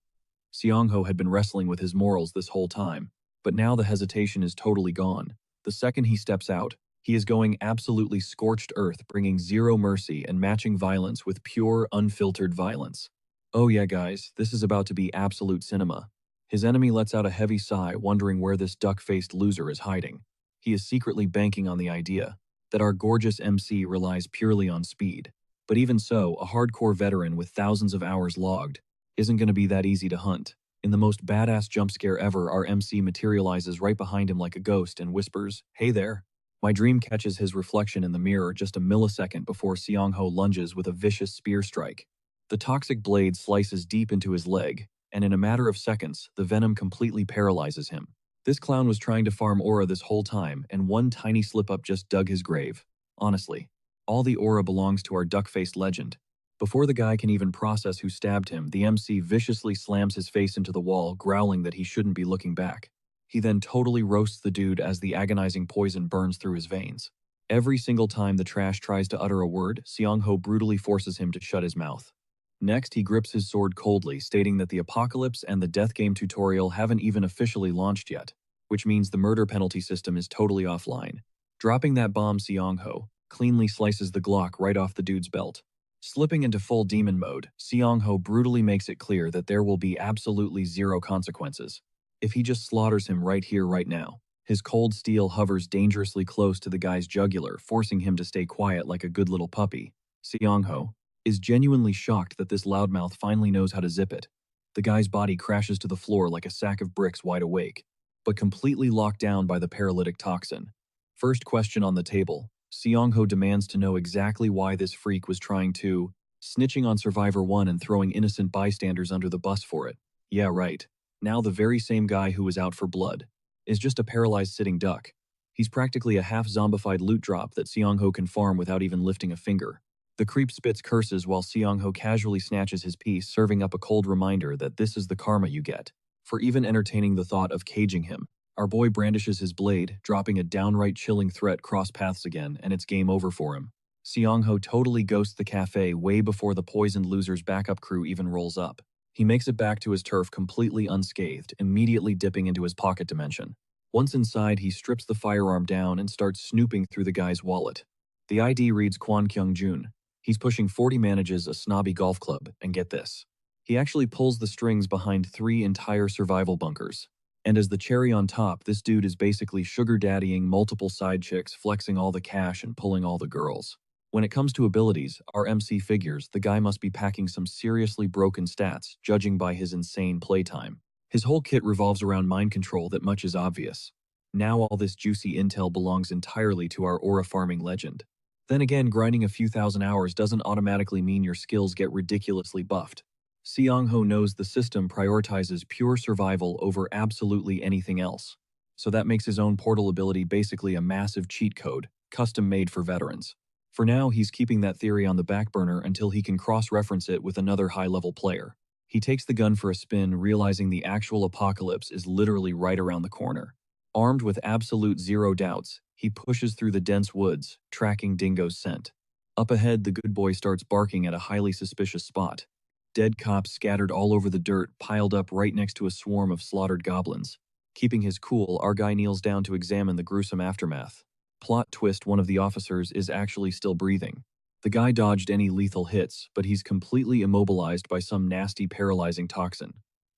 Seongho had been wrestling with his morals this whole time, but now the hesitation is totally gone. The second he steps out, he is going absolutely scorched earth, bringing zero mercy and matching violence with pure, unfiltered violence. Oh yeah, guys, this is about to be absolute cinema. His enemy lets out a heavy sigh, wondering where this duck-faced loser is hiding. He is secretly banking on the idea that our gorgeous MC relies purely on speed. But even so, a hardcore veteran with thousands of hours logged isn't going to be that easy to hunt. In the most badass jump scare ever, our MC materializes right behind him like a ghost and whispers, "Hey there." My dream catches his reflection in the mirror just a millisecond before Seongho lunges with a vicious spear strike. The toxic blade slices deep into his leg, and in a matter of seconds, the venom completely paralyzes him. This clown was trying to farm aura this whole time, and one tiny slip-up just dug his grave. Honestly, all the aura belongs to our duck-faced legend. Before the guy can even process who stabbed him, the MC viciously slams his face into the wall, growling that he shouldn't be looking back. He then totally roasts the dude as the agonizing poison burns through his veins. Every single time the trash tries to utter a word, Seongho brutally forces him to shut his mouth. Next, he grips his sword coldly, stating that the apocalypse and the death game tutorial haven't even officially launched yet, which means the murder penalty system is totally offline. Dropping that bomb, Seongho cleanly slices the Glock right off the dude's belt. Slipping into full demon mode, Seongho brutally makes it clear that there will be absolutely zero consequences if he just slaughters him right here, right now. His cold steel hovers dangerously close to the guy's jugular, forcing him to stay quiet like a good little puppy. Seong-ho is genuinely shocked that this loudmouth finally knows how to zip it. The guy's body crashes to the floor like a sack of bricks wide awake, but completely locked down by the paralytic toxin. First question on the table, Seong-ho demands to know exactly why this freak was trying to snitching on Survivor 1 and throwing innocent bystanders under the bus for it. Yeah, right. Now the very same guy who was out for blood is just a paralyzed sitting duck. He's practically a half-zombified loot drop that Seong-ho can farm without even lifting a finger. The creep spits curses while Seong-ho casually snatches his piece, serving up a cold reminder that this is the karma you get for even entertaining the thought of caging him. Our boy brandishes his blade, dropping a downright chilling threat cross paths again, and it's game over for him. Seong-ho totally ghosts the cafe way before the poisoned loser's backup crew even rolls up. He makes it back to his turf completely unscathed, immediately dipping into his pocket dimension. Once inside, he strips the firearm down and starts snooping through the guy's wallet. The ID reads Kwon Kyung-jun. He's pushing 40, manages a snobby golf club, and get this. He actually pulls the strings behind 3 entire survival bunkers. And as the cherry on top, this dude is basically sugar daddying multiple side chicks, flexing all the cash and pulling all the girls. When it comes to abilities, our MC figures, the guy must be packing some seriously broken stats, judging by his insane playtime. His whole kit revolves around mind control, that much is obvious. Now all this juicy intel belongs entirely to our aura farming legend. Then again, grinding a few thousand hours doesn't automatically mean your skills get ridiculously buffed. Seong-ho knows the system prioritizes pure survival over absolutely anything else. So that makes his own portal ability basically a massive cheat code, custom made for veterans. For now, he's keeping that theory on the back burner until he can cross-reference it with another high-level player. He takes the gun for a spin, realizing the actual apocalypse is literally right around the corner. Armed with absolute zero doubts, he pushes through the dense woods, tracking Dingo's scent. Up ahead, the good boy starts barking at a highly suspicious spot. Dead cops scattered all over the dirt, piled up right next to a swarm of slaughtered goblins. Keeping his cool, our guy kneels down to examine the gruesome aftermath. Plot twist, one of the officers is actually still breathing. The guy dodged any lethal hits, but he's completely immobilized by some nasty paralyzing toxin.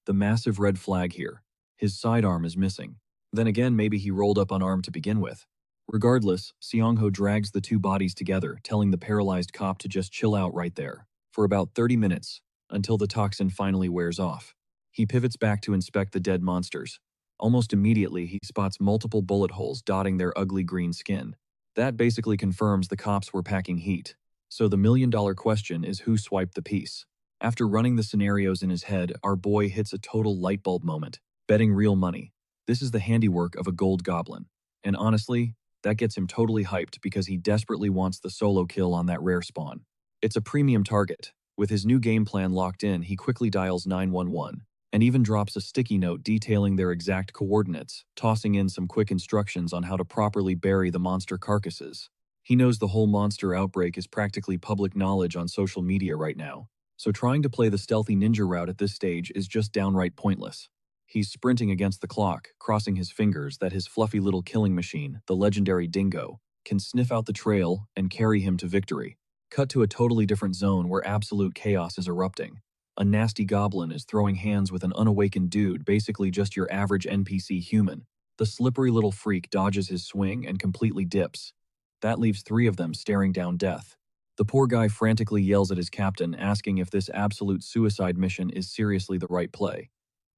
The massive red flag here. His sidearm is missing. Then again, maybe he rolled up unarmed to begin with. Regardless, Seong-ho drags the 2 bodies together, telling the paralyzed cop to just chill out right there. For about 30 minutes, until the toxin finally wears off. He pivots back to inspect the dead monsters. Almost immediately, he spots multiple bullet holes dotting their ugly green skin. That basically confirms the cops were packing heat. So the million-dollar question is who swiped the piece. After running the scenarios in his head, our boy hits a total light bulb moment, betting real money. This is the handiwork of a gold goblin. And honestly, that gets him totally hyped because he desperately wants the solo kill on that rare spawn. It's a premium target. With his new game plan locked in, he quickly dials 911 and even drops a sticky note detailing their exact coordinates, tossing in some quick instructions on how to properly bury the monster carcasses. He knows the whole monster outbreak is practically public knowledge on social media right now, so trying to play the stealthy ninja route at this stage is just downright pointless. He's sprinting against the clock, crossing his fingers that his fluffy little killing machine, the legendary Dingo, can sniff out the trail and carry him to victory. Cut to a totally different zone where absolute chaos is erupting. A nasty goblin is throwing hands with an unawakened dude, basically just your average NPC human. The slippery little freak dodges his swing and completely dips. That leaves 3 of them staring down death. The poor guy frantically yells at his captain, asking if this absolute suicide mission is seriously the right play.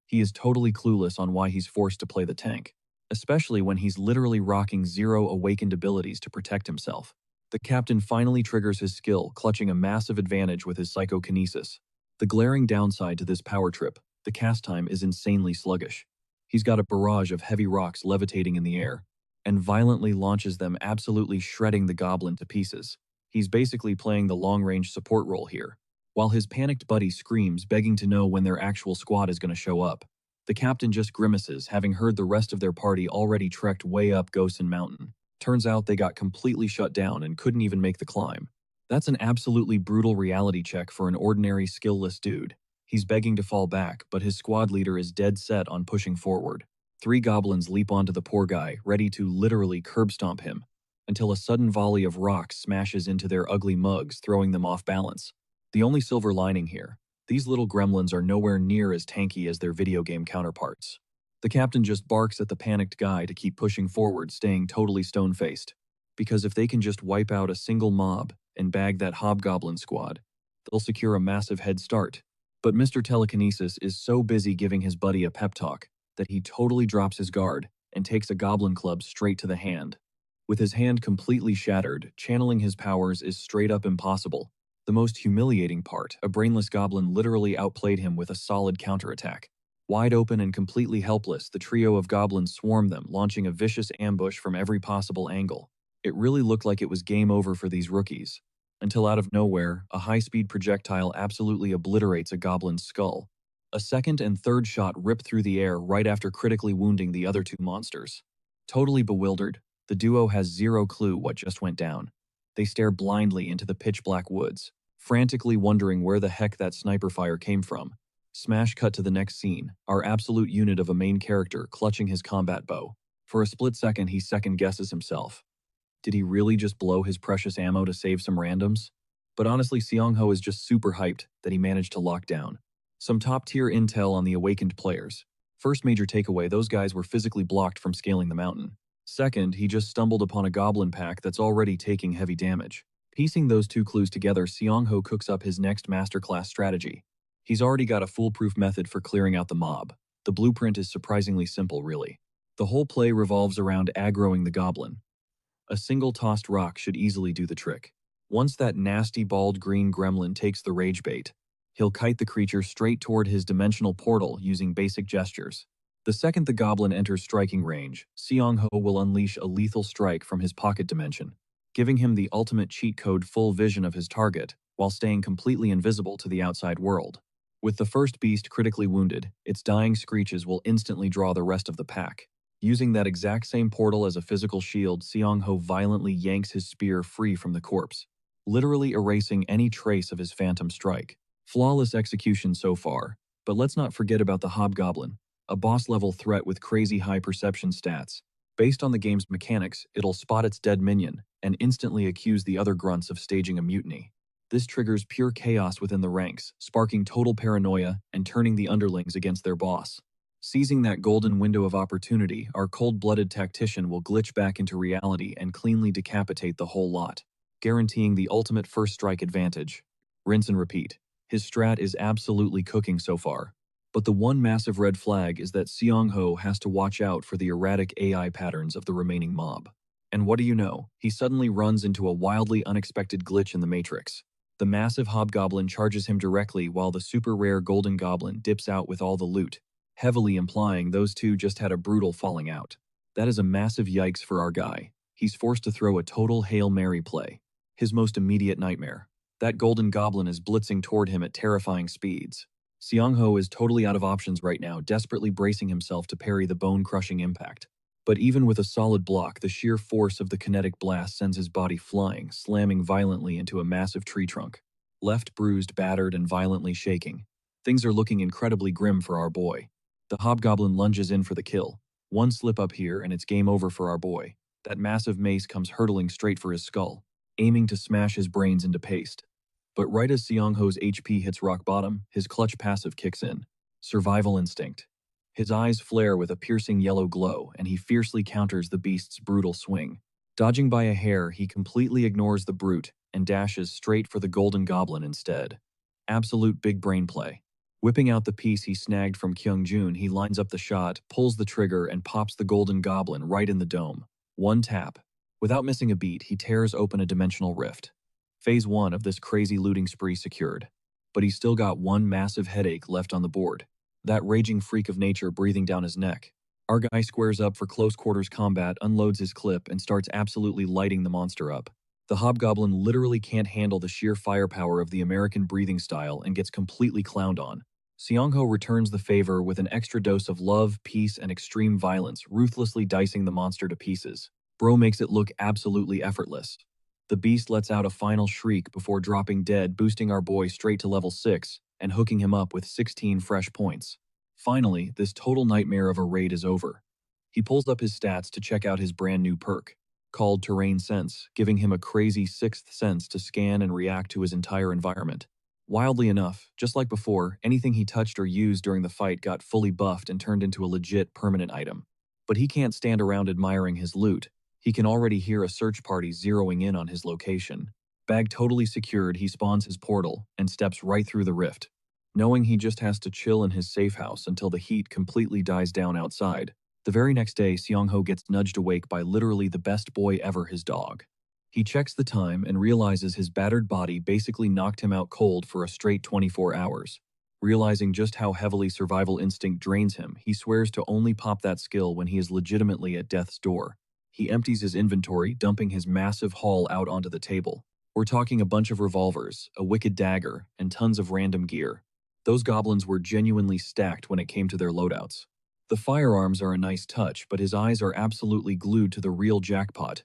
He is totally clueless on why he's forced to play the tank, especially when he's literally rocking 0 awakened abilities to protect himself. The captain finally triggers his skill, clutching a massive advantage with his psychokinesis. The glaring downside to this power trip, the cast time is insanely sluggish. He's got a barrage of heavy rocks levitating in the air, and violently launches them, absolutely shredding the goblin to pieces. He's basically playing the long-range support role here, while his panicked buddy screams, begging to know when their actual squad is going to show up. The captain just grimaces, having heard the rest of their party already trekked way up Gosen Mountain. Turns out they got completely shut down and couldn't even make the climb. That's an absolutely brutal reality check for an ordinary skillless dude. He's begging to fall back, but his squad leader is dead set on pushing forward. 3 goblins leap onto the poor guy, ready to literally curb stomp him, until a sudden volley of rocks smashes into their ugly mugs, throwing them off balance. The only silver lining here, these little gremlins are nowhere near as tanky as their video game counterparts. The captain just barks at the panicked guy to keep pushing forward, staying totally stone-faced. Because if they can just wipe out a single mob and bag that hobgoblin squad, they'll secure a massive head start. But Mr. Telekinesis is so busy giving his buddy a pep talk that he totally drops his guard and takes a goblin club straight to the hand. With his hand completely shattered, channeling his powers is straight up impossible. The most humiliating part, a brainless goblin literally outplayed him with a solid counterattack. Wide open and completely helpless, the trio of goblins swarmed them, launching a vicious ambush from every possible angle. It really looked like it was game over for these rookies. Until out of nowhere, a high-speed projectile absolutely obliterates a goblin's skull. A second and third shot rip through the air right after critically wounding the other two monsters. Totally bewildered, the duo has zero clue what just went down. They stare blindly into the pitch-black woods, frantically wondering where the heck that sniper fire came from. Smash cut to the next scene, our absolute unit of a main character clutching his combat bow. For a split second, he second-guesses himself. Did he really just blow his precious ammo to save some randoms? But honestly, Seong-ho is just super hyped that he managed to lock down some top-tier intel on the awakened players. First major takeaway, those guys were physically blocked from scaling the mountain. Second, he just stumbled upon a goblin pack that's already taking heavy damage. Piecing those two clues together, Seong-ho cooks up his next masterclass strategy. He's already got a foolproof method for clearing out the mob. The blueprint is surprisingly simple, really. The whole play revolves around aggroing the goblin. A single tossed rock should easily do the trick. Once that nasty bald green gremlin takes the rage bait, he'll kite the creature straight toward his dimensional portal using basic gestures. The second the goblin enters striking range, Seong-ho will unleash a lethal strike from his pocket dimension, giving him the ultimate cheat code full vision of his target while staying completely invisible to the outside world. With the first beast critically wounded, its dying screeches will instantly draw the rest of the pack. Using that exact same portal as a physical shield, Seong-ho violently yanks his spear free from the corpse, literally erasing any trace of his phantom strike. Flawless execution so far, but let's not forget about the hobgoblin, a boss-level threat with crazy high perception stats. Based on the game's mechanics, it'll spot its dead minion and instantly accuse the other grunts of staging a mutiny. This triggers pure chaos within the ranks, sparking total paranoia and turning the underlings against their boss. Seizing that golden window of opportunity, our cold-blooded tactician will glitch back into reality and cleanly decapitate the whole lot, guaranteeing the ultimate first strike advantage. Rinse and repeat. His strat is absolutely cooking so far. But the one massive red flag is that Seong-ho has to watch out for the erratic AI patterns of the remaining mob. And what do you know? He suddenly runs into a wildly unexpected glitch in the matrix. The massive hobgoblin charges him directly while the super rare golden goblin dips out with all the loot, heavily implying those two just had a brutal falling out. That is a massive yikes for our guy. He's forced to throw a total Hail Mary play. His most immediate nightmare. That golden goblin is blitzing toward him at terrifying speeds. Seong-ho is totally out of options right now, desperately bracing himself to parry the bone-crushing impact. But even with a solid block, the sheer force of the kinetic blast sends his body flying, slamming violently into a massive tree trunk. Left bruised, battered, and violently shaking. Things are looking incredibly grim for our boy. The hobgoblin lunges in for the kill. One slip up here and it's game over for our boy. That massive mace comes hurtling straight for his skull, aiming to smash his brains into paste. But right as Seong-ho's HP hits rock bottom, his clutch passive kicks in. Survival instinct. His eyes flare with a piercing yellow glow, and he fiercely counters the beast's brutal swing. Dodging by a hair, he completely ignores the brute and dashes straight for the golden goblin instead. Absolute big brain play. Whipping out the piece he snagged from Kyung-jun, he lines up the shot, pulls the trigger, and pops the golden goblin right in the dome. One tap. Without missing a beat, he tears open a dimensional rift. Phase 1 of this crazy looting spree secured. But he's still got one massive headache left on the board. That raging freak of nature breathing down his neck. Our guy squares up for close quarters combat, unloads his clip, and starts absolutely lighting the monster up. The hobgoblin literally can't handle the sheer firepower of the American breathing style and gets completely clowned on. Seong-ho returns the favor with an extra dose of love, peace, and extreme violence, ruthlessly dicing the monster to pieces. Bro makes it look absolutely effortless. The beast lets out a final shriek before dropping dead, boosting our boy straight to level 6 and hooking him up with 16 fresh points. Finally, this total nightmare of a raid is over. He pulls up his stats to check out his brand new perk, called Terrain Sense, giving him a crazy 6th sense to scan and react to his entire environment. Wildly enough, just like before, anything he touched or used during the fight got fully buffed and turned into a legit permanent item. But he can't stand around admiring his loot. He can already hear a search party zeroing in on his location. Bag totally secured, he spawns his portal and steps right through the rift, knowing he just has to chill in his safe house until the heat completely dies down outside. The very next day, Seong-ho gets nudged awake by literally the best boy ever, his dog. He checks the time and realizes his battered body basically knocked him out cold for a straight 24 hours. Realizing just how heavily survival instinct drains him, he swears to only pop that skill when he is legitimately at death's door. He empties his inventory, dumping his massive haul out onto the table. We're talking a bunch of revolvers, a wicked dagger, and tons of random gear. Those goblins were genuinely stacked when it came to their loadouts. The firearms are a nice touch, but his eyes are absolutely glued to the real jackpot,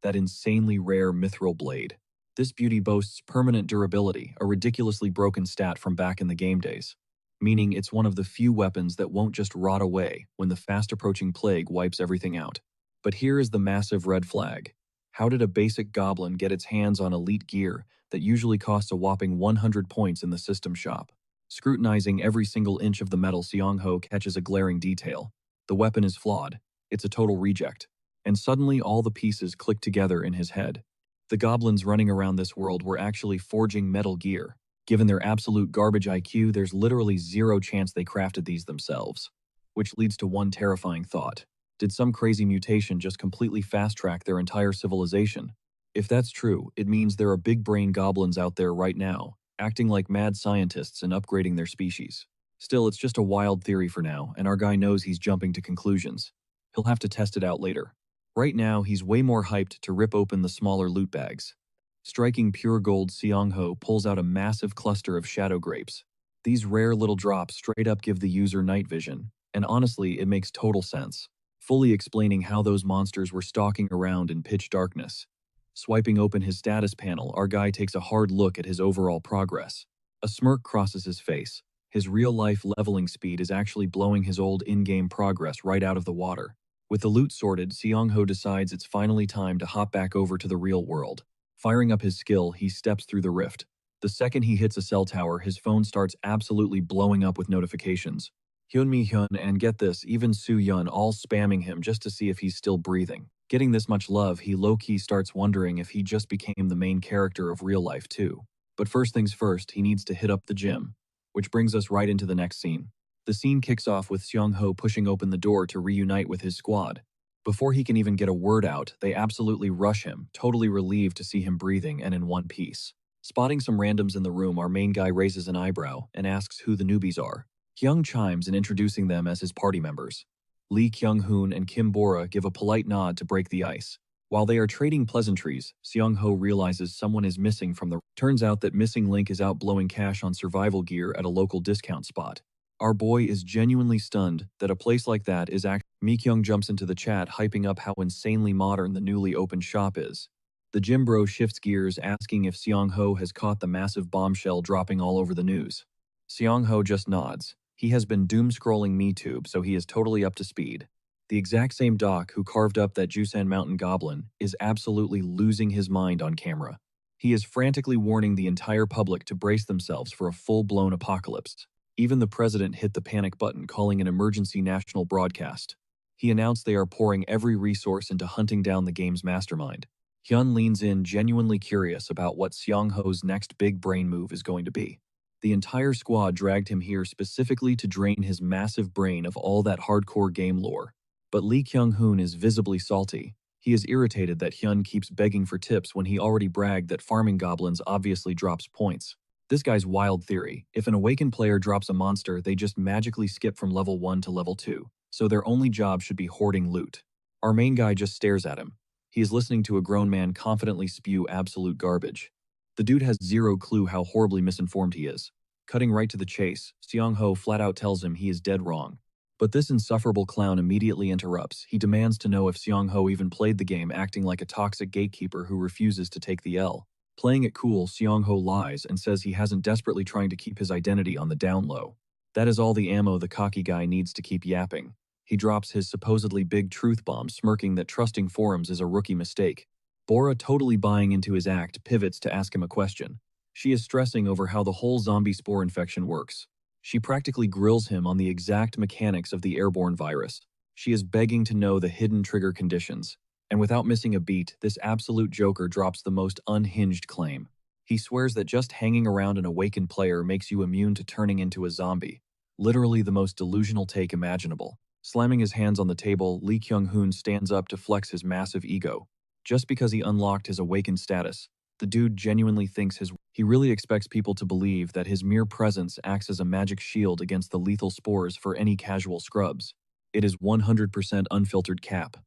that insanely rare mithril blade. This beauty boasts permanent durability, a ridiculously broken stat from back in the game days, meaning it's one of the few weapons that won't just rot away when the fast-approaching plague wipes everything out. But here is the massive red flag. How did a basic goblin get its hands on elite gear that usually costs a whopping 100 points in the system shop? Scrutinizing every single inch of the metal, Seong-ho catches a glaring detail. The weapon is flawed. It's a total reject. And suddenly all the pieces click together in his head. The goblins running around this world were actually forging metal gear. Given their absolute garbage IQ, there's literally zero chance they crafted these themselves. Which leads to one terrifying thought. Did some crazy mutation just completely fast-track their entire civilization? If that's true, it means there are big-brain goblins out there right now, acting like mad scientists and upgrading their species. Still, it's just a wild theory for now, and our guy knows he's jumping to conclusions. He'll have to test it out later. Right now, he's way more hyped to rip open the smaller loot bags. Striking pure gold, Seong-ho pulls out a massive cluster of shadow grapes. These rare little drops straight up give the user night vision, and honestly, it makes total sense, fully explaining how those monsters were stalking around in pitch darkness. Swiping open his status panel, our guy takes a hard look at his overall progress. A smirk crosses his face. His real-life leveling speed is actually blowing his old in-game progress right out of the water. With the loot sorted, Seong-ho decides it's finally time to hop back over to the real world. Firing up his skill, he steps through the rift. The second he hits a cell tower, his phone starts absolutely blowing up with notifications. Hyunmi-hyun and, get this, even Soo-yun all spamming him just to see if he's still breathing. Getting this much love, he low-key starts wondering if he just became the main character of real life too. But first things first, he needs to hit up the gym. Which brings us right into the next scene. The scene kicks off with Seong-ho pushing open the door to reunite with his squad. Before he can even get a word out, they absolutely rush him, totally relieved to see him breathing and in one piece. Spotting some randoms in the room, our main guy raises an eyebrow and asks who the newbies are. Hyung chimes in, introducing them as his party members. Lee Kyung-hoon and Kim Bora give a polite nod to break the ice. While they are trading pleasantries, Seong-ho realizes someone is missing from the... Turns out that missing Link is out blowing cash on survival gear at a local discount spot. Our boy is genuinely stunned that a place like that is Mi-kyung jumps into the chat, hyping up how insanely modern the newly opened shop is. The gym bro shifts gears, asking if Seong-ho has caught the massive bombshell dropping all over the news. Seong-ho just nods. He has been doom-scrolling MeTube, so he is totally up to speed. The exact same doc who carved up that Jusan Mountain goblin is absolutely losing his mind on camera. He is frantically warning the entire public to brace themselves for a full-blown apocalypse. Even the president hit the panic button, calling an emergency national broadcast. He announced they are pouring every resource into hunting down the game's mastermind. Hyun leans in, genuinely curious about what Seong-ho's next big brain move is going to be. The entire squad dragged him here specifically to drain his massive brain of all that hardcore game lore. But Lee Kyung-hoon is visibly salty. He is irritated that Hyun keeps begging for tips when he already bragged that farming goblins obviously drops points. This guy's wild theory: if an awakened player drops a monster, they just magically skip from level 1 to level 2, so their only job should be hoarding loot. Our main guy just stares at him. He is listening to a grown man confidently spew absolute garbage. The dude has zero clue how horribly misinformed he is. Cutting right to the chase, Seong-ho flat out tells him he is dead wrong. But this insufferable clown immediately interrupts. He demands to know if Seong-ho even played the game, acting like a toxic gatekeeper who refuses to take the L. Playing it cool, Seong-ho lies and says he hasn't, desperately trying to keep his identity on the down low. That is all the ammo the cocky guy needs to keep yapping. He drops his supposedly big truth bomb, smirking that trusting forums is a rookie mistake. Bora, totally buying into his act, pivots to ask him a question. She is stressing over how the whole zombie spore infection works. She practically grills him on the exact mechanics of the airborne virus. She is begging to know the hidden trigger conditions. And without missing a beat, this absolute joker drops the most unhinged claim. He swears that just hanging around an awakened player makes you immune to turning into a zombie. Literally the most delusional take imaginable. Slamming his hands on the table, Lee Kyung-hoon stands up to flex his massive ego. Just because he unlocked his awakened status, the dude genuinely thinks he really expects people to believe that his mere presence acts as a magic shield against the lethal spores for any casual scrubs. It is 100% unfiltered cap.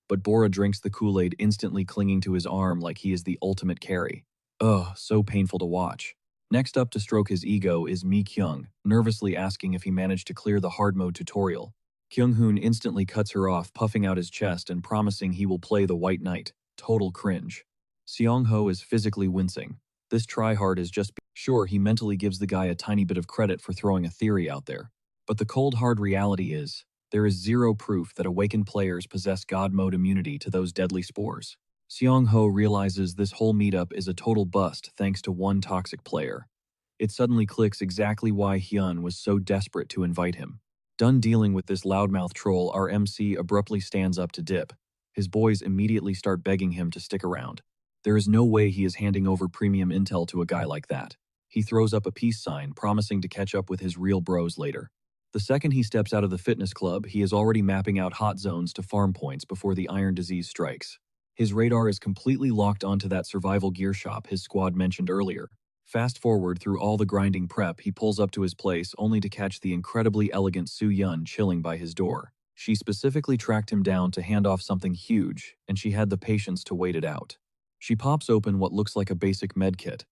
But Bora drinks the Kool-Aid, instantly clinging to his arm like he is the ultimate carry. Ugh, so painful to watch. Next up to stroke his ego is Mi Kyung, nervously asking if he managed to clear the hard mode tutorial. Kyung-hoon instantly cuts her off, puffing out his chest and promising he will play the White Knight. Total cringe. Seong-ho is physically wincing. This tryhard is just sure he mentally gives the guy a tiny bit of credit for throwing a theory out there. But the cold hard reality is, there is zero proof that awakened players possess God mode immunity to those deadly spores. Seong-ho realizes this whole meetup is a total bust thanks to one toxic player. It suddenly clicks exactly why Hyun was so desperate to invite him. Done dealing with this loudmouth troll, our MC abruptly stands up to dip. His boys immediately start begging him to stick around. There is no way he is handing over premium intel to a guy like that. He throws up a peace sign, promising to catch up with his real bros later. The second he steps out of the fitness club, he is already mapping out hot zones to farm points before the iron disease strikes. His radar is completely locked onto that survival gear shop his squad mentioned earlier. Fast forward through all the grinding prep, he pulls up to his place only to catch the incredibly elegant Soo-yeon chilling by his door. She specifically tracked him down to hand off something huge, and she had the patience to wait it out. She pops open what looks like a basic medkit,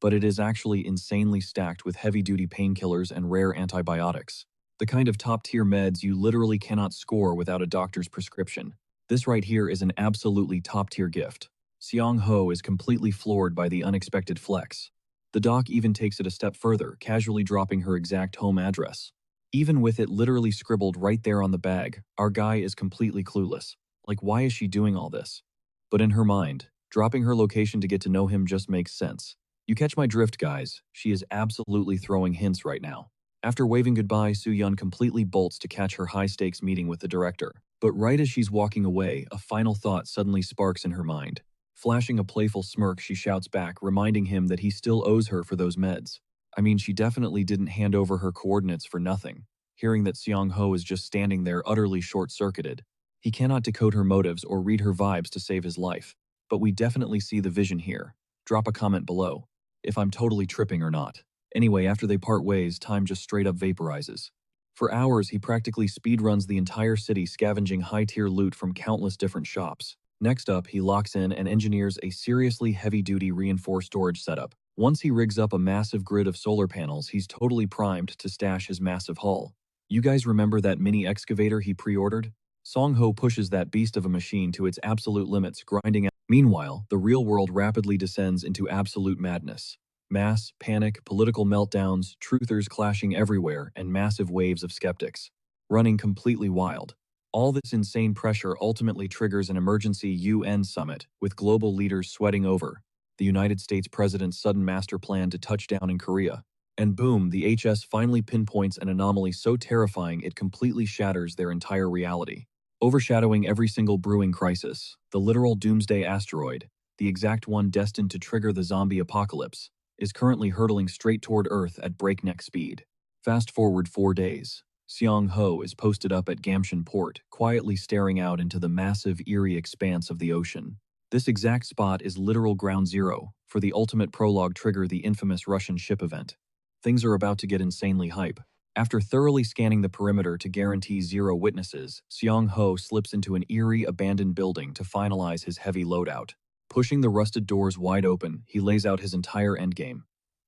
but it is actually insanely stacked with heavy-duty painkillers and rare antibiotics. The kind of top-tier meds you literally cannot score without a doctor's prescription. This right here is an absolutely top-tier gift. Seong-ho is completely floored by the unexpected flex. The doc even takes it a step further, casually dropping her exact home address. Even with it literally scribbled right there on the bag, our guy is completely clueless. Like, why is she doing all this? But in her mind, dropping her location to get to know him just makes sense. You catch my drift, guys. She is absolutely throwing hints right now. After waving goodbye, Soo-yeon completely bolts to catch her high-stakes meeting with the director. But right as she's walking away, a final thought suddenly sparks in her mind. Flashing a playful smirk, she shouts back, reminding him that he still owes her for those meds. I mean, she definitely didn't hand over her coordinates for nothing. Hearing that Seong-ho is just standing there utterly short-circuited, he cannot decode her motives or read her vibes to save his life. But we definitely see the vision here. Drop a comment below if I'm totally tripping or not. Anyway, after they part ways, time just straight up vaporizes. For hours, he practically speedruns the entire city, scavenging high-tier loot from countless different shops. Next up, he locks in and engineers a seriously heavy-duty reinforced storage setup. Once he rigs up a massive grid of solar panels, he's totally primed to stash his massive haul. You guys remember that mini excavator he pre-ordered? Song-ho pushes that beast of a machine to its absolute limits, grinding out. Meanwhile, the real world rapidly descends into absolute madness. Mass, panic, political meltdowns, truthers clashing everywhere, and massive waves of skeptics. Running completely wild. All this insane pressure ultimately triggers an emergency UN summit, with global leaders sweating over the United States president's sudden master plan to touch down in Korea. And boom, the HS finally pinpoints an anomaly so terrifying it completely shatters their entire reality. Overshadowing every single brewing crisis, the literal doomsday asteroid, the exact one destined to trigger the zombie apocalypse, is currently hurtling straight toward Earth at breakneck speed. Fast forward 4 days. Seong-ho is posted up at Gamcheon Port, quietly staring out into the massive, eerie expanse of the ocean. This exact spot is literal ground zero for the ultimate prologue trigger, the infamous Russian ship event. Things are about to get insanely hype. After thoroughly scanning the perimeter to guarantee zero witnesses, Seong-ho slips into an eerie, abandoned building to finalize his heavy loadout. Pushing the rusted doors wide open, he lays out his entire endgame.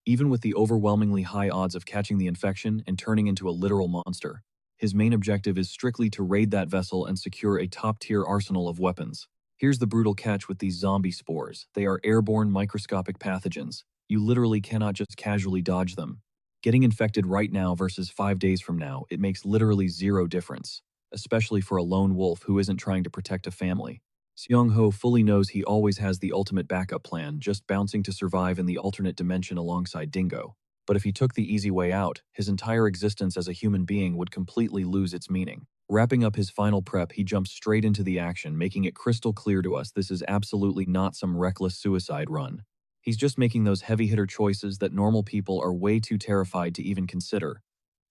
Even with the overwhelmingly high odds of catching the infection and turning into a literal monster, his main objective is strictly to raid that vessel and secure a top-tier arsenal of weapons. Here's the brutal catch with these zombie spores. They are airborne microscopic pathogens. You literally cannot just casually dodge them. Getting infected right now versus 5 days from now, it makes literally zero difference, especially for a lone wolf who isn't trying to protect a family. Seong-ho fully knows he always has the ultimate backup plan, just bouncing to survive in the alternate dimension alongside Dingo. But if he took the easy way out, his entire existence as a human being would completely lose its meaning. Wrapping up his final prep, he jumps straight into the action, making it crystal clear to us this is absolutely not some reckless suicide run. He's just making those heavy-hitter choices that normal people are way too terrified to even consider,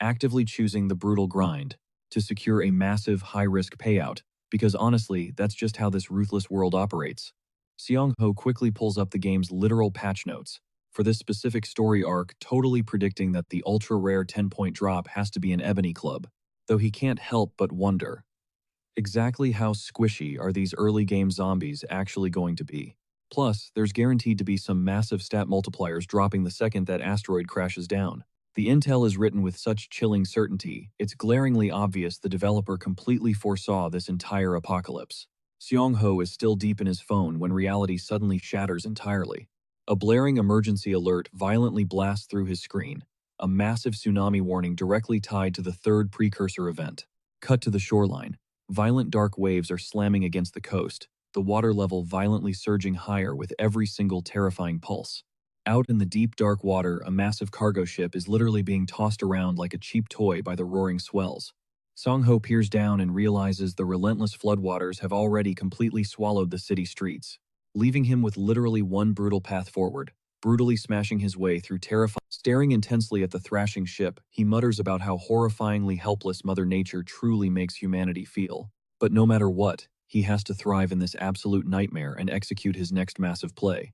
actively choosing the brutal grind to secure a massive, high-risk payout, because honestly, that's just how this ruthless world operates. Seong-ho quickly pulls up the game's literal patch notes for this specific story arc, totally predicting that the ultra-rare 10-point drop has to be an ebony club, though he can't help but wonder, exactly how squishy are these early game zombies actually going to be? Plus, there's guaranteed to be some massive stat multipliers dropping the second that asteroid crashes down. The intel is written with such chilling certainty, it's glaringly obvious the developer completely foresaw this entire apocalypse. Seong-ho is still deep in his phone when reality suddenly shatters entirely. A blaring emergency alert violently blasts through his screen, a massive tsunami warning directly tied to the third precursor event. Cut to the shoreline. Violent dark waves are slamming against the coast, the water level violently surging higher with every single terrifying pulse. Out in the deep dark water, a massive cargo ship is literally being tossed around like a cheap toy by the roaring swells. Song-ho peers down and realizes the relentless floodwaters have already completely swallowed the city streets, leaving him with literally one brutal path forward, brutally smashing his way through terrifying. Staring intensely at the thrashing ship, he mutters about how horrifyingly helpless Mother Nature truly makes humanity feel. But no matter what, he has to thrive in this absolute nightmare and execute his next massive play.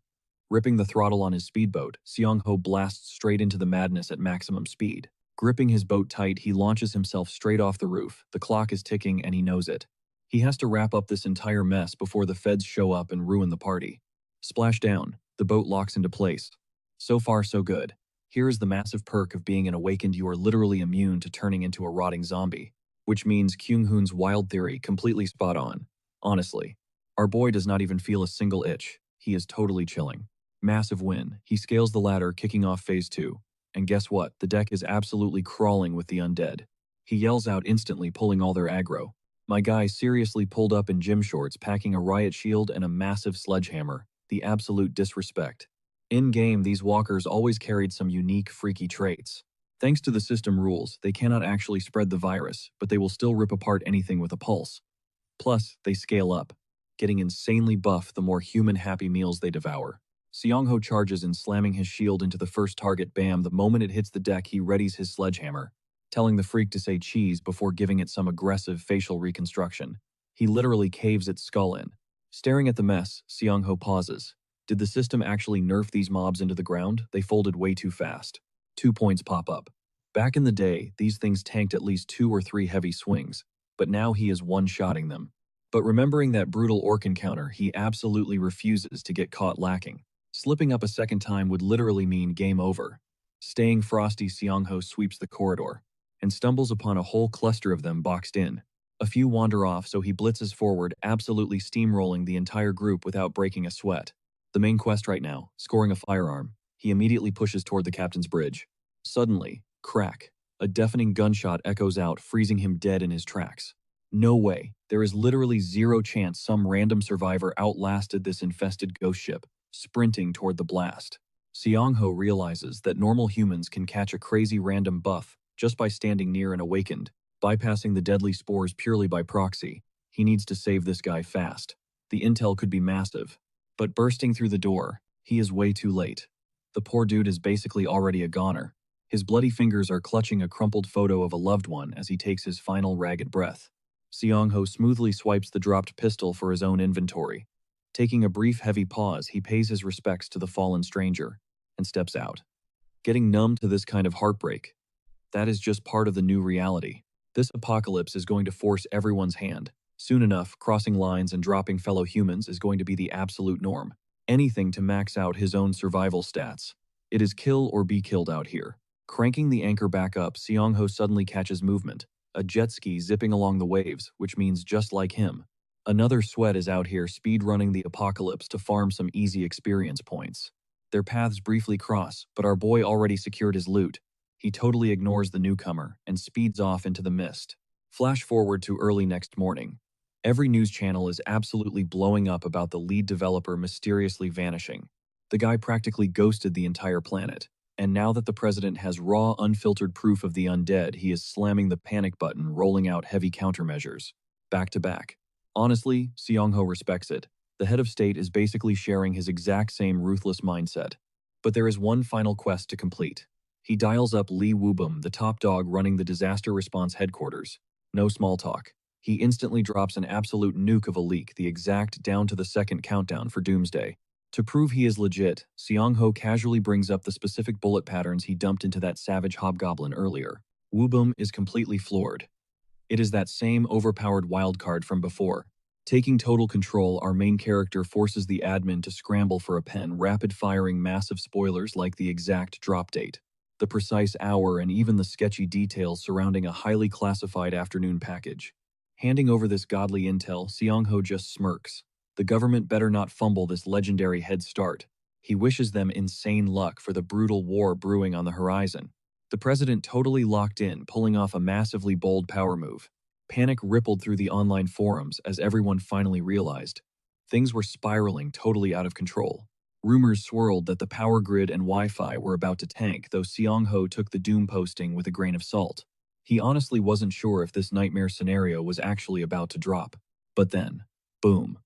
Ripping the throttle on his speedboat, Seong-ho blasts straight into the madness at maximum speed. Gripping his boat tight, he launches himself straight off the roof. The clock is ticking and he knows it. He has to wrap up this entire mess before the feds show up and ruin the party. Splash down, the boat locks into place. So far, so good. Here is the massive perk of being an awakened: you are literally immune to turning into a rotting zombie. Which means Kyung-hoon's wild theory completely spot on. Honestly, our boy does not even feel a single itch. He is totally chilling. Massive win. He scales the ladder, kicking off phase 2. And guess what? The deck is absolutely crawling with the undead. He yells out instantly, pulling all their aggro. My guy seriously pulled up in gym shorts, packing a riot shield and a massive sledgehammer. The absolute disrespect. In-game, these walkers always carried some unique, freaky traits. Thanks to the system rules, they cannot actually spread the virus, but they will still rip apart anything with a pulse. Plus, they scale up, getting insanely buff the more human Happy Meals they devour. Seong-ho charges in, slamming his shield into the first target. Bam, the moment it hits the deck, he readies his sledgehammer, telling the freak to say cheese before giving it some aggressive facial reconstruction. He literally caves its skull in. Staring at the mess, Seong-ho pauses. Did the system actually nerf these mobs into the ground? They folded way too fast. 2 points pop up. Back in the day, these things tanked at least 2 or 3 heavy swings, but now he is one-shotting them. But remembering that brutal orc encounter, he absolutely refuses to get caught lacking. Slipping up a second time would literally mean game over. Staying frosty, Seong-ho sweeps the corridor and stumbles upon a whole cluster of them boxed in. A few wander off, so he blitzes forward, absolutely steamrolling the entire group without breaking a sweat. The main quest right now, scoring a firearm. He immediately pushes toward the captain's bridge. Suddenly, crack, a deafening gunshot echoes out, freezing him dead in his tracks. No way, there is literally zero chance some random survivor outlasted this infested ghost ship, sprinting toward the blast. Seong-ho realizes that normal humans can catch a crazy random buff just by standing near and awakened, bypassing the deadly spores purely by proxy. He needs to save this guy fast. The intel could be massive, but bursting through the door, he is way too late. The poor dude is basically already a goner. His bloody fingers are clutching a crumpled photo of a loved one as he takes his final ragged breath. Seong-ho smoothly swipes the dropped pistol for his own inventory. Taking a brief heavy pause, he pays his respects to the fallen stranger and steps out. Getting numb to this kind of heartbreak, that is just part of the new reality. This apocalypse is going to force everyone's hand. Soon enough, crossing lines and dropping fellow humans is going to be the absolute norm. Anything to max out his own survival stats. It is kill or be killed out here. Cranking the anchor back up, Seong-ho suddenly catches movement. A jet ski zipping along the waves, which means just like him. Another sweat is out here speed-running the apocalypse to farm some easy experience points. Their paths briefly cross, but our boy already secured his loot. He totally ignores the newcomer and speeds off into the mist. Flash forward to early next morning. Every news channel is absolutely blowing up about the lead developer mysteriously vanishing. The guy practically ghosted the entire planet. And now that the president has raw, unfiltered proof of the undead, he is slamming the panic button, rolling out heavy countermeasures. Back to back. Honestly, Seong-ho respects it. The head of state is basically sharing his exact same ruthless mindset. But there is one final quest to complete. He dials up Lee Woobum, the top dog running the disaster response headquarters. No small talk. He instantly drops an absolute nuke of a leak, the exact down-to-the-second countdown for Doomsday. To prove he is legit, Seong-ho casually brings up the specific bullet patterns he dumped into that savage hobgoblin earlier. Woobum is completely floored. It is that same overpowered wildcard from before. Taking total control, our main character forces the admin to scramble for a pen, rapid-firing massive spoilers like the exact drop date, the precise hour, and even the sketchy details surrounding a highly classified afternoon package. Handing over this godly intel, Seong-ho just smirks. The government better not fumble this legendary head start. He wishes them insane luck for the brutal war brewing on the horizon. The president totally locked in, pulling off a massively bold power move. Panic rippled through the online forums as everyone finally realized. Things were spiraling totally out of control. Rumors swirled that the power grid and Wi-Fi were about to tank, though Seong-ho took the doom posting with a grain of salt. He honestly wasn't sure if this nightmare scenario was actually about to drop. But then, boom.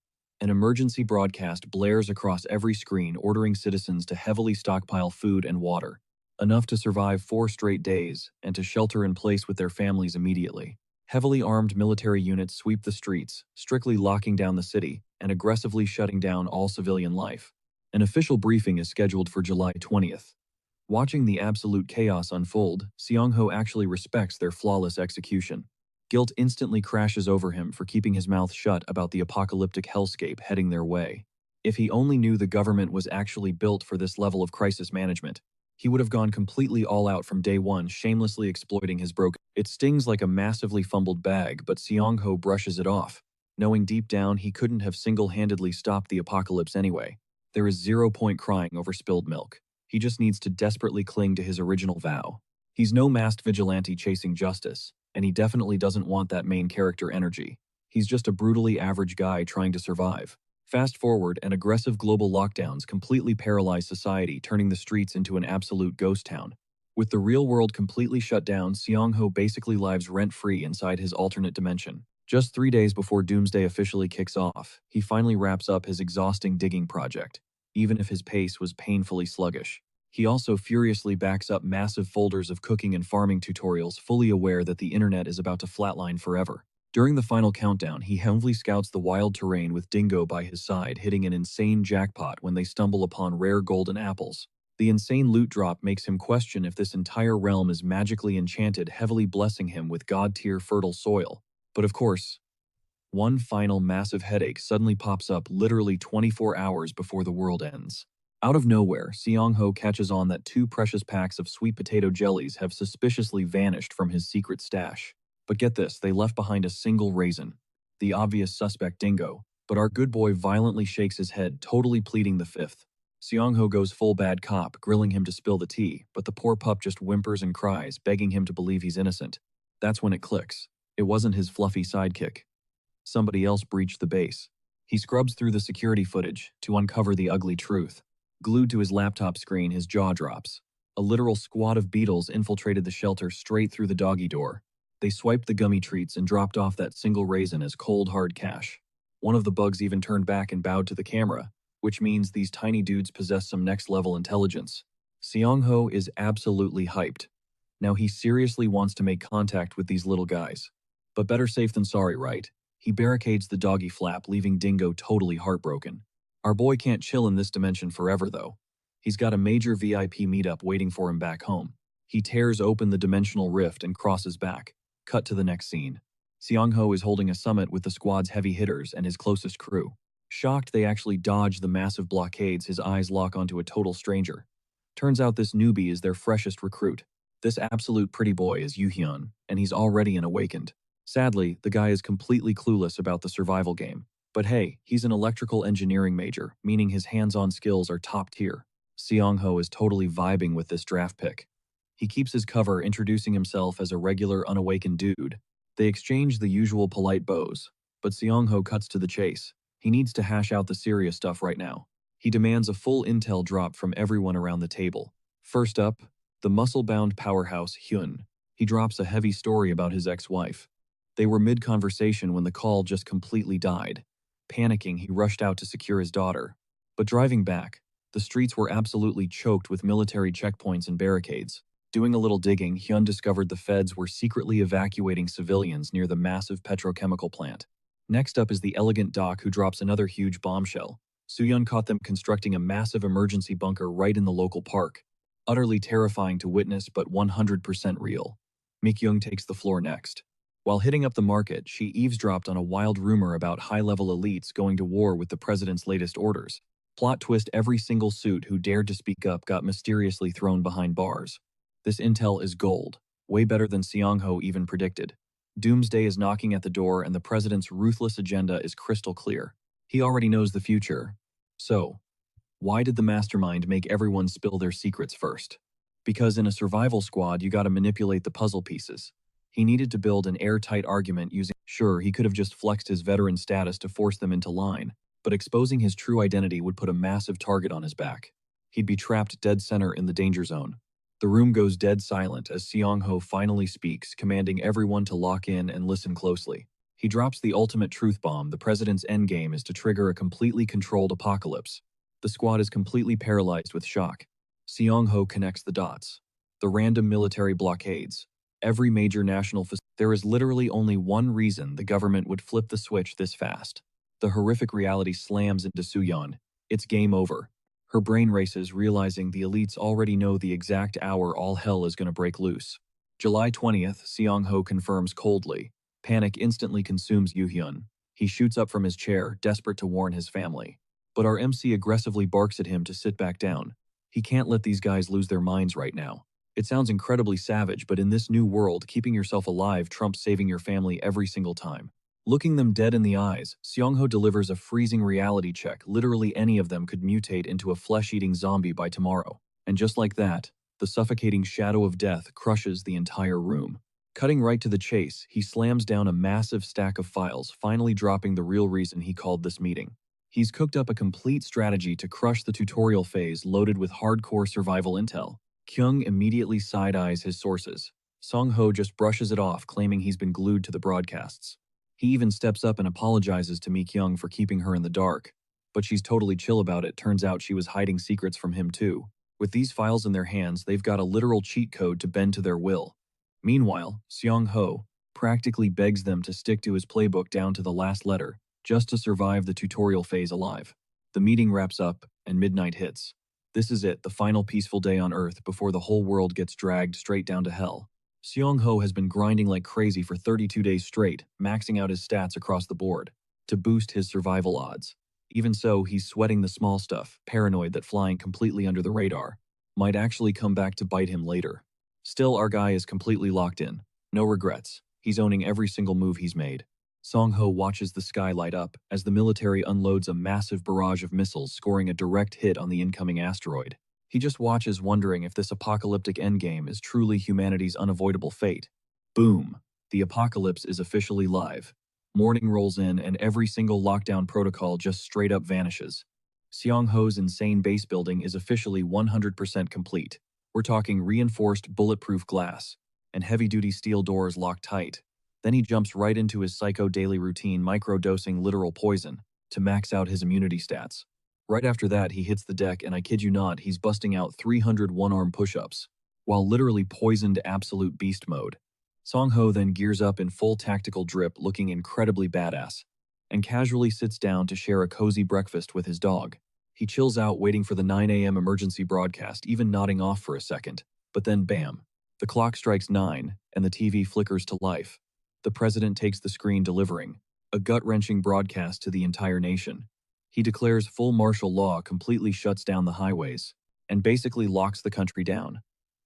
An emergency broadcast blares across every screen, ordering citizens to heavily stockpile food and water, enough to survive 4 straight days and to shelter in place with their families immediately. Heavily armed military units sweep the streets, strictly locking down the city and aggressively shutting down all civilian life. An official briefing is scheduled for July 20th. Watching the absolute chaos unfold, Seong-ho actually respects their flawless execution. Guilt instantly crashes over him for keeping his mouth shut about the apocalyptic hellscape heading their way. If he only knew the government was actually built for this level of crisis management, he would have gone completely all out from day one, shamelessly exploiting his broken. It stings like a massively fumbled bag, but Seong-ho brushes it off, knowing deep down he couldn't have single-handedly stopped the apocalypse anyway. There is 0 point crying over spilled milk. He just needs to desperately cling to his original vow. He's no masked vigilante chasing justice, and he definitely doesn't want that main character energy. He's just a brutally average guy trying to survive. Fast forward, and aggressive global lockdowns completely paralyze society, turning the streets into an absolute ghost town. With the real world completely shut down, Seong-ho basically lives rent-free inside his alternate dimension. Just 3 days before Doomsday officially kicks off, he finally wraps up his exhausting digging project, even if his pace was painfully sluggish. He also furiously backs up massive folders of cooking and farming tutorials, fully aware that the internet is about to flatline forever. During the final countdown, he heavily scouts the wild terrain with Dingo by his side, hitting an insane jackpot when they stumble upon rare golden apples. The insane loot drop makes him question if this entire realm is magically enchanted, heavily blessing him with god-tier fertile soil. But of course, one final massive headache suddenly pops up literally 24 hours before the world ends. Out of nowhere, Seong-ho catches on that 2 precious packs of sweet potato jellies have suspiciously vanished from his secret stash. But get this, they left behind a single raisin. The obvious suspect, Dingo. But our good boy violently shakes his head, totally pleading the fifth. Seong-ho goes full bad cop, grilling him to spill the tea, but the poor pup just whimpers and cries, begging him to believe he's innocent. That's when it clicks. It wasn't his fluffy sidekick. Somebody else breached the base. He scrubs through the security footage to uncover the ugly truth. Glued to his laptop screen, his jaw drops. A literal squad of beetles infiltrated the shelter straight through the doggy door. They swiped the gummy treats and dropped off that single raisin as cold, hard cash. One of the bugs even turned back and bowed to the camera, which means these tiny dudes possess some next-level intelligence. Seong-ho is absolutely hyped. Now he seriously wants to make contact with these little guys. But better safe than sorry, right? He barricades the doggy flap, leaving Dingo totally heartbroken. Our boy can't chill in this dimension forever, though. He's got a major VIP meetup waiting for him back home. He tears open the dimensional rift and crosses back. Cut to the next scene. Seong-ho is holding a summit with the squad's heavy hitters and his closest crew. Shocked they actually dodge the massive blockades, his eyes lock onto a total stranger. Turns out this newbie is their freshest recruit. This absolute pretty boy is Yoo-hyun, and he's already an awakened. Sadly, the guy is completely clueless about the survival game. But hey, he's an electrical engineering major, meaning his hands-on skills are top tier. Seong-ho is totally vibing with this draft pick. He keeps his cover, introducing himself as a regular unawakened dude. They exchange the usual polite bows, But Seong-ho cuts to the chase. He needs to hash out the serious stuff right now. He demands a full intel drop from everyone around the table. First up, the muscle-bound powerhouse Hyun. He drops a heavy story about his ex-wife. They were mid-conversation when the call just completely died. Panicking, he rushed out to secure his daughter. But driving back, the streets were absolutely choked with military checkpoints and barricades. Doing a little digging, Hyun discovered the feds were secretly evacuating civilians near the massive petrochemical plant. Next up is the elegant Doc, who drops another huge bombshell. Soo-yeon caught them constructing a massive emergency bunker right in the local park. Utterly terrifying to witness, but 100% real. Mi-kyung takes the floor next. While hitting up the market, she eavesdropped on a wild rumor about high-level elites going to war with the president's latest orders. Plot twist: every single suit who dared to speak up got mysteriously thrown behind bars. This intel is gold, way better than Seong-ho even predicted. Doomsday is knocking at the door, and the president's ruthless agenda is crystal clear. He already knows the future. So, why did the mastermind make everyone spill their secrets first? Because in a survival squad, you gotta manipulate the puzzle pieces. He needed to build an airtight argument using— Sure, he could have just flexed his veteran status to force them into line, but exposing his true identity would put a massive target on his back. He'd be trapped dead center in the danger zone. The room goes dead silent as Seong-ho finally speaks, commanding everyone to lock in and listen closely. He drops the ultimate truth bomb: the president's endgame is to trigger a completely controlled apocalypse. The squad is completely paralyzed with shock. Seong-ho connects the dots. The random military blockades. Every major national facility. There is literally only one reason the government would flip the switch this fast. The horrific reality slams into Soo-yeon. It's game over. Her brain races, realizing the elites already know the exact hour all hell is going to break loose. July 20th, Seong-ho confirms coldly. Panic instantly consumes Yoo-hyun. He shoots up from his chair, desperate to warn his family. But our MC aggressively barks at him to sit back down. He can't let these guys lose their minds right now. It sounds incredibly savage, but in this new world, keeping yourself alive trumps saving your family every single time. Looking them dead in the eyes, Seong-ho delivers a freezing reality check. Literally any of them could mutate into a flesh-eating zombie by tomorrow. And just like that, the suffocating shadow of death crushes the entire room. Cutting right to the chase, he slams down a massive stack of files, finally dropping the real reason he called this meeting. He's cooked up a complete strategy to crush the tutorial phase loaded with hardcore survival intel. Kyung immediately side-eyes his sources. Song-ho just brushes it off, claiming he's been glued to the broadcasts. He even steps up and apologizes to Mi-kyung for keeping her in the dark. But she's totally chill about it. Turns out she was hiding secrets from him too. With these files in their hands, they've got a literal cheat code to bend to their will. Meanwhile, Seong-ho practically begs them to stick to his playbook down to the last letter, just to survive the tutorial phase alive. The meeting wraps up, and midnight hits. This is it, the final peaceful day on Earth before the whole world gets dragged straight down to hell. Seong-ho has been grinding like crazy for 32 days straight, maxing out his stats across the board, to boost his survival odds. Even so, he's sweating the small stuff, paranoid that flying completely under the radar might actually come back to bite him later. Still, our guy is completely locked in. No regrets. He's owning every single move he's made. Song-ho watches the sky light up as the military unloads a massive barrage of missiles, scoring a direct hit on the incoming asteroid. He just watches, wondering if this apocalyptic endgame is truly humanity's unavoidable fate. Boom! The apocalypse is officially live. Morning rolls in and every single lockdown protocol just straight up vanishes. Seong-ho's insane base building is officially 100% complete. We're talking reinforced bulletproof glass and heavy-duty steel doors locked tight. Then he jumps right into his psycho daily routine, microdosing literal poison to max out his immunity stats. Right after that, he hits the deck, and I kid you not, he's busting out 300 one-arm push-ups, while literally poisoned absolute beast mode. Song-ho then gears up in full tactical drip, looking incredibly badass, and casually sits down to share a cozy breakfast with his dog. He chills out, waiting for the 9 a.m. emergency broadcast, even nodding off for a second. But then bam! The clock strikes 9, and the TV flickers to life. The president takes the screen, delivering a gut-wrenching broadcast to the entire nation. He declares full martial law, completely shuts down the highways, and basically locks the country down.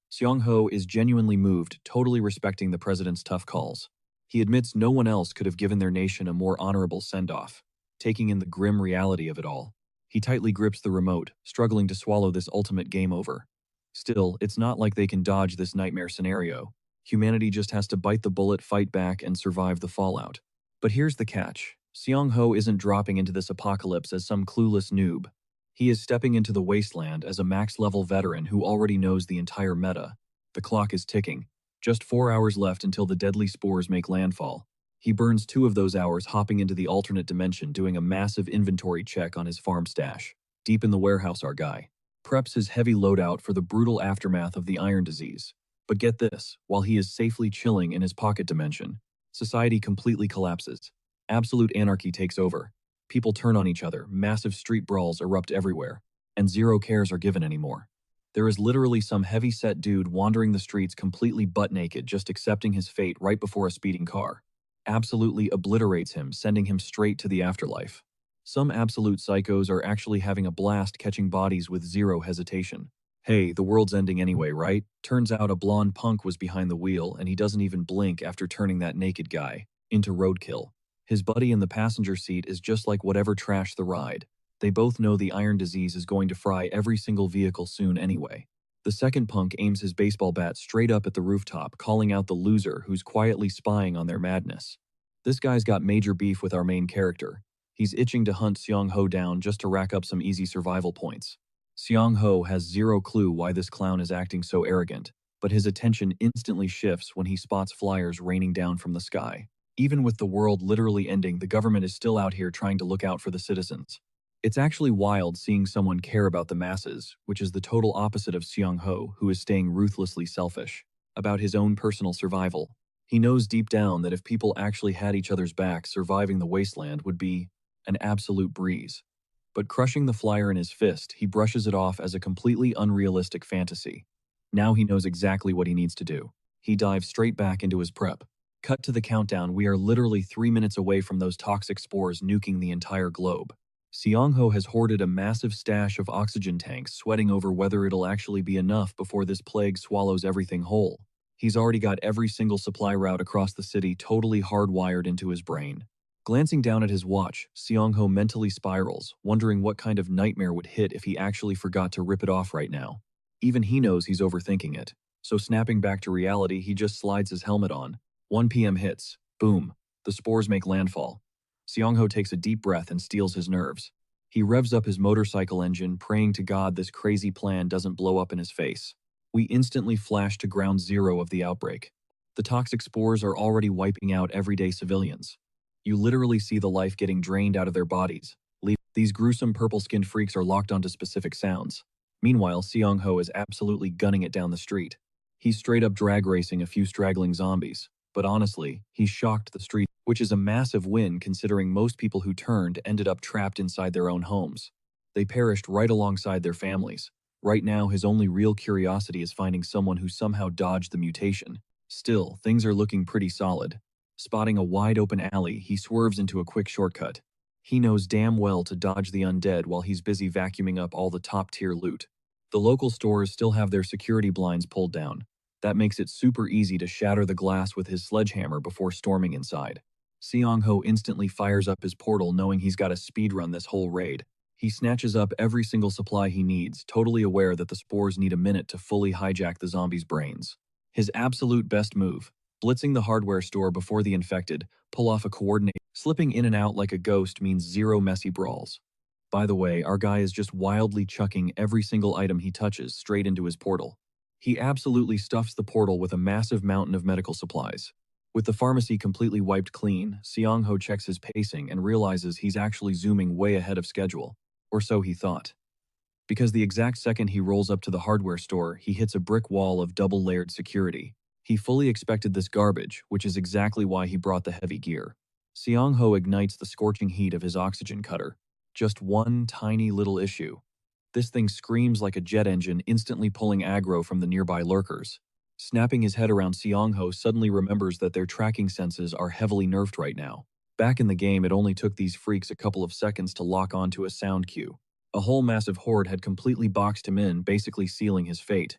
Seong-ho is genuinely moved, totally respecting the president's tough calls. He admits no one else could have given their nation a more honorable send-off. Taking in the grim reality of it all, he tightly grips the remote, struggling to swallow this ultimate game over. Still, it's not like they can dodge this nightmare scenario. Humanity just has to bite the bullet, fight back, and survive the fallout. But here's the catch. Seong-ho isn't dropping into this apocalypse as some clueless noob. He is stepping into the wasteland as a max-level veteran who already knows the entire meta. The clock is ticking. Just 4 hours left until the deadly spores make landfall. He burns 2 of those hours hopping into the alternate dimension doing a massive inventory check on his farm stash. Deep in the warehouse our guy preps his heavy loadout for the brutal aftermath of the iron disease. But get this, while he is safely chilling in his pocket dimension, society completely collapses. Absolute anarchy takes over. People turn on each other, massive street brawls erupt everywhere, and zero cares are given anymore. There is literally some heavy-set dude wandering the streets completely butt-naked just accepting his fate right before a speeding car. Absolutely obliterates him, sending him straight to the afterlife. Some absolute psychos are actually having a blast catching bodies with zero hesitation. Hey, the world's ending anyway, right? Turns out a blonde punk was behind the wheel and he doesn't even blink after turning that naked guy into roadkill. His buddy in the passenger seat is just like whatever trashed the ride. They both know the iron disease is going to fry every single vehicle soon anyway. The second punk aims his baseball bat straight up at the rooftop, calling out the loser who's quietly spying on their madness. This guy's got major beef with our main character. He's itching to hunt Seong-ho down just to rack up some easy survival points. Seong-ho has zero clue why this clown is acting so arrogant, but his attention instantly shifts when he spots flyers raining down from the sky. Even with the world literally ending, the government is still out here trying to look out for the citizens. It's actually wild seeing someone care about the masses, which is the total opposite of Seong-ho, who is staying ruthlessly selfish about his own personal survival. He knows deep down that if people actually had each other's backs, surviving the wasteland would be an absolute breeze. But crushing the flyer in his fist, he brushes it off as a completely unrealistic fantasy. Now he knows exactly what he needs to do. He dives straight back into his prep. Cut to the countdown, we are literally 3 minutes away from those toxic spores nuking the entire globe. Seong-ho has hoarded a massive stash of oxygen tanks, sweating over whether it'll actually be enough before this plague swallows everything whole. He's already got every single supply route across the city totally hardwired into his brain. Glancing down at his watch, Seong-ho mentally spirals, wondering what kind of nightmare would hit if he actually forgot to rip it off right now. Even he knows he's overthinking it, so snapping back to reality, he just slides his helmet on. 1 p.m. hits. Boom. The spores make landfall. Seong-ho takes a deep breath and steels his nerves. He revs up his motorcycle engine, praying to God this crazy plan doesn't blow up in his face. We instantly flash to ground zero of the outbreak. The toxic spores are already wiping out everyday civilians. You literally see the life getting drained out of their bodies. These gruesome purple-skinned freaks are locked onto specific sounds. Meanwhile, Seong-ho is absolutely gunning it down the street. He's straight up drag racing a few straggling zombies. But honestly, he shocked the street, which is a massive win considering most people who turned ended up trapped inside their own homes. They perished right alongside their families. Right now, his only real curiosity is finding someone who somehow dodged the mutation. Still, things are looking pretty solid. Spotting a wide-open alley, he swerves into a quick shortcut. He knows damn well to dodge the undead while he's busy vacuuming up all the top-tier loot. The local stores still have their security blinds pulled down. That makes it super easy to shatter the glass with his sledgehammer before storming inside. Seong-ho instantly fires up his portal knowing he's got to speedrun this whole raid. He snatches up every single supply he needs, totally aware that the spores need a minute to fully hijack the zombies' brains. His absolute best move, blitzing the hardware store before the infected, pull off a coordinate. Slipping in and out like a ghost means zero messy brawls. By the way, our guy is just wildly chucking every single item he touches straight into his portal. He absolutely stuffs the portal with a massive mountain of medical supplies. With the pharmacy completely wiped clean, Seong-ho checks his pacing and realizes he's actually zooming way ahead of schedule. Or so he thought. Because the exact second he rolls up to the hardware store, he hits a brick wall of double-layered security. He fully expected this garbage, which is exactly why he brought the heavy gear. Seong-ho ignites the scorching heat of his oxygen cutter. Just one tiny little issue. This thing screams like a jet engine, instantly pulling aggro from the nearby lurkers. Snapping his head around, Seong-ho suddenly remembers that their tracking senses are heavily nerfed right now. Back in the game, it only took these freaks a couple of seconds to lock onto a sound cue. A whole massive horde had completely boxed him in, basically sealing his fate.